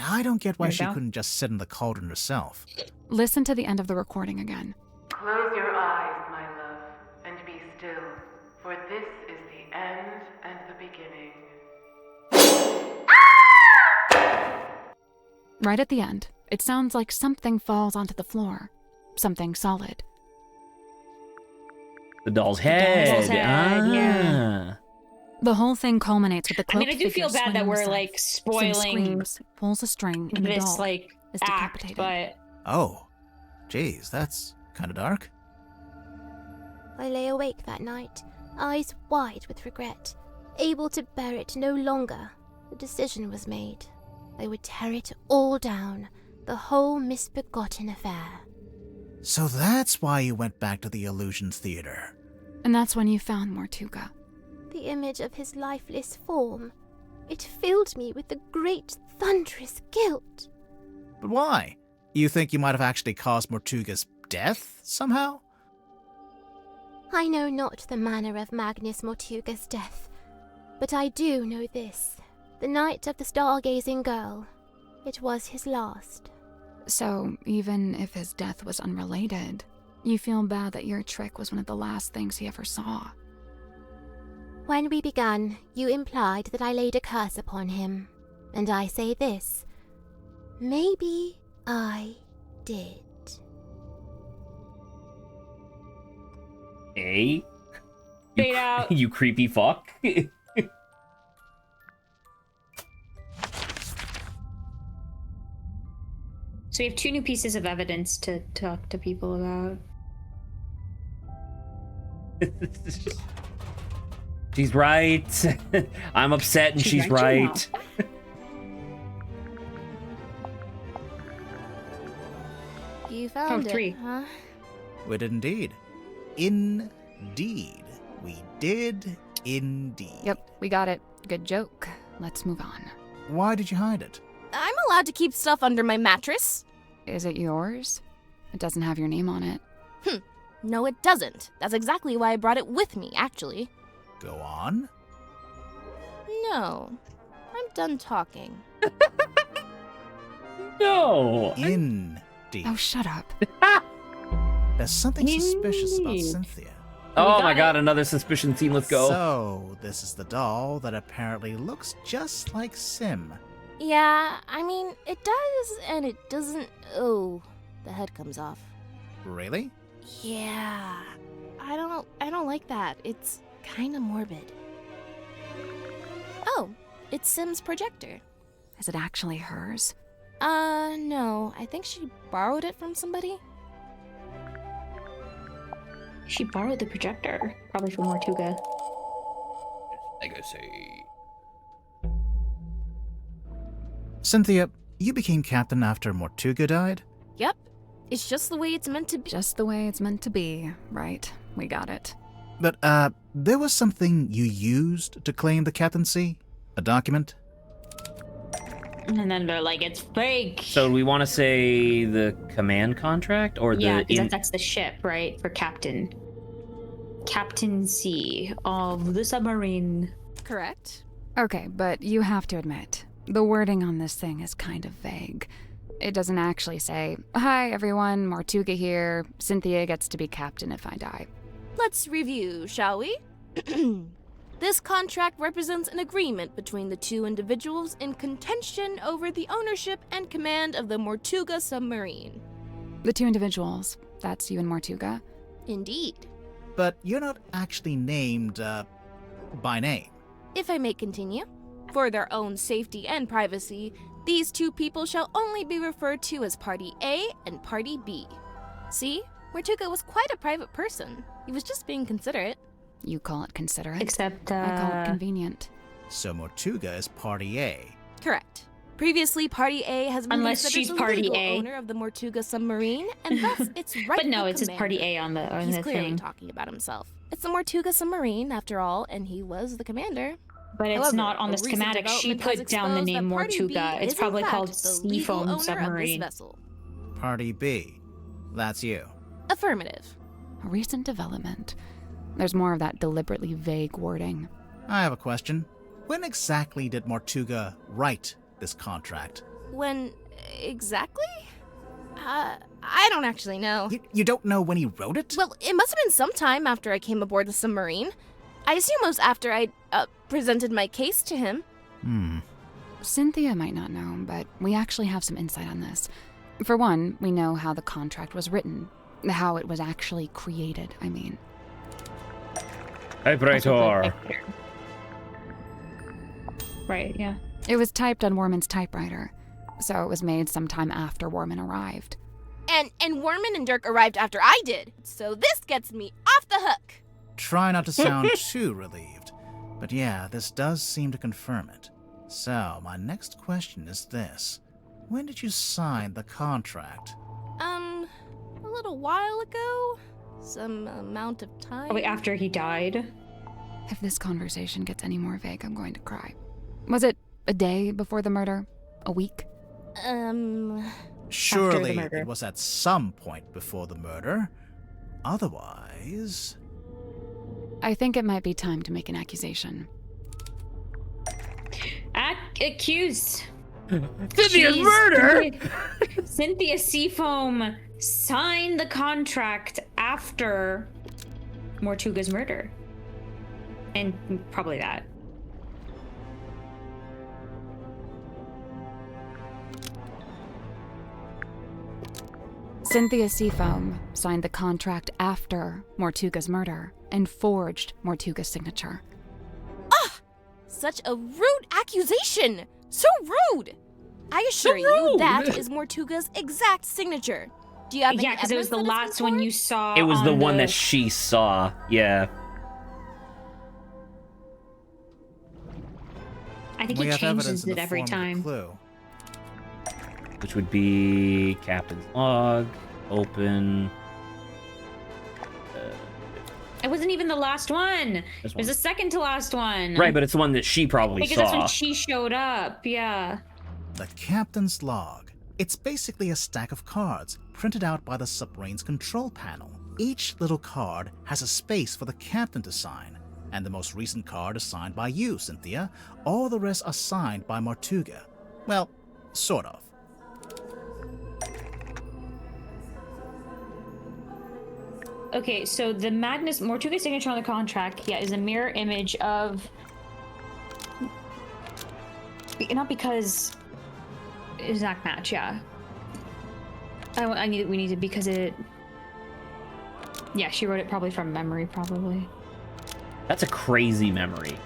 I don't get why she couldn't just sit in the cauldron herself. Listen to the end of the recording again. Close your eyes, my love, and be still, for this is the end and the beginning. Right at the end, it sounds like something falls onto the floor. Something solid. The doll's head. Yeah. The whole thing culminates with the cloaked I do feel bad that we're like spoiling screams, pulls a string, and the this doll like is act, decapitated. but Oh, geez, that's kind of dark. I lay awake that night, eyes wide with regret, able to bear it no longer. The decision was made. I would tear it all down, the whole misbegotten affair. So that's why you went back to the Illusions Theater. And that's when you found Mortuga. The image of his lifeless form. It filled me with a great thunderous guilt. But why? You think you might have actually caused Mortuga's death, somehow? I know not the manner of Magnus Mortuga's death, but I do know this. The night of the stargazing girl. It was his last. So, even if his death was unrelated, you feel bad that your trick was one of the last things he ever saw. When we began, you implied that I laid a curse upon him. And I say this. Maybe I did. Hey? Fade out. You creepy fuck. So we have 2 new pieces of evidence to talk to people about. She's right. I'm upset and she's right. You found it, 3. huh? We did indeed. Indeed. We did indeed. Yep, we got it. Good joke. Let's move on. Why did you hide it? I'm allowed to keep stuff under my mattress. Is it yours? It doesn't have your name on it. No, it doesn't. That's exactly why I brought it with me, actually. Go on. No. I'm done talking. No. Indeed. Oh, shut up. There's something suspicious about Cynthia. Oh my god, another suspicion scene. Let's go. So, this is the doll that apparently looks just like Sim. Yeah, I mean, it does and it doesn't. Oh, the head comes off. Really? Yeah. I don't like that. It's kind of morbid. Oh, it's Sim's projector. Is it actually hers? No. I think she borrowed it from somebody. She borrowed the projector, probably from Mortuga. Legacy. Cynthia, you became captain after Mortuga died? Yep. It's just the way it's meant to be. Just the way it's meant to be. Right. We got it. But, there was something you used to claim the captaincy? A document? And then they're like, it's fake. So do we want to say the command contract or Yeah, the... because that's the ship, right? For captain. Captaincy of the submarine. Correct. Okay, but you have to admit, the wording on this thing is kind of vague. It doesn't actually say, "Hi everyone, Mortuga here. Cynthia gets to be captain if I die." Let's review, shall we? This contract represents an agreement between the two individuals in contention over the ownership and command of the Mortuga submarine. The two individuals. That's you and Mortuga? Indeed. But you're not actually named, by name. If I may continue, for their own safety and privacy, these two people shall only be referred to as Party A and Party B. See? Mortuga was quite a private person. He was just being considerate. You call it considerate? Except, I call it convenient. So Mortuga is Party A. Correct. Previously, Party A has been Unless considered she's the Party legal A. owner of the Mortuga submarine, and thus its rightful But no, it says commander. Party A on the He's the clearly thing. talking about himself. It's the Mortuga submarine, after all, and he was the commander. But it's However, not on a the recent schematic. She development has put down the exposed name that Party B Mortuga. It's is, in probably fact, called the legal owner Seafoam of this Submarine. vessel. Party B. That's you. Affirmative. A recent development. There's more of that deliberately vague wording. I have a question. When exactly did Mortuga write this contract? When exactly? I don't actually know. You don't know when he wrote it? Well, it must have been sometime after I came aboard the submarine. I assume it was after I presented my case to him. Cynthia might not know, but we actually have some insight on this. For one, we know how the contract was written. How it was actually created, I mean. Typewriter. Right, yeah. It was typed on Warman's typewriter, so it was made sometime after Warman arrived. And Warman and Dirk arrived after I did, so this gets me off the hook. Try not to sound too relieved. But yeah, this does seem to confirm it. So, my next question is this. When did you sign the contract? A little while ago. Some amount of time. Probably after he died. If this conversation gets any more vague, I'm going to cry. Was it a day before the murder? A week? Surely murder. it was at some point before the murder. Otherwise... I think it might be time to make an accusation. Accused. Cynthia's murder! Cynthia Seafoam signed the contract after Mortuga's murder. And probably that. Cynthia Seafoam signed the contract after Mortuga's murder and forged Mortuga's signature. Such a rude accusation! So rude! I assure you that is Mortuga's exact signature. Do you have any Yeah, because it was the evidence that last it's one been you saw. It was on the one that she saw. Yeah. I think we he have evidence changes in it the every form of a time. clue. Which would be Captain's log. Open. It wasn't even the last one. This It was one. the second to last one. Right, but it's the one that she probably because saw. that's when she showed up. Yeah. The captain's log. It's basically a stack of cards printed out by the submarine's control panel. Each little card has a space for the captain to sign, and the most recent card is signed by you, Cynthia. All the rest are signed by Mortuga. Well, sort of. Okay, so the Magnus Mortuga's signature on the contract, is a mirror image of. Not because exact match, yeah. We need it because it. Yeah, she wrote it probably from memory, probably. That's a crazy memory.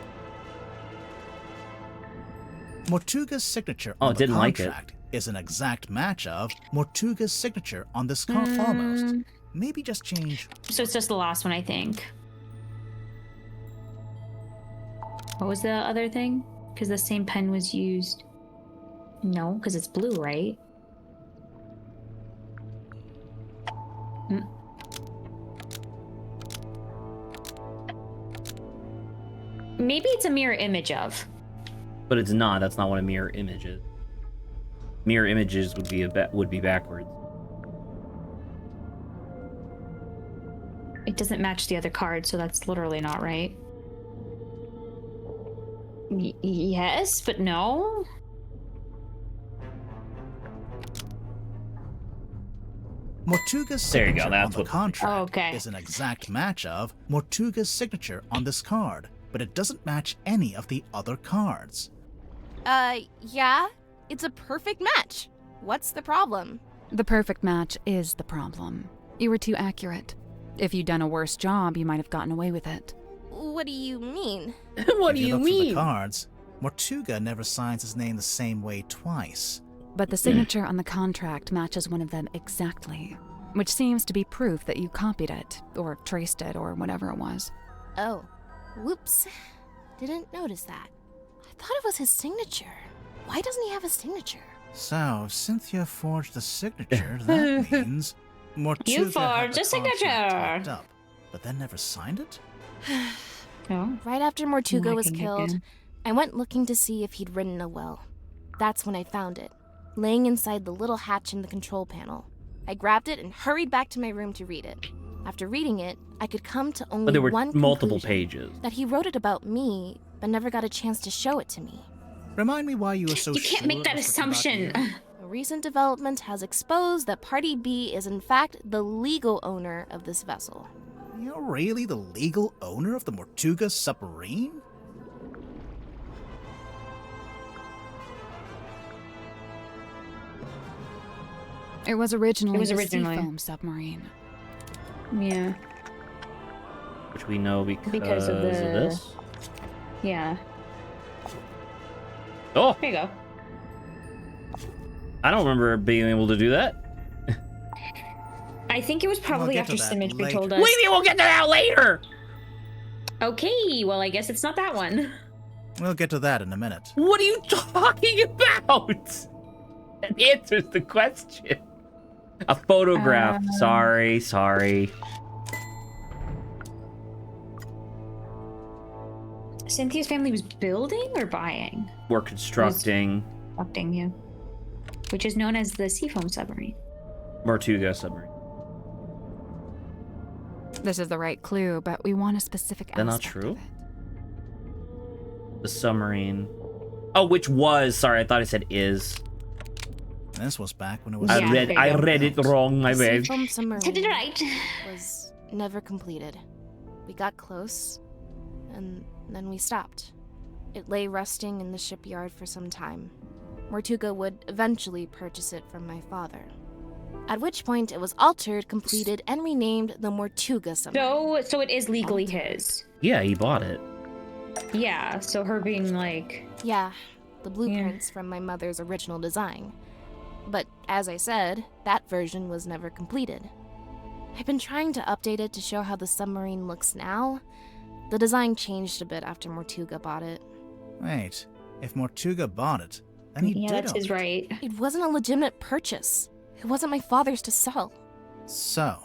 Mortuga's signature Oh, on the didn't like it. contract is an exact match of Mortuga's signature on this card. Almost. Maybe just change. So it's just the last one, I think. What was the other thing? Because the same pen was used. No, because it's blue, right? Maybe it's a mirror image of. But it's not. That's not what a mirror image is. Mirror images would be backwards. It doesn't match the other card, so that's literally not right. Yes, but no. Mortuga's There you go, signature that's on the what- contract is an exact match of Mortuga's signature on this card, but it doesn't match any of the other cards. Yeah, it's a perfect match. What's the problem? The perfect match is the problem. You were too accurate. If you'd done a worse job, you might have gotten away with it. What do you mean? What If do you look through mean? the cards, Mortuga never signs his name the same way twice. But the signature on the contract matches one of them exactly, which seems to be proof that you copied it, or traced it, or whatever it was. Oh, whoops. Didn't notice that. I thought it was his signature. Why doesn't he have a signature? So, if Cynthia forged the signature, that means Mortuga You had forged the a signature! contract typed up, but then never signed it? No. Right after Mortuga was Liking it killed, again. I went looking to see if he'd written a will. That's when I found it, laying inside the little hatch in the control panel. I grabbed it and hurried back to my room to read it. After reading it, I could come to only But there were one multiple conclusion, pages. that he wrote it about me, but never got a chance to show it to me. Remind me why you were so You can't sure make it that was written about assumption. you? A recent development has exposed that Party B is in fact the legal owner of this vessel. You're really the legal owner of the Mortuga Submarine? It was originally It was a originally. seafoam submarine. Yeah. Which we know because of of the- this. Yeah. Oh, There you go. I don't remember being able to do that. I think it was probably get to after that Symmetry later. told What us. do you mean we'll get to that later? Okay, well, I guess it's not that one. We'll get to that in a minute. What are you talking about? That answers the question. A photograph. Sorry. Cynthia's family was building or buying? We're constructing Constructing, yeah. Which is known as the Seafoam Submarine. Mortuga Submarine. This is the right clue, but we want a specific Is that not aspect true? of it. The submarine. Oh, which was. Sorry, I thought I said is. This was back when it was. Yeah, I there you go. read it wrong, my The bad. Seafoam Submarine Did it right. was never completed. We got close, and then we stopped. It lay rusting in the shipyard for some time. Mortuga would eventually purchase it from my father. At which point it was altered, completed, and renamed the Mortuga Submarine. So it is legally his. Yeah, he bought it. Yeah, so her being like... Yeah, the blueprints from my mother's original design. But as I said, that version was never completed. I've been trying to update it to show how the submarine looks now. The design changed a bit after Mortuga bought it. Wait, if Mortuga bought it, then he Yeah, did that's own his it. right. It wasn't a legitimate purchase. It wasn't my father's to sell. So,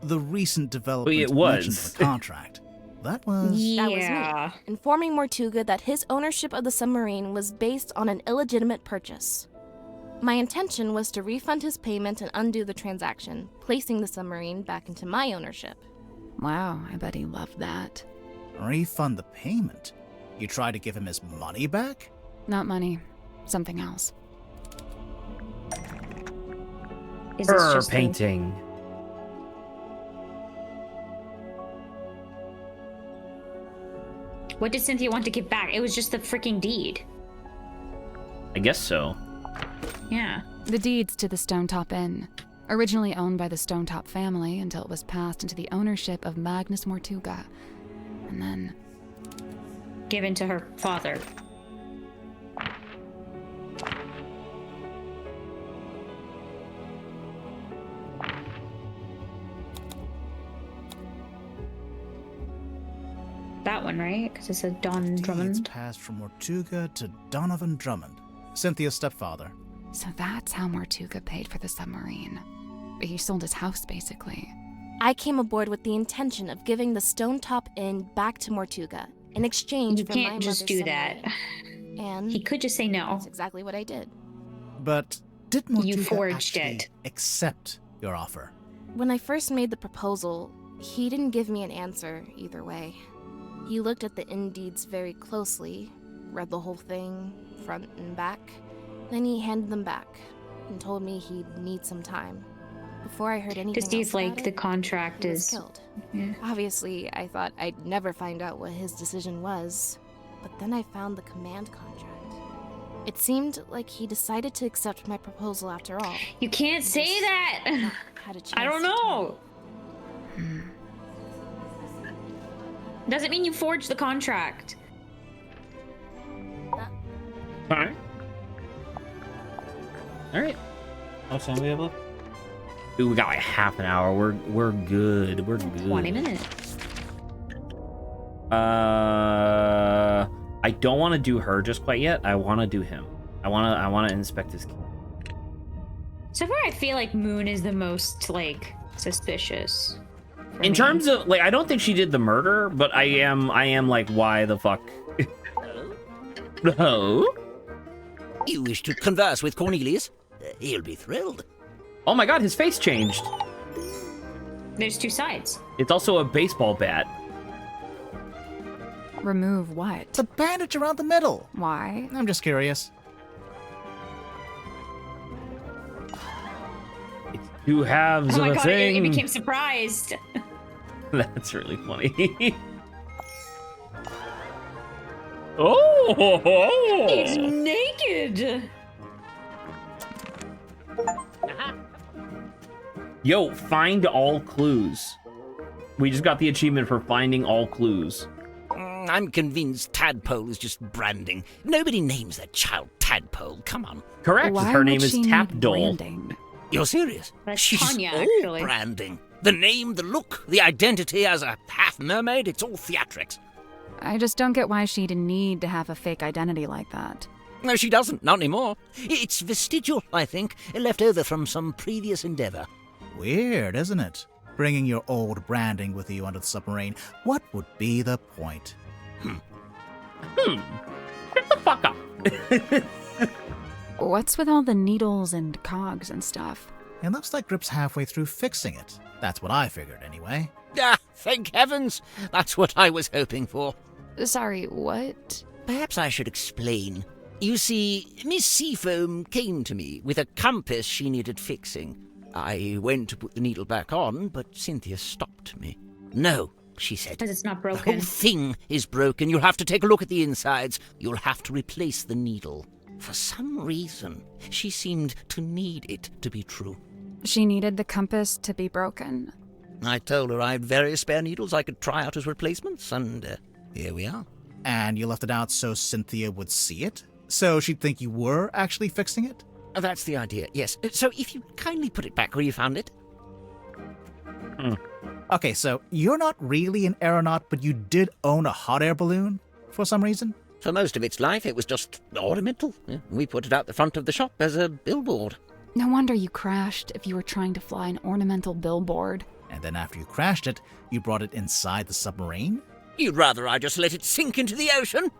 the recent development it was. mentioned in the contract. That was... That was Yeah. me, informing Mortuga that his ownership of the submarine was based on an illegitimate purchase. My intention was to refund his payment and undo the transaction, placing the submarine back into my ownership. Wow, I bet he loved that. Refund the payment? You tried to give him his money back? Not money, something else. Is this Her just the- painting. What did Cynthia want to give back? It was just the freaking deed. I guess so. Yeah. The deeds to the Stonetop Inn, originally owned by the Stonetop family until it was passed into the ownership of Magnus Mortuga, and then... Given to her father. that one, right? Because it said Don Deeds Drummond. passed from Mortuga to Donovan Drummond, Cynthia's stepfather. So that's how Mortuga paid for the submarine. He sold his house, basically. I came aboard with the intention of giving the Stone Top Inn back to Mortuga in exchange You for my can't just mother's do that. submarine. And He could just say no. that's exactly what I did. But did You Mortuga forged actually it. accept your offer? When I first made the proposal, he didn't give me an answer either way. He looked at the inn deeds very closely, read the whole thing, front and back. Then he handed them back and told me he'd need some time. Before I heard anything Just else use like about the it, contract he was is. killed. Yeah. Obviously, I thought I'd never find out what his decision was, but then I found the command contract. It seemed like he decided to accept my proposal after all. You can't say that. Had a chance I don't to know. Doesn't mean you forged the contract. Alright. Alright. How much time do we have left? Ooh, we got like half an hour. We're good. We're good. 20 minutes. I don't want to do her just quite yet. I want to do him. I want to inspect his key. So far, I feel like Moon is the most like suspicious. In terms of like, I don't think she did the murder, but I am like, why the fuck? No. You wish to converse with Cornelius? He'll be thrilled. Oh my god, his face changed. There's two sides. It's also a baseball bat. Remove what? The bandage around the middle. Why? I'm just curious. It's two halves Oh my of a god, thing. you became surprised. That's really funny. Oh! It's naked. Yo, find all clues. We just got the achievement for finding all clues. I'm convinced Tadpole is just branding. Nobody names their child Tadpole. Come on. Correct. Why Her would name is she need Tapdoll. branding? You're serious? That's She's Tanya, all actually. branding. The name, the look, the identity as a half mermaid, it's all theatrics. I just don't get why she'd need to have a fake identity like that. No, she doesn't. Not anymore. It's vestigial, I think, left over from some previous endeavor. Weird, isn't it? Bringing your old branding with you onto the submarine. What would be the point? Shut the fuck up. What's with all the needles and cogs and stuff? It looks like Grip's halfway through fixing it. That's what I figured, anyway. Ah, thank heavens! That's what I was hoping for. Sorry, what? Perhaps I should explain. You see, Miss Seafoam came to me with a compass she needed fixing. I went to put the needle back on, but Cynthia stopped me. No, she said. Because it's not The broken. whole thing is broken. You'll have to take a look at the insides. You'll have to replace the needle. For some reason, she seemed to need it to be true. She needed the compass to be broken. I told her I had various spare needles I could try out as replacements, and here we are. And you left it out so Cynthia would see it? So she'd think you were actually fixing it? That's the idea, yes. So if you kindly put it back where you found it. Okay, so you're not really an aeronaut, but you did own a hot air balloon for some reason? For most of its life, it was just ornamental. We put it out the front of the shop as a billboard. No wonder you crashed if you were trying to fly an ornamental billboard. And then after you crashed it, you brought it inside the submarine? You'd rather I just let it sink into the ocean?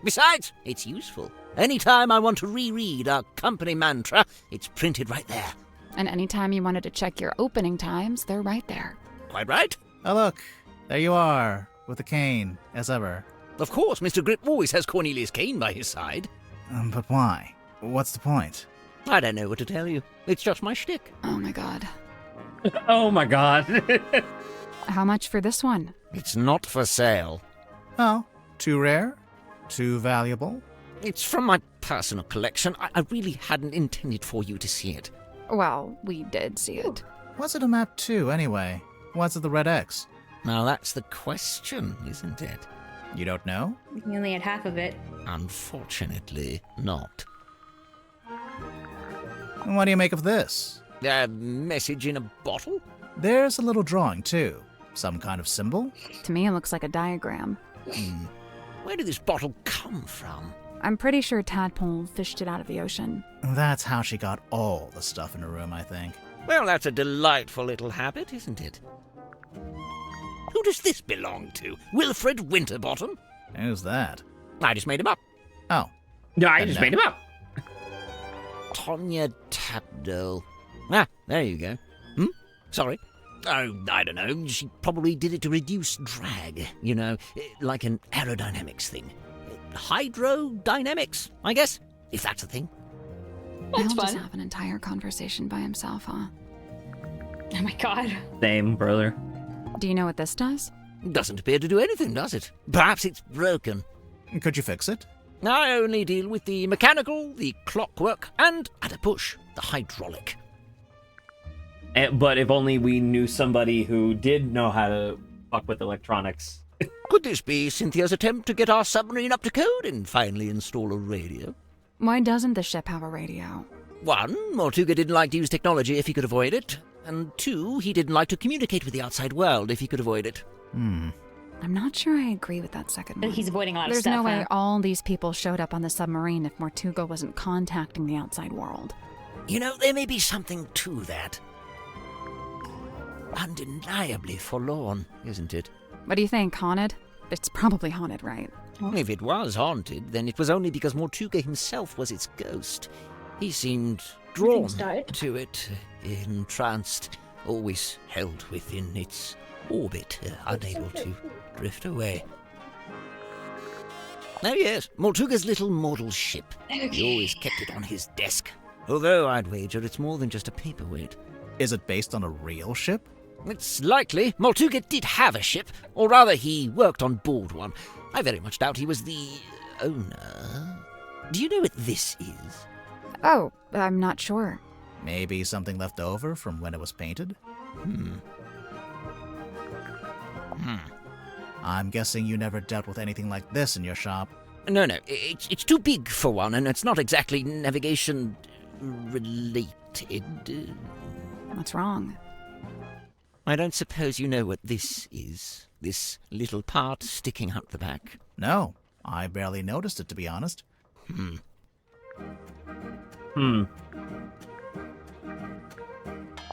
Besides, it's useful. Anytime I want to reread our company mantra, it's printed right there. And anytime you wanted to check your opening times, they're right there. Quite right. Oh look, there you are, with the cane, as ever. Of course, Mr. Grip always has Cornelius Kane by his side. But why? What's the point? I don't know what to tell you. It's just my shtick. Oh my god. Oh my god. How much for this one? It's not for sale. Oh, too rare? Too valuable? It's from my personal collection. I really hadn't intended for you to see it. Well, we did see it. What's it a map to, anyway? What's it the red X? Now that's the question, isn't it? You don't know? You only had half of it. Unfortunately, not. What do you make of this? A message in a bottle? There's a little drawing, too. Some kind of symbol? To me, it looks like a diagram. Where did this bottle come from? I'm pretty sure Tadpole fished it out of the ocean. That's how she got all the stuff in her room, I think. Well, that's a delightful little habit, isn't it? Who does this belong to? Wilfred Winterbottom? Who's that? I just made him up. Oh. No, I just made him up. Tonya Tapdole. Ah, there you go. Sorry. Oh, I don't know. She probably did it to reduce drag, you know, like an aerodynamics thing. Hydrodynamics, I guess, if that's a thing. He'll just have an entire conversation by himself, huh? Oh my god. Same, brother. Do you know what this does? Doesn't appear to do anything, does it? Perhaps it's broken. Could you fix it? I only deal with the mechanical, the clockwork, and, at a push, the hydraulic. But if only we knew somebody who did know how to fuck with electronics. Could this be Cynthia's attempt to get our submarine up to code and finally install a radio? Why doesn't the ship have a radio? 1, Mortuga didn't like to use technology if he could avoid it. And 2, he didn't like to communicate with the outside world if he could avoid it. I'm not sure I agree with that second one. He's avoiding a lot of There's stuff. no way huh? all these people showed up on the submarine if Mortuga wasn't contacting the outside world. You know, there may be something to that. Undeniably forlorn, isn't it? What do you think, haunted? It's probably haunted, right? If it was haunted, then it was only because Mortuga himself was its ghost. He seemed drawn to it, entranced, always held within its orbit, unable to drift away. Oh yes, Mortuga's little mortal ship. He always kept it on his desk. Although I'd wager it's more than just a paperweight. Is it based on a real ship? It's likely. Mortuga did have a ship, or rather he worked on board one. I very much doubt he was the owner. Do you know what this is? Oh, I'm not sure. Maybe something left over from when it was painted? I'm guessing you never dealt with anything like this in your shop. No, it's too big for one, and it's not exactly navigation related. What's wrong? I don't suppose you know what this is, this little part sticking out the back? No, I barely noticed it, to be honest.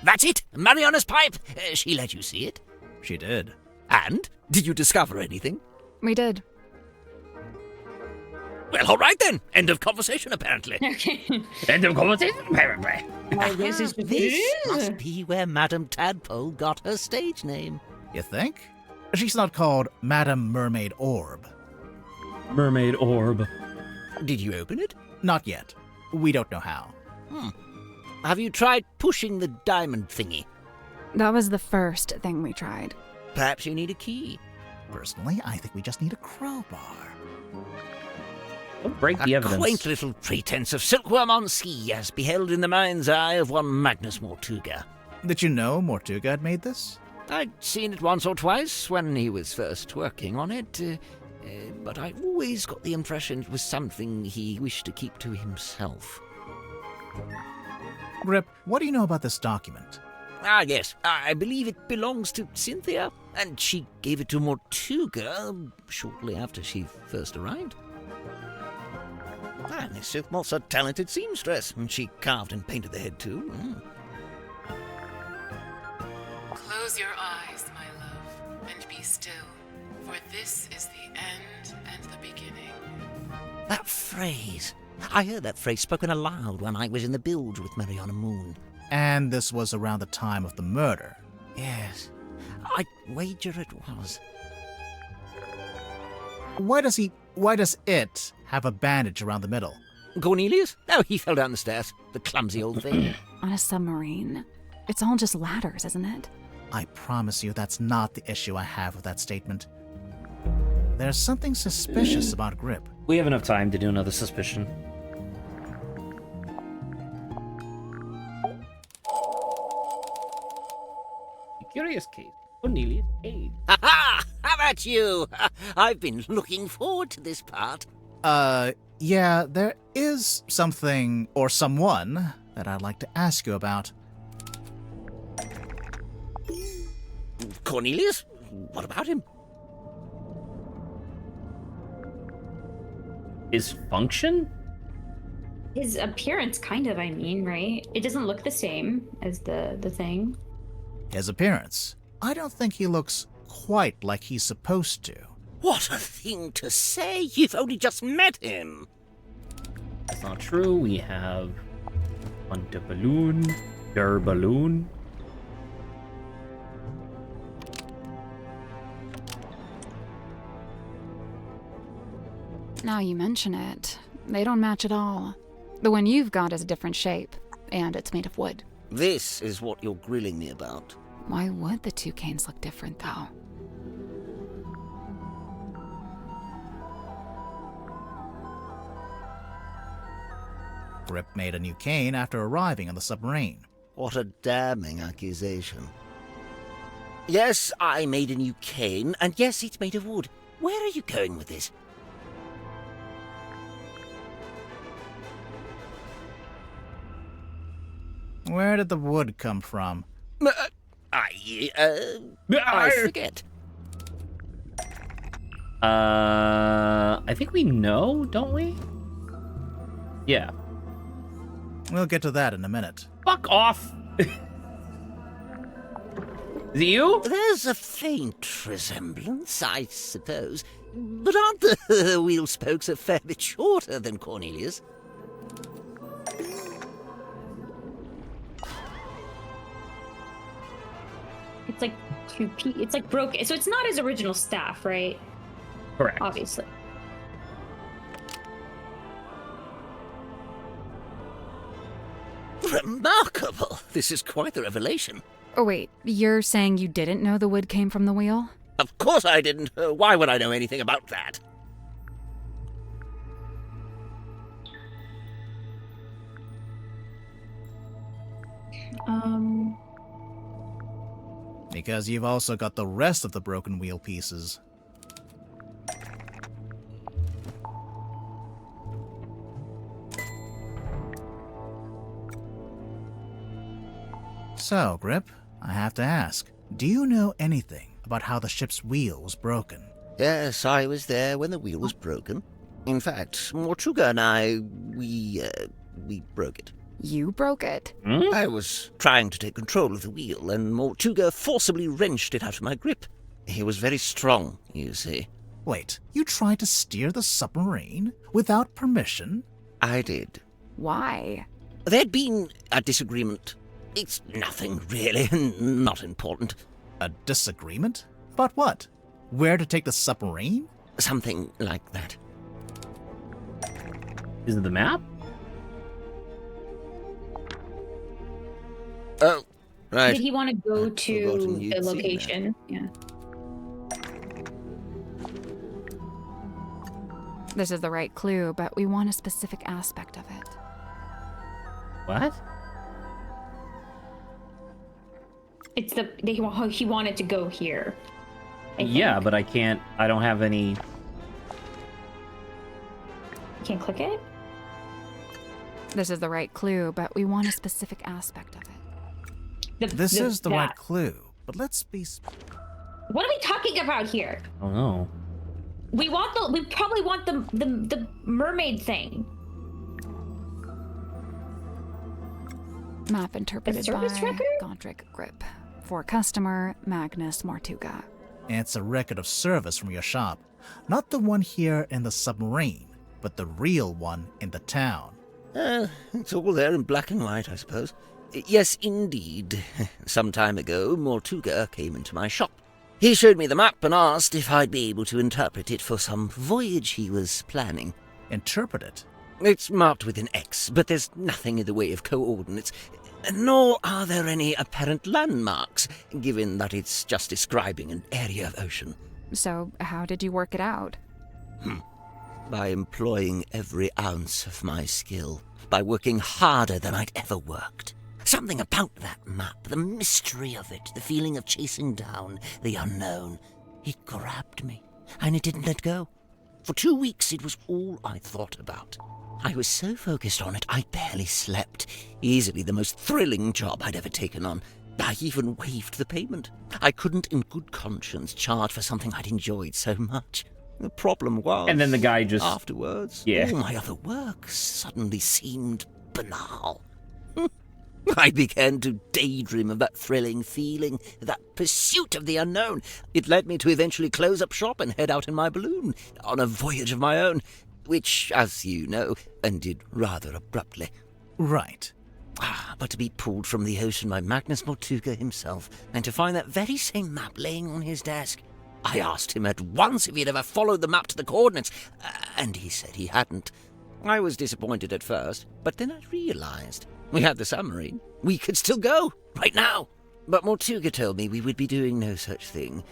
That's it! Mariana's pipe! She let you see it? She did. And? Did you discover anything? We did. Well, all right then. End of conversation, apparently. Okay. End of conversation, apparently. This must be where Madame Tadpole got her stage name. You think? She's not called Madame Mermaid Orb. Mermaid Orb. Did you open it? Not yet. We don't know how. Have you tried pushing the diamond thingy? That was the first thing we tried. Perhaps you need a key. Personally, I think we just need a crowbar. Don't break the evidence. A quaint little pretense of silkworm on ski as beheld in the mind's eye of one Magnus Mortuga. Did you know Mortuga had made this? I'd seen it once or twice when he was first working on it, but I always got the impression it was something he wished to keep to himself. Grip, what do you know about this document? Ah, yes. I believe it belongs to Cynthia, and she gave it to Mortuga shortly after she first arrived. And this Silkmoth's a talented seamstress, and she carved and painted the head too. Close your eyes, my love, and be still, for this is the end and the beginning. That phrase. I heard that phrase spoken aloud when I was in the bilge with Mariana Moon. And this was around the time of the murder. Yes. I'd wager it was. Why does it have a bandage around the middle? Cornelius? No, he fell down the stairs. The clumsy old thing. On a submarine. It's all just ladders, isn't it? I promise you that's not the issue I have with that statement. There's something suspicious about Grip. We have enough time to do another suspicion. Curious case. Cornelius Cage. Ha! How about you? I've been looking forward to this part. Yeah, there is something or someone that I'd like to ask you about. Cornelius? What about him? His function? His appearance, kind of, I mean, right? It doesn't look the same as the thing. His appearance. I don't think he looks quite like he's supposed to. What a thing to say! You've only just met him! That's not true. We have Hunter Balloon, Der Balloon. Now you mention it, they don't match at all. The one you've got is a different shape, and it's made of wood. This is what you're grilling me about. Why would the two canes look different, though? Grip made a new cane after arriving on the submarine. What a damning accusation. Yes, I made a new cane, and yes, it's made of wood. Where are you going with this? Where did the wood come from? I forget. I think we know, don't we? Yeah. We'll get to that in a minute. Fuck off! Is it you? There's a faint resemblance, I suppose. But aren't the wheel spokes a fair bit shorter than Cornelius? It's like it's like broken. So it's not his original staff, right? Correct. Obviously. Remarkable! This is quite the revelation. Oh wait, you're saying you didn't know the wood came from the wheel? Of course I didn't. Why would I know anything about that? Because you've also got the rest of the broken wheel pieces. So, Grip, I have to ask, do you know anything about how the ship's wheel was broken? Yes, I was there when the wheel was broken. In fact, Mortuga and I, we broke it. You broke it? I was trying to take control of the wheel, and Mortuga forcibly wrenched it out of my grip. He was very strong, you see. Wait, you tried to steer the submarine without permission? I did. Why? There'd been a disagreement. It's nothing, really, not important. A disagreement? About what? Where to take the submarine? Something like that. Is it the map? Oh, right. Did he want to go to the location? Yeah. This is the right clue, but we want a specific aspect of it. What? It's he wanted to go here. Yeah, but I don't have any. You can't click it? This is the right clue, but we want a specific aspect of it. This is the right clue, but let's be... What are we talking about here? I don't know. We probably want the mermaid thing. Map interpreted by service record? Godric Grip. For customer, Magnus Mortuga. It's a record of service from your shop. Not the one here in the submarine, but the real one in the town. It's all there in black and white, I suppose. Yes, indeed. Some time ago, Mortuga came into my shop. He showed me the map and asked if I'd be able to interpret it for some voyage he was planning. Interpret it? It's marked with an X, but there's nothing in the way of coordinates, nor are there any apparent landmarks, given that it's just describing an area of ocean. So, how did you work it out? By employing every ounce of my skill, by working harder than I'd ever worked. Something about that map, the mystery of it, the feeling of chasing down the unknown. It grabbed me, and it didn't let go. For 2 weeks, it was all I thought about. I was so focused on it, I barely slept. Easily the most thrilling job I'd ever taken on. I even waived the payment. I couldn't in good conscience charge for something I'd enjoyed so much. The problem was... And then the guy just... Afterwards, Yeah. all my other work suddenly seemed banal. I began to daydream of that thrilling feeling, that pursuit of the unknown. It led me to eventually close up shop and head out in my balloon, on a voyage of my own, which, as you know, ended rather abruptly. Right. But to be pulled from the ocean by Magnus Mortuga himself, and to find that very same map laying on his desk. I asked him at once if he'd ever followed the map to the coordinates, and he said he hadn't. I was disappointed at first, but then I realized we had the submarine. We could still go, right now. But Mortuga told me we would be doing no such thing.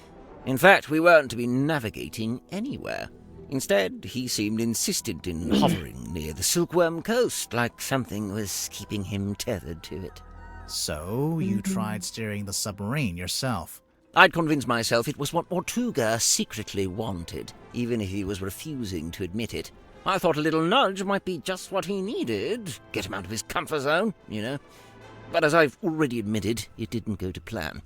In fact, we weren't to be navigating anywhere. Instead, he seemed insistent in hovering near the Silkworm Coast, like something was keeping him tethered to it. So, you tried steering the submarine yourself? I'd convinced myself it was what Mortuga secretly wanted, even if he was refusing to admit it. I thought a little nudge might be just what he needed, get him out of his comfort zone, you know. But as I've already admitted, it didn't go to plan.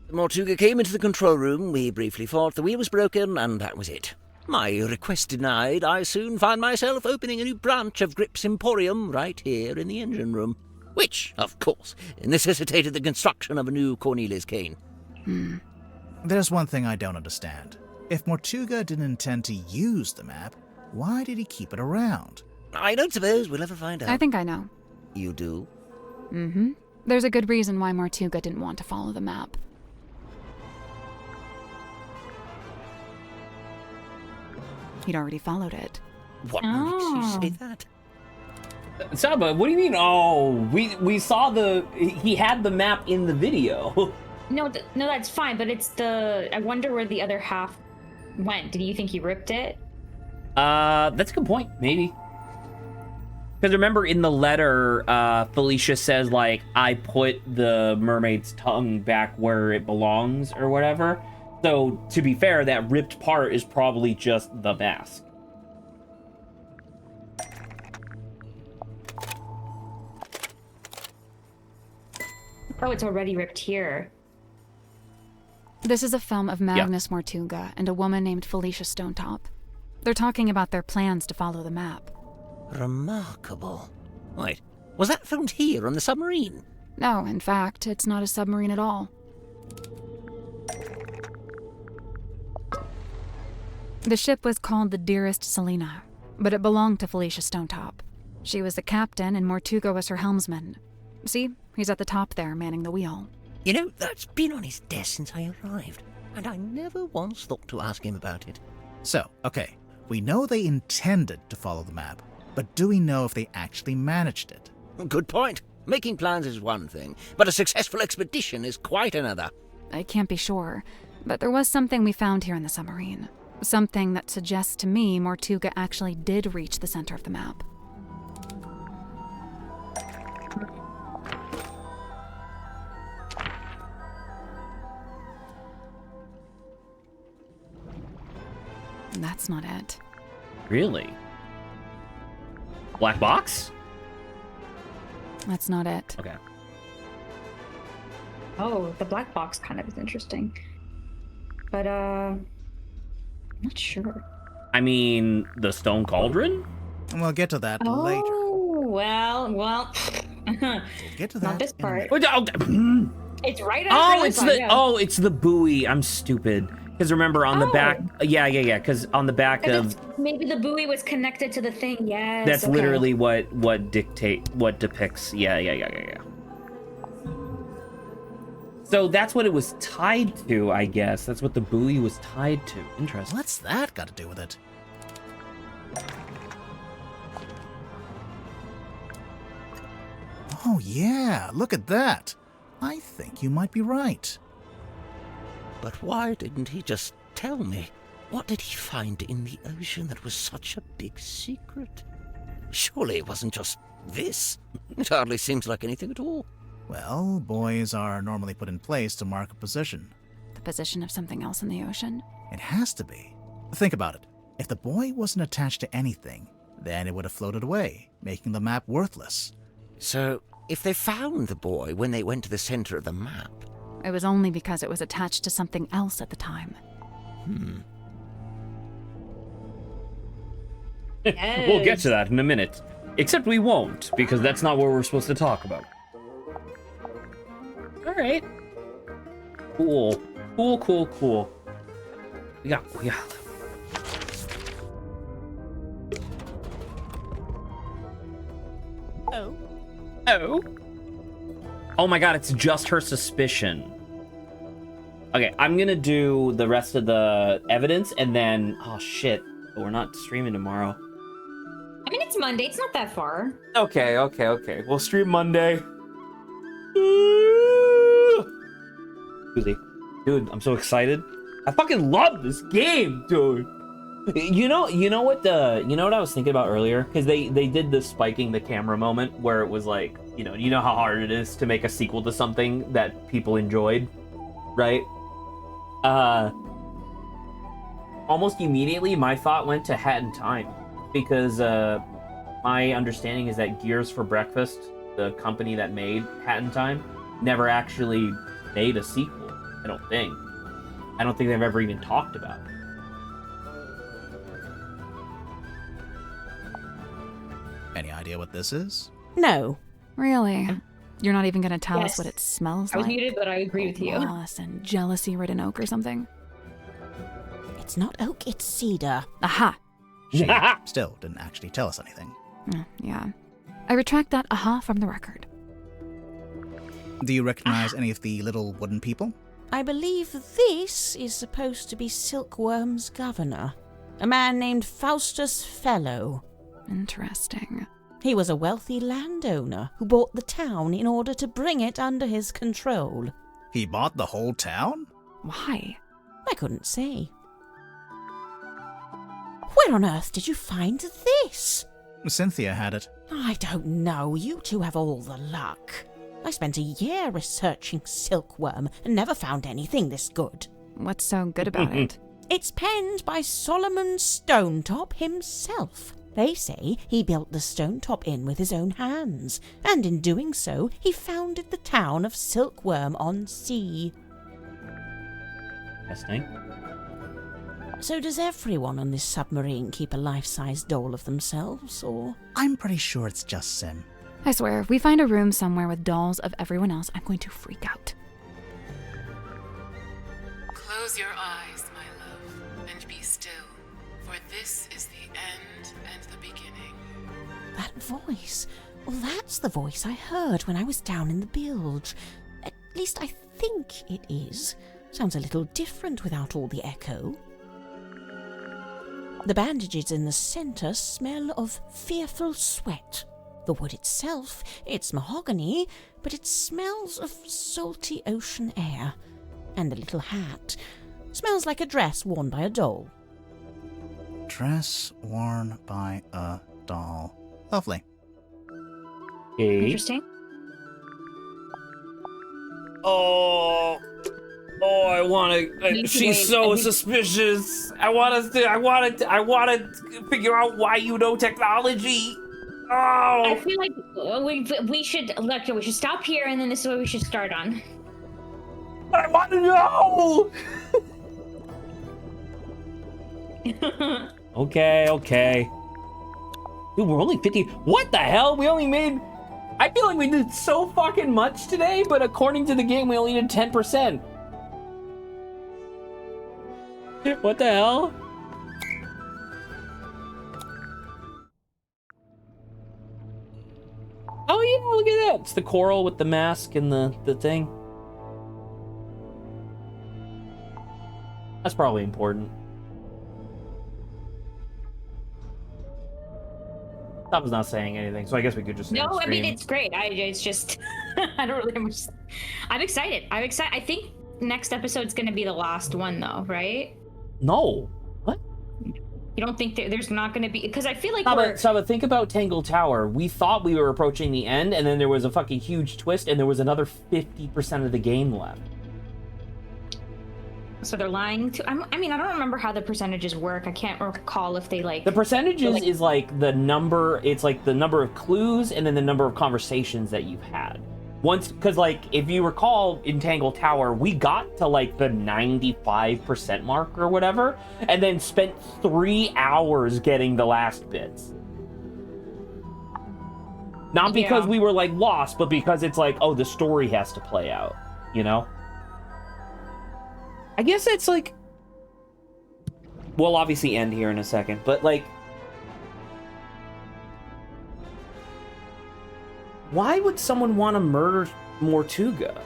Mortuga came into the control room, we briefly fought, the wheel was broken, and that was it. My request denied, I soon found myself opening a new branch of Grip's Emporium right here in the engine room, which, of course, necessitated the construction of a new Cornelius cane. There's one thing I don't understand. If Mortuga didn't intend to use the map, why did he keep it around? I don't suppose we'll ever find out. I think I know. You do? Mm-hmm. There's a good reason why Mortuga didn't want to follow the map. He'd already followed it. What makes you say that? Saba, what do you mean? Oh, we saw he had the map in the video. No, that's fine, but it's I wonder where the other half went. Did you think he ripped it? That's a good point, maybe. Because remember in the letter, Felicia says, like, I put the mermaid's tongue back where it belongs or whatever. So, to be fair, that ripped part is probably just the mask. Oh, it's already ripped here. This is a film of Magnus Mortuga and a woman named Felicia Stonetop. They're talking about their plans to follow the map. Remarkable. Wait, was that filmed here on the submarine? No, in fact, it's not a submarine at all. The ship was called the Dearest Selena, but it belonged to Felicia Stonetop. She was the captain and Mortuga was her helmsman. See, he's at the top there, manning the wheel. You know, that's been on his desk since I arrived, and I never once thought to ask him about it. So, okay, we know they intended to follow the map, but do we know if they actually managed it? Good point. Making plans is one thing, but a successful expedition is quite another. I can't be sure, but there was something we found here in the submarine. Something that suggests to me Mortuga actually did reach the center of the map. That's not it. Really? Black box? That's not it. Okay. Oh, the black box kind of is interesting. But, I'm not sure. I mean, the stone cauldron? We'll get to that later. Oh, well. We'll get to that. Not this part. Oh, It's right after it's the buoy. I'm stupid. Because remember on the back, yeah. Because on the back of maybe the buoy was connected to the thing. Yes, that's literally what depicts. Yeah. So that's what it was tied to, I guess. That's what the buoy was tied to. Interesting. What's that got to do with it? Oh yeah, look at that. I think you might be right. But why didn't he just tell me? What did he find in the ocean that was such a big secret? Surely it wasn't just this. It hardly seems like anything at all. Well, buoys are normally put in place to mark a position. The position of something else in the ocean? It has to be. Think about it. If the buoy wasn't attached to anything, then it would have floated away, making the map worthless. So, if they found the buoy when they went to the center of the map... It was only because it was attached to something else at the time. We'll get to that in a minute. Except we won't, because that's not what we're supposed to talk about. Alright. Cool. Cool. Yeah. Oh my god, it's just her suspicion. Okay, I'm gonna do the rest of the evidence and then... Oh shit, we're not streaming tomorrow. I mean, it's Monday. It's not that far. Okay. We'll stream Monday. Dude, I'm so excited. I fucking love this game, dude. You know what I was thinking about earlier? Because they did the spiking the camera moment where it was like, you know how hard it is to make a sequel to something that people enjoyed, right? Almost immediately my thought went to Hat in Time, because my understanding is that Gears for Breakfast, the company that made Hat in Time, never actually made a sequel. I don't think they've ever even talked about it. Any idea what this is? No. Really? You're not even gonna tell Yes. us what it smells like? I was muted, but I agree with you. Loss and jealousy-ridden oak or something? It's not oak, it's cedar. Aha! She still didn't actually tell us anything. Yeah. I retract that aha from the record. Do you recognize any of the little wooden people? I believe this is supposed to be Silkworm's governor, a man named Faustus Fellow. Interesting. He was a wealthy landowner who bought the town in order to bring it under his control. He bought the whole town? Why? I couldn't say. Where on earth did you find this? Cynthia had it. I don't know. You two have all the luck. I spent a year researching Silkworm and never found anything this good. What's so good about it? It's penned by Solomon Stonetop himself. They say he built the Stonetop Inn with his own hands, and in doing so, he founded the town of Silkworm-on-Sea. Interesting. So does everyone on this submarine keep a life-size doll of themselves, or...? I'm pretty sure it's just Sim. I swear, if we find a room somewhere with dolls of everyone else, I'm going to freak out. Close your eyes, my love, and be still, for this is the end and the beginning. That voice. Well, that's the voice I heard when I was down in the bilge. At least I think it is. Sounds a little different without all the echo. The bandages in the center smell of fearful sweat. The wood itself, it's mahogany, but it smells of salty ocean air. And the little hat smells like a dress worn by a doll. Dress worn by a doll. Lovely. Interesting. I want to. She's so suspicious. I want to figure out why you know technology. Oh. I feel like we should stop here, and then this is what we should start on. I want to know. Okay. Dude, we're only 50. What the hell? We only made. I feel like we did so fucking much today, but according to the game, we only did 10%. What the hell? Oh yeah, look at that. It's the coral with the mask and the thing. That's probably important. I was not saying anything, so I guess we could just No, I mean, it's great. It's just I don't really much. I'm excited. I think next episode's gonna be the last one, though, right? No. What? You don't think there's not gonna be? Because I feel like Saba, think about Tangle Tower. We thought we were approaching the end, and then there was a fucking huge twist, and there was another 50% of the game left. So they're lying to. I mean, I don't remember how the percentages work. I can't recall if they like. The percentages is like the number. It's like the number of clues and then the number of conversations that you've had. once, because like if you recall in Tangle Tower, we got to like the 95% mark or whatever, and then spent 3 hours getting the last bits. Not because we were like lost, but because it's like, oh, the story has to play out, you know? I guess it's like, we'll obviously end here in a second, but like, why would someone want to murder Mortuga?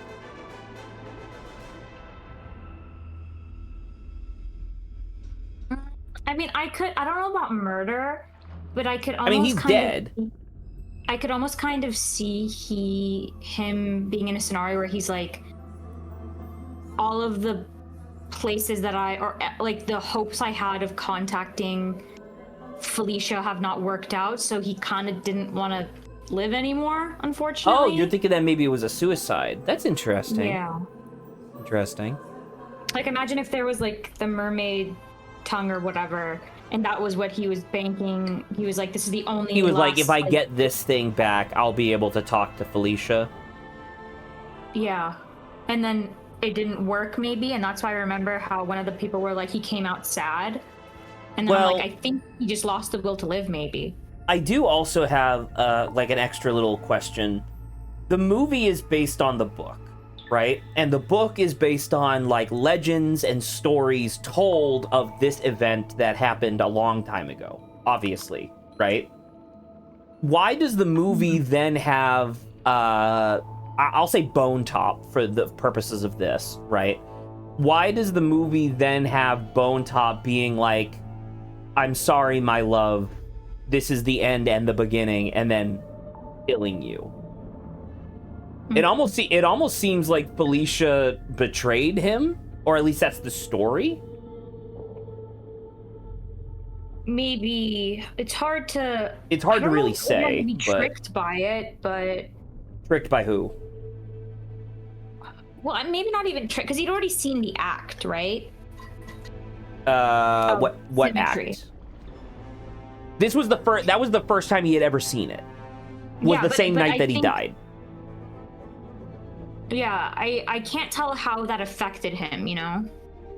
I mean, I don't know about murder, but I could almost I mean, he's dead. I could almost kind of see him being in a scenario where he's like, all of the places that or like the hopes I had of contacting Felicia have not worked out, so he kind of didn't want to live anymore, unfortunately. Oh, you're thinking that maybe it was a suicide. That's interesting. Yeah. Interesting. Like, imagine if there was like the mermaid tongue or whatever, and that was what he was banking. He was like, this is the only He was last, like, if I get this thing back, I'll be able to talk to Felicia. Yeah. And then it didn't work, maybe, and that's why I remember how one of the people were like, he came out sad. And then I'm like, I think he just lost the will to live, maybe. I do also have like an extra little question. The movie is based on the book, right? And the book is based on like legends and stories told of this event that happened a long time ago, obviously, right? Why does the movie then have I'll say Bone Top for the purposes of this, right? Why does the movie then have Bone Top being like, I'm sorry, my love, this is the end and the beginning, and then killing you? It almost seems like Felicia betrayed him, or at least that's the story. Maybe it's hard to really say. Be but tricked by it, but tricked by who? Well, maybe not even tricked, because he'd already seen the act, right? What Symmetry. act? This was the first. That was the first time he had ever seen it. Was the same night that he died. Yeah, I can't tell how that affected him, you know?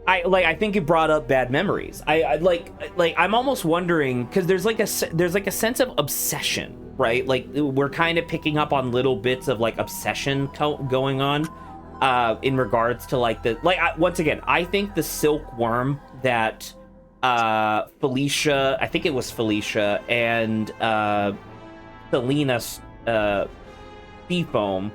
I think it brought up bad memories. I'm almost wondering, because there's like a sense of obsession, right? Like we're kind of picking up on little bits of like obsession going on in regards to like once again, I think the silkworm that Felicia, I think it was Felicia and Selena's Seafoam,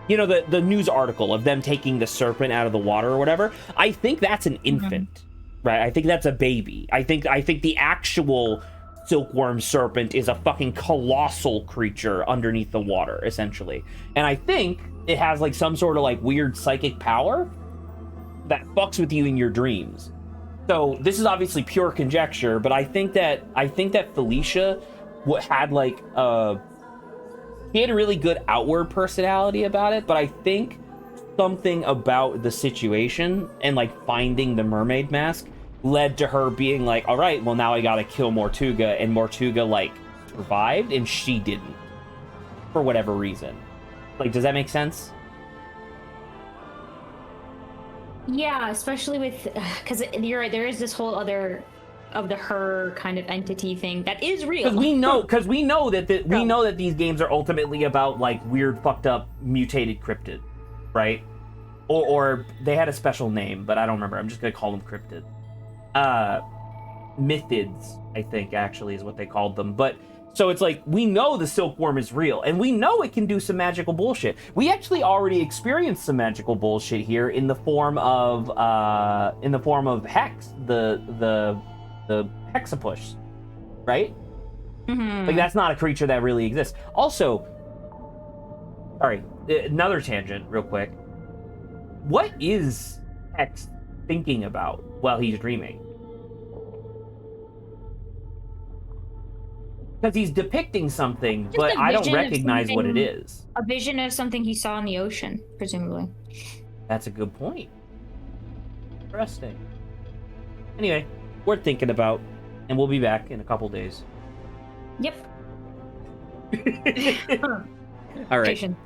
you know, the news article of them taking the serpent out of the water or whatever, I think that's an infant, right? I think that's a baby. I think the actual silkworm serpent is a fucking colossal creature underneath the water, essentially. And I think it has like some sort of like weird psychic power that fucks with you in your dreams. So this is obviously pure conjecture, but I think that Felicia had like he had a really good outward personality about it, but I think something about the situation and like finding the mermaid mask led to her being like, all right, well now I gotta kill Mortuga, and Mortuga like survived and she didn't for whatever reason. Like, does that make sense? Yeah, especially with, because you're right, there is this whole other of the her kind of entity thing that is real. Because we know that these games are ultimately about like weird, fucked up, mutated cryptid, right? Or they had a special name, but I don't remember. I'm just gonna call them cryptid. Mythids, I think, actually is what they called them. But so it's like, we know the silkworm is real, and we know it can do some magical bullshit. We actually already experienced some magical bullshit here in the form of Hex, the hexapush, right? Mm-hmm. Like, that's not a creature that really exists. Also, sorry, another tangent real quick. What is Hex thinking about while he's dreaming? Because he's depicting something, Just but a I don't vision of recognize what it something- is. A vision of something he saw in the ocean, presumably. That's a good point. Interesting. Anyway, worth thinking about, and we'll be back in a couple days. Yep. All right. Patient.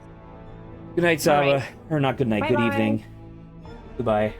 Good night, Saba. All right. Or not good night, good Bye-bye. evening. Goodbye.